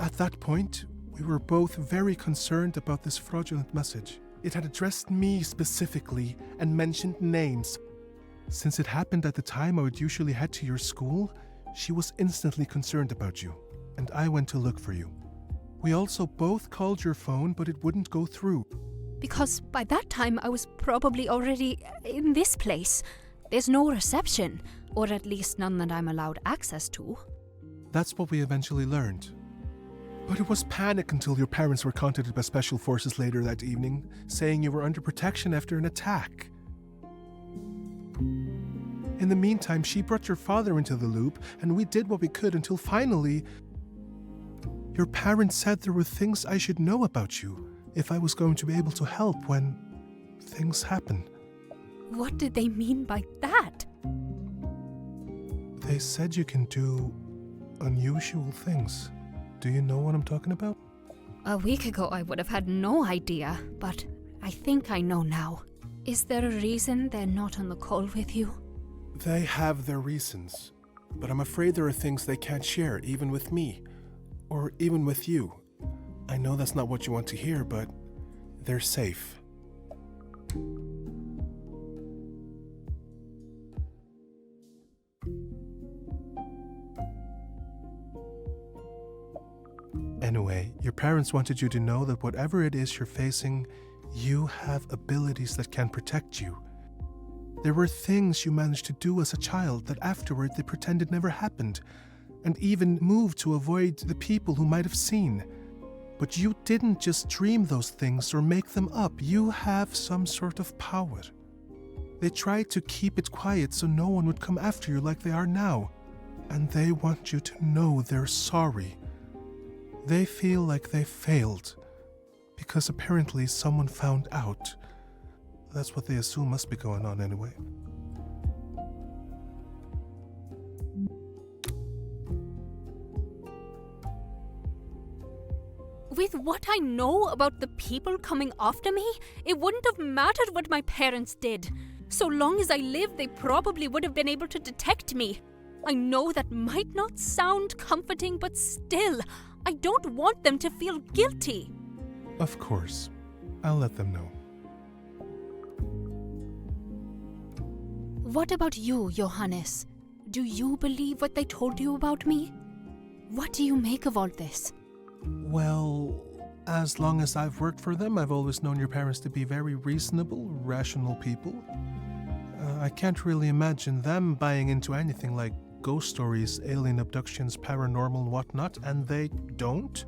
At that point, we were both very concerned about this fraudulent message. It had addressed me specifically and mentioned names. Since it happened at the time I would usually head to your school, she was instantly concerned about you, and I went to look for you. We also both called your phone, but it wouldn't go through. Because by that time I was probably already in this place. There's no reception, or at least none that I'm allowed access to. That's what we eventually learned. But it was panic until your parents were contacted by special forces later that evening, saying you were under protection after an attack. In the meantime, she brought your father into the loop, and we did what we could until finally... Your parents said there were things I should know about you if I was going to be able to help when things happen. What did they mean by that? They said you can do unusual things. Do you know what I'm talking about? A week ago I would have had no idea, but I think I know now. Is there a reason they're not on the call with you? They have their reasons, but I'm afraid there are things they can't share, even with me. Or even with you. I know that's not what you want to hear, but they're safe. Anyway, your parents wanted you to know that whatever it is you're facing, you have abilities that can protect you. There were things you managed to do as a child that afterward they pretended never happened, and even moved to avoid the people who might have seen. But you didn't just dream those things or make them up. You have some sort of power. They tried to keep it quiet so no one would come after you like they are now. And they want you to know they're sorry. They feel like they failed, because apparently someone found out. That's what they assume must be going on anyway. With what I know about the people coming after me, it wouldn't have mattered what my parents did. So long as I lived, they probably would have been able to detect me. I know that might not sound comforting, but still, I don't want them to feel guilty. Of course. I'll let them know. What about you, Johannes? Do you believe what they told you about me? What do you make of all this? Well, as long as I've worked for them, I've always known your parents to be very reasonable, rational people. I can't really imagine them buying into anything like ghost stories, alien abductions, paranormal and whatnot, and they don't.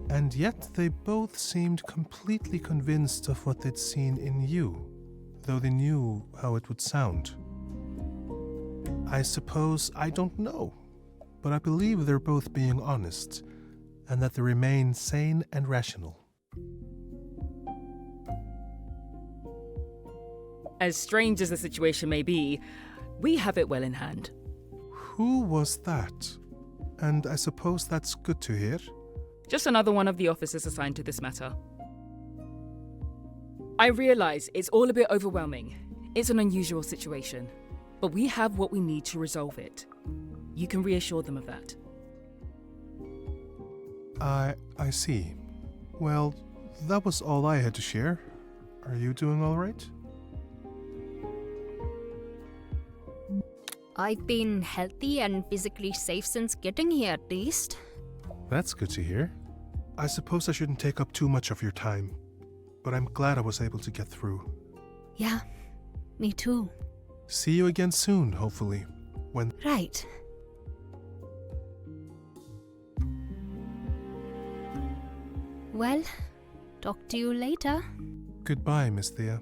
And yet they both seemed completely convinced of what they'd seen in you, though they knew how it would sound. I suppose I don't know, but I believe they're both being honest, and that they remain sane and rational. As strange as the situation may be, we have it well in hand. Who was that? And I suppose that's good to hear. Just another one of the officers assigned to this matter. I realize it's all a bit overwhelming. It's an unusual situation, but we have what we need to resolve it. You can reassure them of that. I see. Well, that was all I had to share. Are you doing all right? I've been healthy and physically safe since getting here, at least. That's good to hear. I suppose I shouldn't take up too much of your time, but I'm glad I was able to get through. Yeah, me too. See you again soon, hopefully, when... Right. Well, talk to you later. Goodbye, Miss Thea.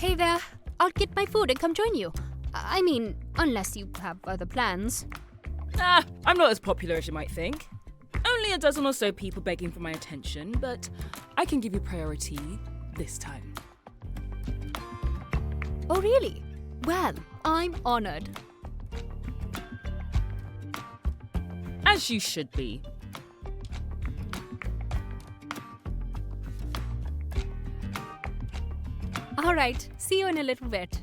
Hey there, I'll get my food and come join you. I mean, unless you have other plans. I'm not as popular as you might think. Only a dozen or so people begging for my attention, but I can give you priority this time. Oh, really? Well, I'm honored. As you should be. All right, see you in a little bit.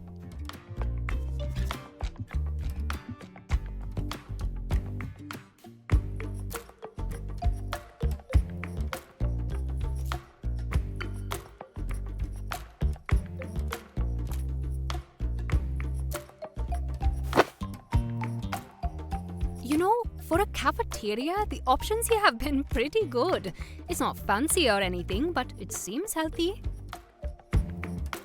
You know, for a cafeteria, the options here have been pretty good. It's not fancy or anything, but it seems healthy.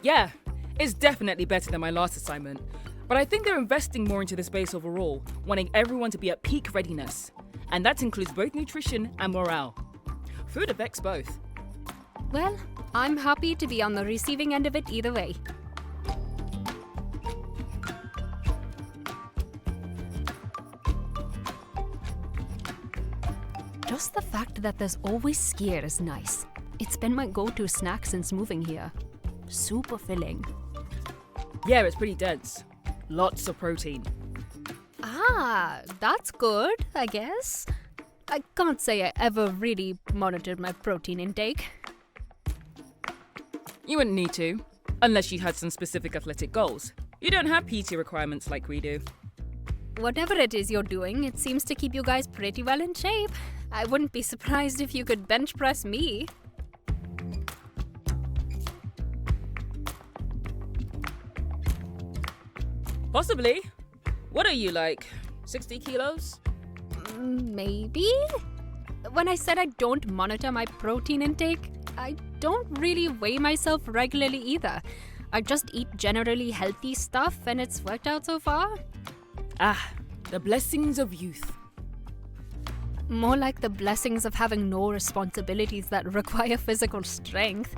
Yeah, it's definitely better than my last assignment. But I think they're investing more into the space overall, wanting everyone to be at peak readiness. And that includes both nutrition and morale. Food affects both. Well, I'm happy to be on the receiving end of it either way. Just the fact that there's always skier is nice. It's been my go-to snack since moving here. Super filling. Yeah, it's pretty dense. Lots of protein. Ah, that's good, I guess. I can't say I ever really monitored my protein intake. You wouldn't need to, unless you had some specific athletic goals. You don't have PT requirements like we do. Whatever it is you're doing, it seems to keep you guys pretty well in shape. I wouldn't be surprised if you could bench press me. Possibly. What are you, like 60 kilos? Maybe? When I said I don't monitor my protein intake, I don't really weigh myself regularly either. I just eat generally healthy stuff and it's worked out so far. Ah, the blessings of youth. More like the blessings of having no responsibilities that require physical strength.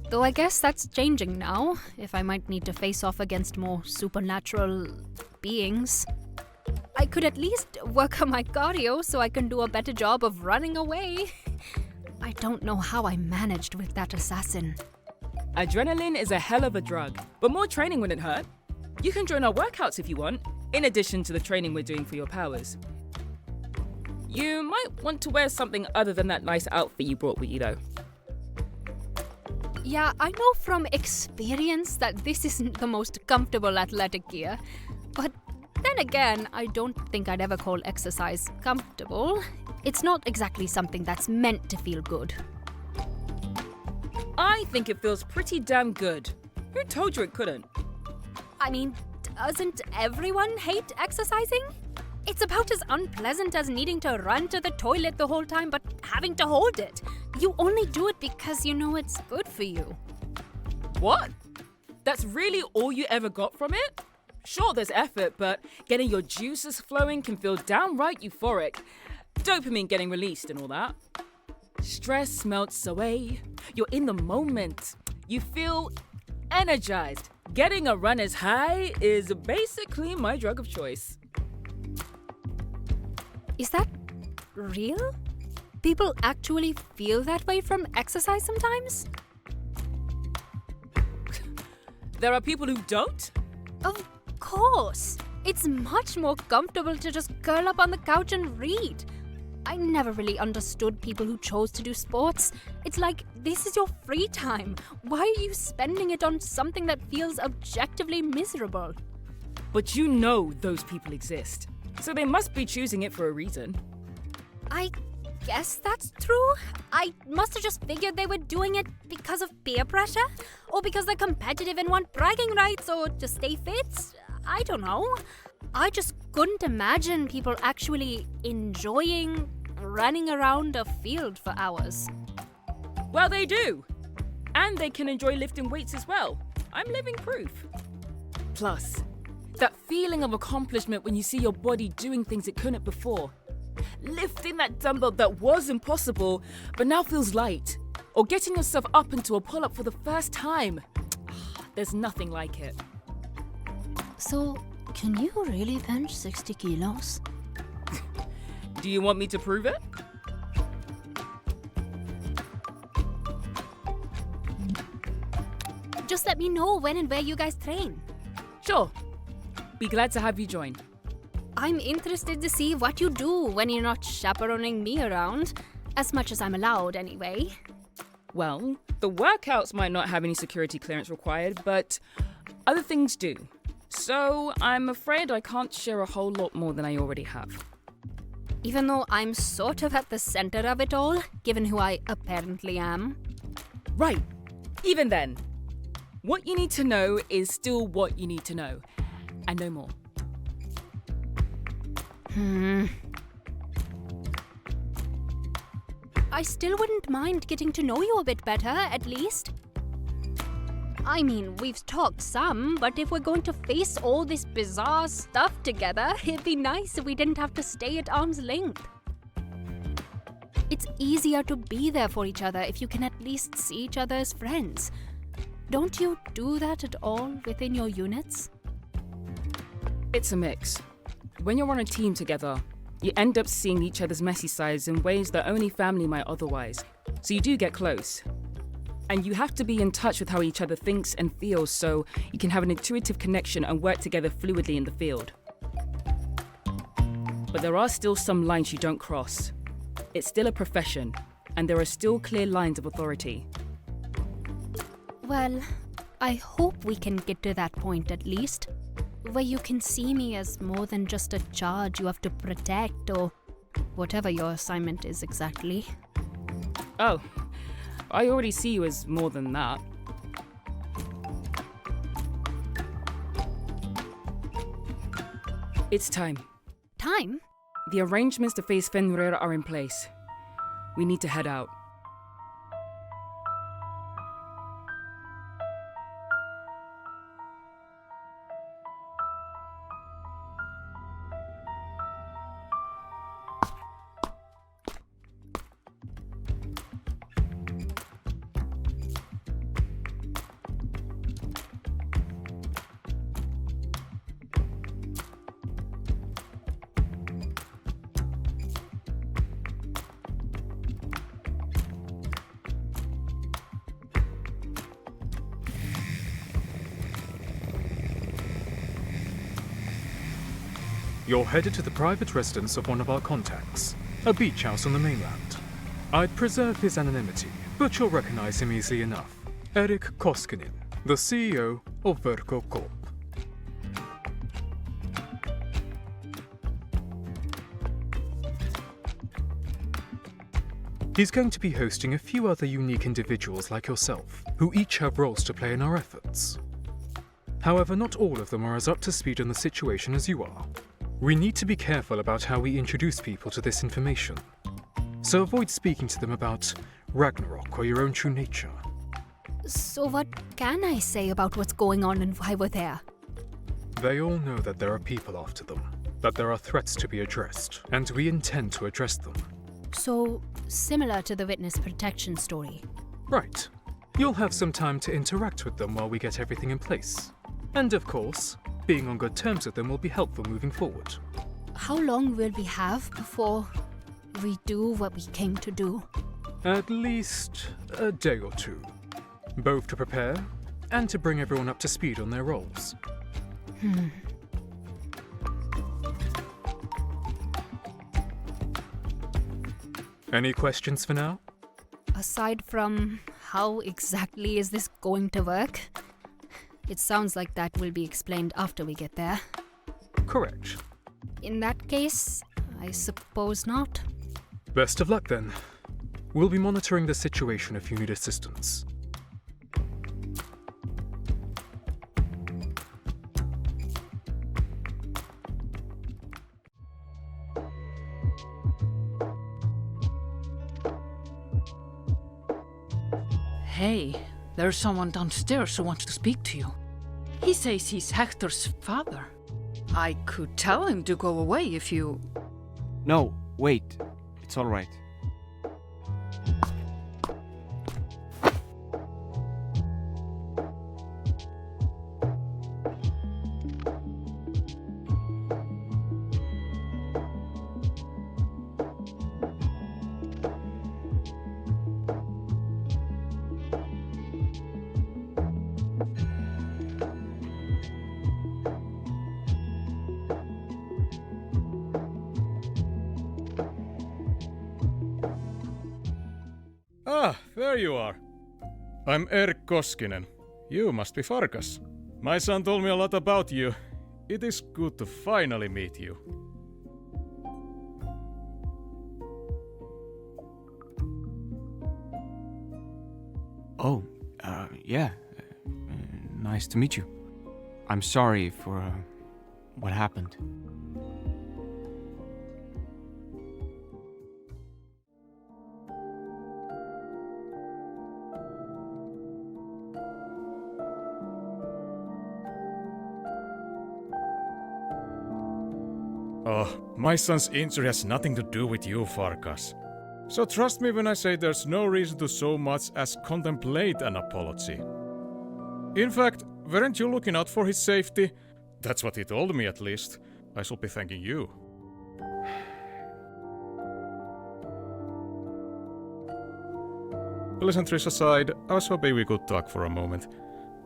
Though I guess that's changing now, if I might need to face off against more supernatural beings. I could at least work on my cardio so I can do a better job of running away. I don't know how I managed with that assassin. Adrenaline is a hell of a drug, but more training wouldn't hurt. You can join our workouts if you want, in addition to the training we're doing for your powers. You might want to wear something other than that nice outfit you brought with you, though. Yeah, I know from experience that this isn't the most comfortable athletic gear. But then again, I don't think I'd ever call exercise comfortable. It's not exactly something that's meant to feel good. I think it feels pretty damn good. Who told you it couldn't? I mean, doesn't everyone hate exercising? It's about as unpleasant as needing to run to the toilet the whole time, but having to hold it. You only do it because you know it's good for you. What? That's really all you ever got from it? Sure, there's effort, but getting your juices flowing can feel downright euphoric. Dopamine getting released and all that. Stress melts away. You're in the moment. You feel energized. Getting a runner's high is basically my drug of choice. Is that real? People actually feel that way from exercise sometimes? There are people who don't? Of course. It's much more comfortable to just curl up on the couch and read. I never really understood people who chose to do sports. It's like, this is your free time. Why are you spending it on something that feels objectively miserable? But you know those people exist. So they must be choosing it for a reason. I guess that's true. I must have just figured they were doing it because of peer pressure, or because they're competitive and want bragging rights, or to stay fit. I don't know. I just couldn't imagine people actually enjoying running around a field for hours. Well, they do. And they can enjoy lifting weights as well. I'm living proof. Plus, that feeling of accomplishment when you see your body doing things it couldn't before. Lifting that dumbbell that was impossible, but now feels light. Or getting yourself up into a pull-up for the first time. There's nothing like it. So, can you really bench 60 kilos? Do you want me to prove it? Just let me know when and where you guys train. Sure. Be glad to have you join. I'm interested to see what you do when you're not chaperoning me around. As much as I'm allowed, anyway. Well, the workouts might not have any security clearance required, but other things do. So I'm afraid I can't share a whole lot more than I already have. Even though I'm sort of at the center of it all, given who I apparently am. Right. Even then, what you need to know is still what you need to know, and no more. I still wouldn't mind getting to know you a bit better, at least. I mean, we've talked some, but if we're going to face all this bizarre stuff together, it'd be nice if we didn't have to stay at arm's length. It's easier to be there for each other if you can at least see each other as friends. Don't you do that at all within your units? It's a mix. When you're on a team together, you end up seeing each other's messy sides in ways that only family might otherwise. So you do get close. And you have to be in touch with how each other thinks and feels so you can have an intuitive connection and work together fluidly in the field. But there are still some lines you don't cross. It's still a profession, and there are still clear lines of authority. Well, I hope we can get to that point at least, where you can see me as more than just a charge you have to protect or whatever your assignment is exactly. Oh, I already see you as more than that. It's time. Time? The arrangements to face Fenrir are in place. We need to head out. You're headed to the private residence of one of our contacts, a beach house on the mainland. I'd preserve his anonymity, but you'll recognize him easily enough. Erik Koskinen, the CEO of Verko Corp. He's going to be hosting a few other unique individuals like yourself, who each have roles to play in our efforts. However, not all of them are as up to speed on the situation as you are. We need to be careful about how we introduce people to this information. So avoid speaking to them about Ragnarok or your own true nature. So what can I say about what's going on and why we're there? They all know that there are people after them, that there are threats to be addressed, and we intend to address them. So, similar to the witness protection story. Right. You'll have some time to interact with them while we get everything in place. And of course, being on good terms with them will be helpful moving forward. How long will we have before we do what we came to do? At least a day or two. Both to prepare and to bring everyone up to speed on their roles. Any questions for now? Aside from how exactly is this going to work? It sounds like that will be explained after we get there. Correct. In that case, I suppose not. Best of luck then. We'll be monitoring the situation if you need assistance. Hey, there's someone downstairs who wants to speak to you. He says he's Hector's father. I could tell him to go away if you... No, wait. It's all right. Ah, there you are. I'm Erik Koskinen. You must be Farkas. My son told me a lot about you. It is good to finally meet you. Oh, yeah. Nice to meet you. I'm sorry for what happened. Oh, my son's injury has nothing to do with you, Farkas. So trust me when I say there's no reason to so much as contemplate an apology. In fact, weren't you looking out for his safety? That's what he told me, at least. I shall be thanking you. Pleasantries aside, I was hoping we could talk for a moment.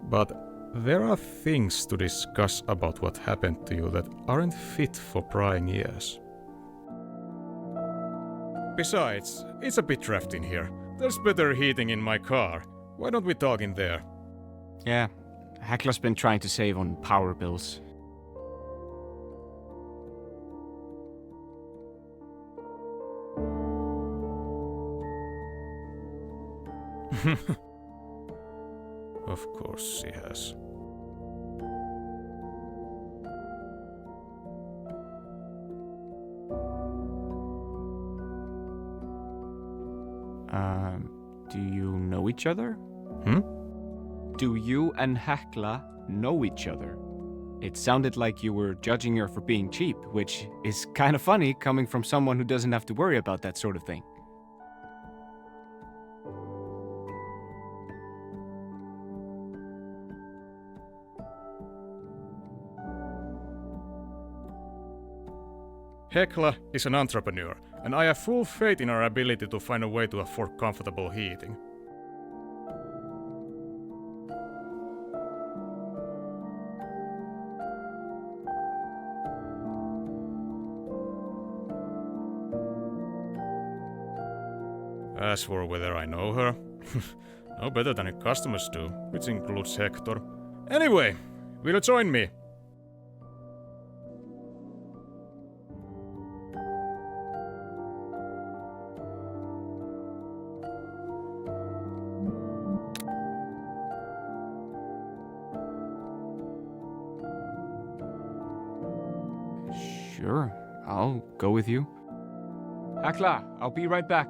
But there are things to discuss about what happened to you that aren't fit for prying ears. Besides, it's a bit drafty in here. There's better heating in my car. Why don't we talk in there? Yeah, Hekla's been trying to save on power bills. Of course she has. Do you know each other? Hmm? Do you and Hekla know each other? It sounded like you were judging her for being cheap, which is kind of funny coming from someone who doesn't have to worry about that sort of thing. Hekla is an entrepreneur, and I have full faith in her ability to find a way to afford comfortable heating. As for whether I know her, no better than her customers do, which includes Hector. Anyway, will you join me? Sure, I'll go with you. Hekla, I'll be right back.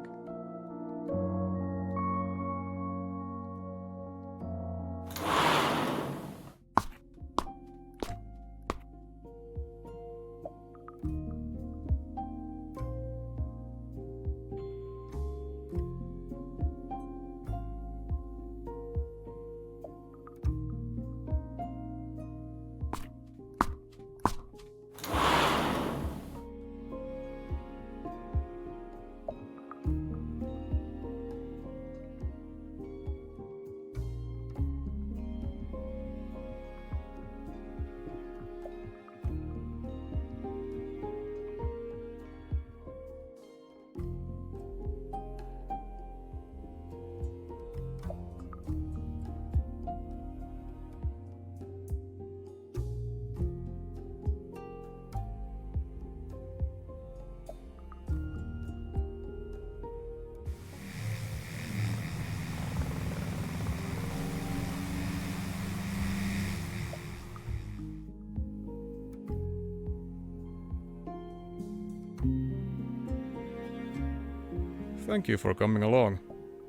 Thank you for coming along.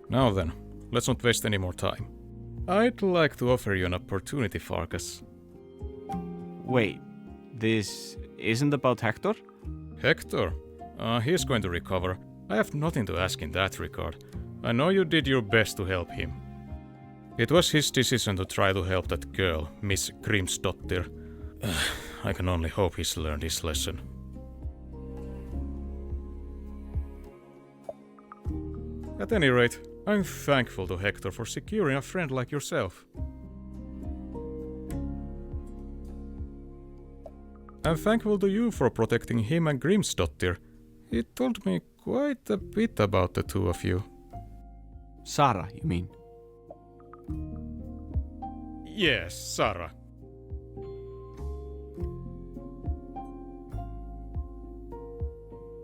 Now then, let's not waste any more time. I'd like to offer you an opportunity, Farkas. Wait, this isn't about Hector? Hector? He's going to recover. I have nothing to ask in that regard. I know you did your best to help him. It was his decision to try to help that girl, Miss Grimsdottir. I can only hope he's learned his lesson. At any rate, I'm thankful to Hector for securing a friend like yourself. I'm thankful to you for protecting him and Grimsdottir. He told me quite a bit about the two of you. Sarah, you mean? Yes, Sarah.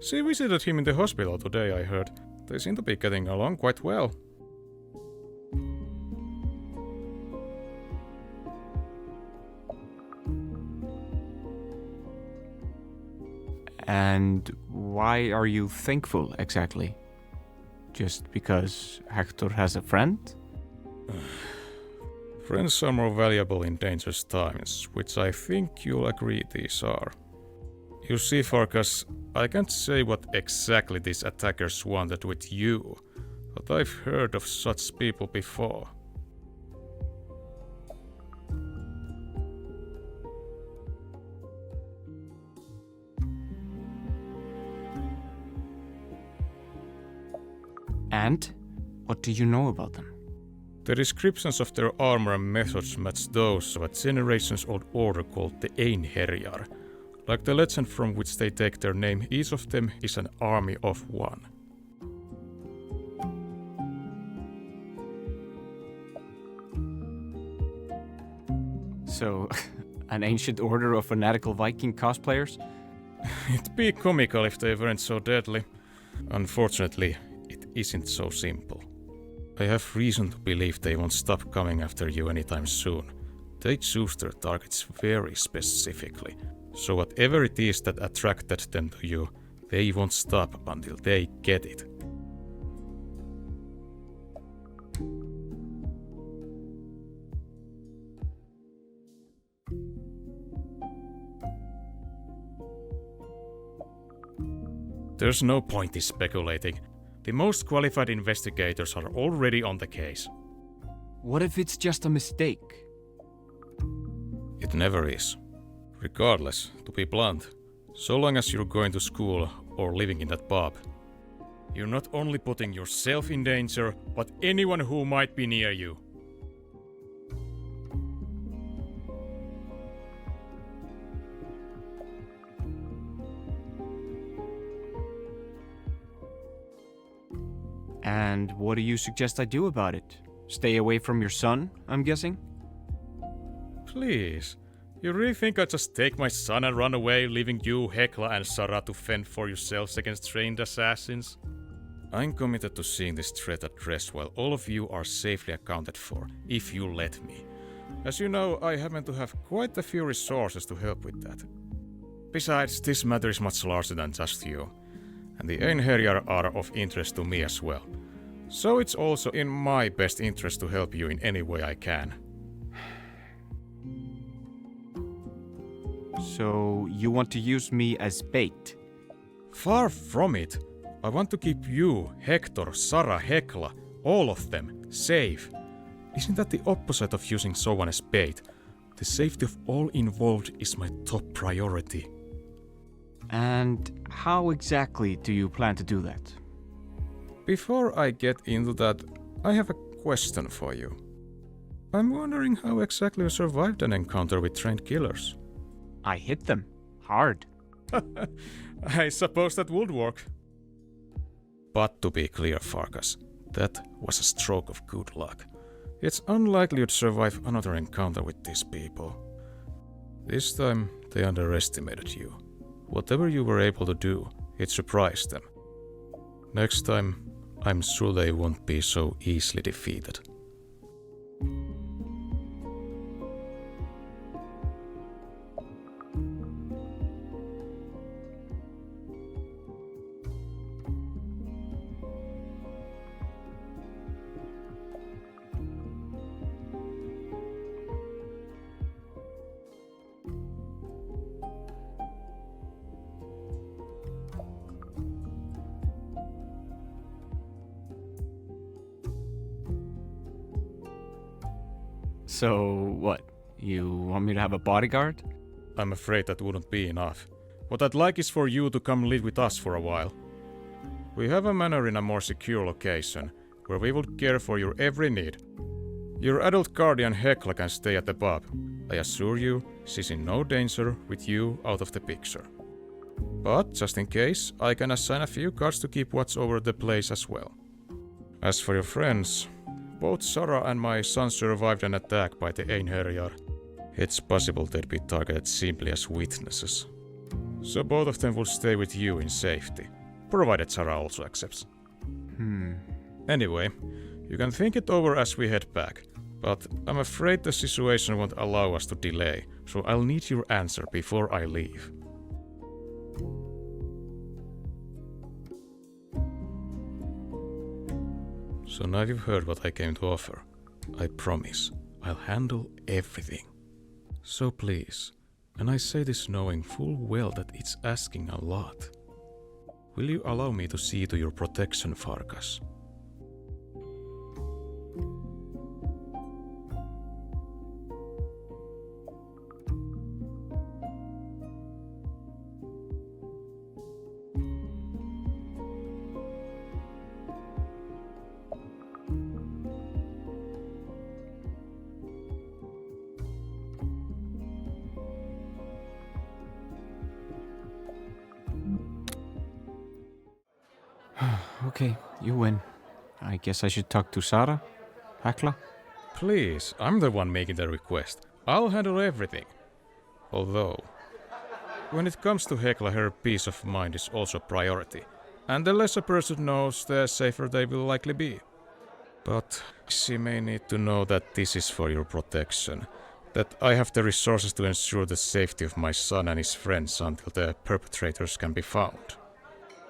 She visited him in the hospital today, I heard. They seem to be getting along quite well. And why are you thankful, exactly? Just because Hector has a friend? Friends are more valuable in dangerous times, which I think you'll agree these are. You see, Farkas, I can't say what exactly these attackers wanted with you, but I've heard of such people before. And? What do you know about them? The descriptions of their armor and methods match those of a generations-old order called the Einherjar. Like the legend from which they take their name, each of them is an army of one. So, an ancient order of fanatical Viking cosplayers? It'd be comical if they weren't so deadly. Unfortunately, it isn't so simple. I have reason to believe they won't stop coming after you anytime soon. They choose their targets very specifically. So whatever it is that attracted them to you, they won't stop until they get it. There's no point in speculating. The most qualified investigators are already on the case. What if it's just a mistake? It never is. Regardless, to be blunt, so long as you're going to school or living in that pub, you're not only putting yourself in danger, but anyone who might be near you. And what do you suggest I do about it? Stay away from your son, I'm guessing? Please. You really think I'd just take my son and run away, leaving you, Hekla, and Sarah to fend for yourselves against trained assassins? I'm committed to seeing this threat addressed while all of you are safely accounted for, if you let me. As you know, I happen to have quite a few resources to help with that. Besides, this matter is much larger than just you, and the Einherjar are of interest to me as well. So it's also in my best interest to help you in any way I can. So, you want to use me as bait? Far from it. I want to keep you, Hector, Sarah, Hekla, all of them, safe. Isn't that the opposite of using someone as bait? The safety of all involved is my top priority. And how exactly do you plan to do that? Before I get into that, I have a question for you. I'm wondering how exactly you survived an encounter with trained killers. I hit them. Hard. I suppose that would work. But to be clear, Farkas, that was a stroke of good luck. It's unlikely you'd survive another encounter with these people. This time, they underestimated you. Whatever you were able to do, it surprised them. Next time, I'm sure they won't be so easily defeated. So, what? You want me to have a bodyguard? I'm afraid that wouldn't be enough. What I'd like is for you to come live with us for a while. We have a manor in a more secure location, where we will care for your every need. Your adult guardian Hekla can stay at the pub. I assure you, she's in no danger with you out of the picture. But, just in case, I can assign a few guards to keep watch over the place as well. As for your friends, both Sarah and my son survived an attack by the Einherjar. It's possible they'd be targeted simply as witnesses. So both of them will stay with you in safety, provided Sarah also accepts. Anyway, you can think it over as we head back, but I'm afraid the situation won't allow us to delay, so I'll need your answer before I leave. So now you've heard what I came to offer. I promise, I'll handle everything. So please, and I say this knowing full well that it's asking a lot, will you allow me to see to your protection, Farkas? Okay, you win. I guess I should talk to Sarah? Hekla? Please, I'm the one making the request. I'll handle everything. Although, when it comes to Hekla, her peace of mind is also priority. And the less a person knows, the safer they will likely be. But she may need to know that this is for your protection. That I have the resources to ensure the safety of my son and his friends until the perpetrators can be found.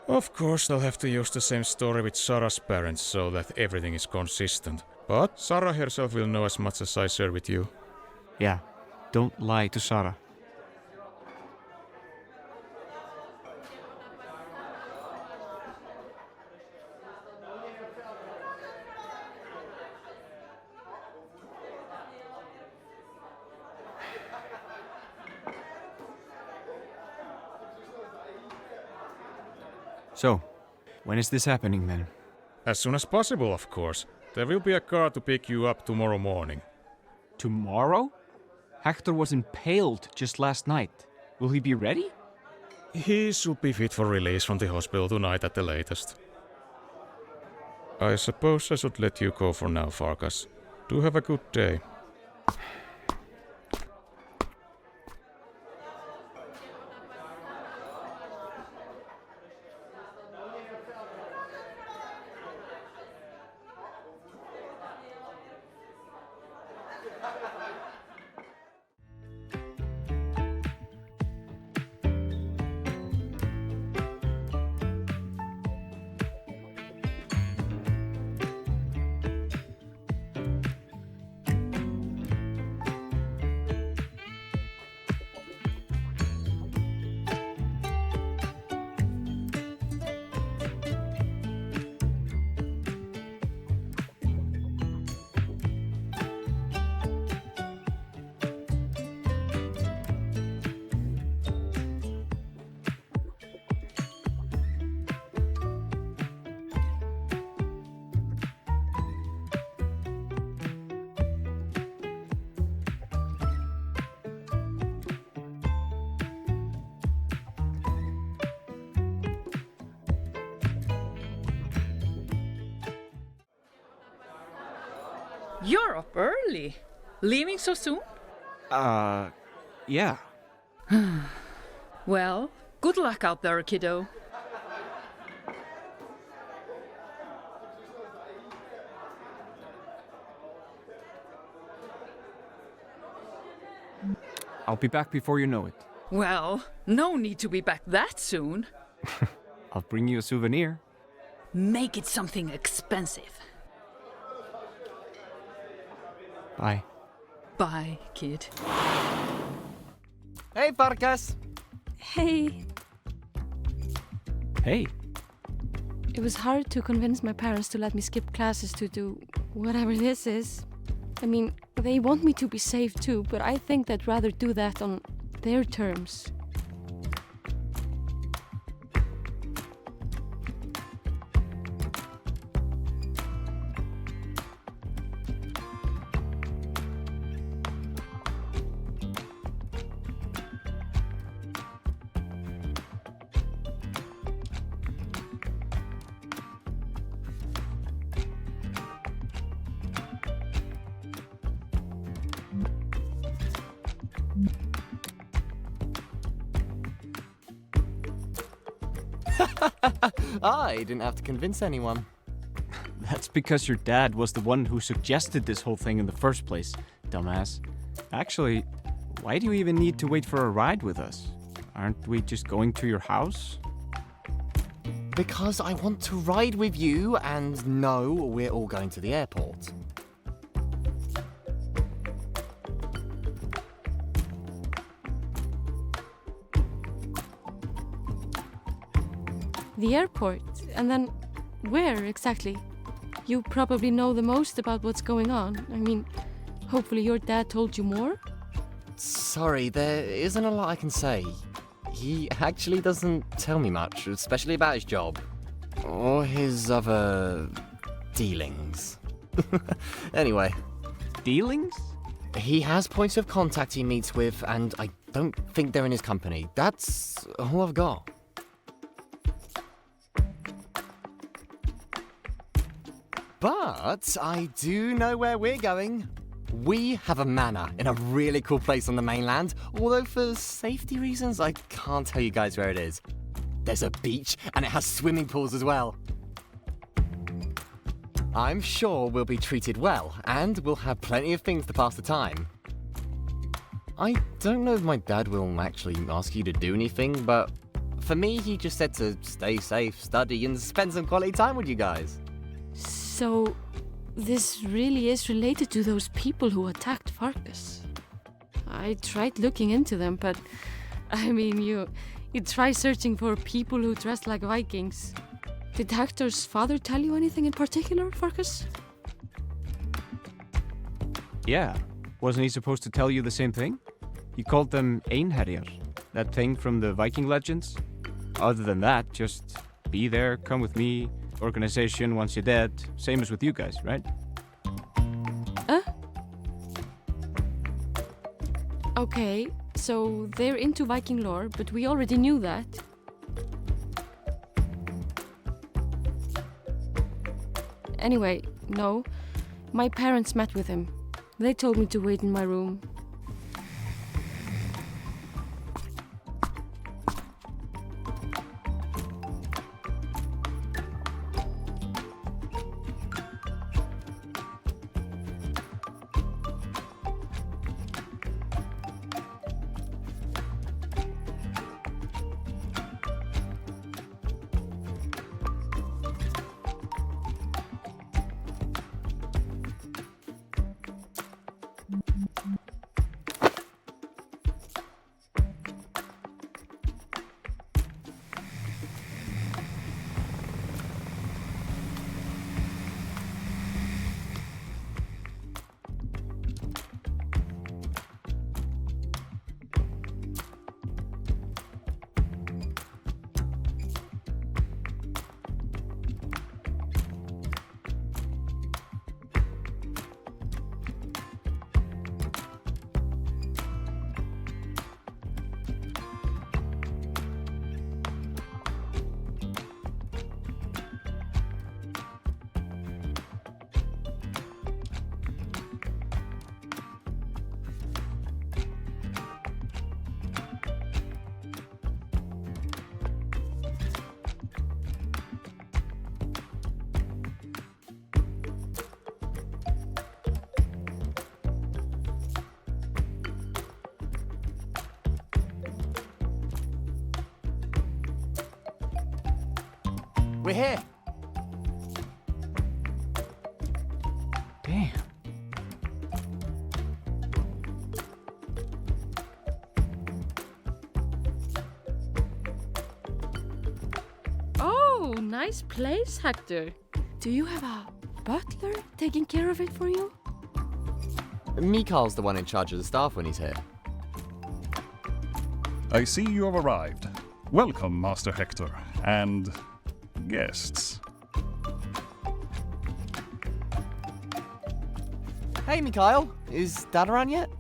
Of course, I'll have to use the same story with Sarah's parents so that everything is consistent. But Sarah herself will know as much as I share with you. Yeah, don't lie to Sarah. So, when is this happening then? As soon as possible, of course. There will be a car to pick you up tomorrow morning. Tomorrow? Hector was impaled just last night. Will he be ready? He should be fit for release from the hospital tonight at the latest. I suppose I should let you go for now, Farkas. Do have a good day. You're up early. Leaving so soon? Yeah. Well, good luck out there, kiddo. I'll be back before you know it. Well, no need to be back that soon. I'll bring you a souvenir. Make it something expensive. Bye. Bye, kid. Hey, Farkas! Hey. Hey. It was hard to convince my parents to let me skip classes to do whatever this is. I mean, they want me to be safe too, but I think they'd rather do that on their terms. I didn't have to convince anyone. That's because your dad was the one who suggested this whole thing in the first place, dumbass. Actually, why do you even need to wait for a ride with us? Aren't we just going to your house? Because I want to ride with you, and no, we're all going to the airport. The airport? And then where exactly? You probably know the most about what's going on. I mean, hopefully your dad told you more? Sorry, there isn't a lot I can say. He actually doesn't tell me much, especially about his job. Or his other dealings. Anyway. Dealings? He has points of contact he meets with, and I don't think they're in his company. That's all I've got. But I do know where we're going. We have a manor in a really cool place on the mainland, although for safety reasons I can't tell you guys where it is. There's a beach and it has swimming pools as well. I'm sure we'll be treated well, and we'll have plenty of things to pass the time. I don't know if my dad will actually ask you to do anything, but for me he just said to stay safe, study, and spend some quality time with you guys. So, this really is related to those people who attacked Farkas. I tried looking into them, but I mean, you try searching for people who dress like Vikings. Did Hector's father tell you anything in particular, Farkas? Yeah. Wasn't he supposed to tell you the same thing? He called them Einherjar, that thing from the Viking legends. Other than that, just be there, come with me, organization once you're dead, same as with you guys, right? Okay, so they're into Viking lore, but we already knew that. Anyway, no. My parents met with him. They told me to wait in my room. We're here. Damn. Oh, nice place, Hector. Do you have a butler taking care of it for you? Mikhail's the one in charge of the staff when he's here. I see you have arrived. Welcome, Master Hector, and guests. Hey, Mikhail. Is Dad around yet?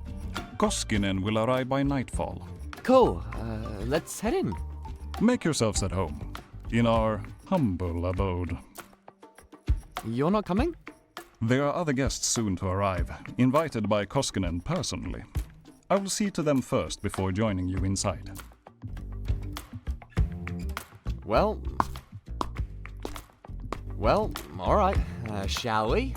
Koskinen will arrive by nightfall. Cool. Let's head in. Make yourselves at home, in our humble abode. You're not coming? There are other guests soon to arrive, invited by Koskinen personally. I will see to them first before joining you inside. Well, alright. Shall we?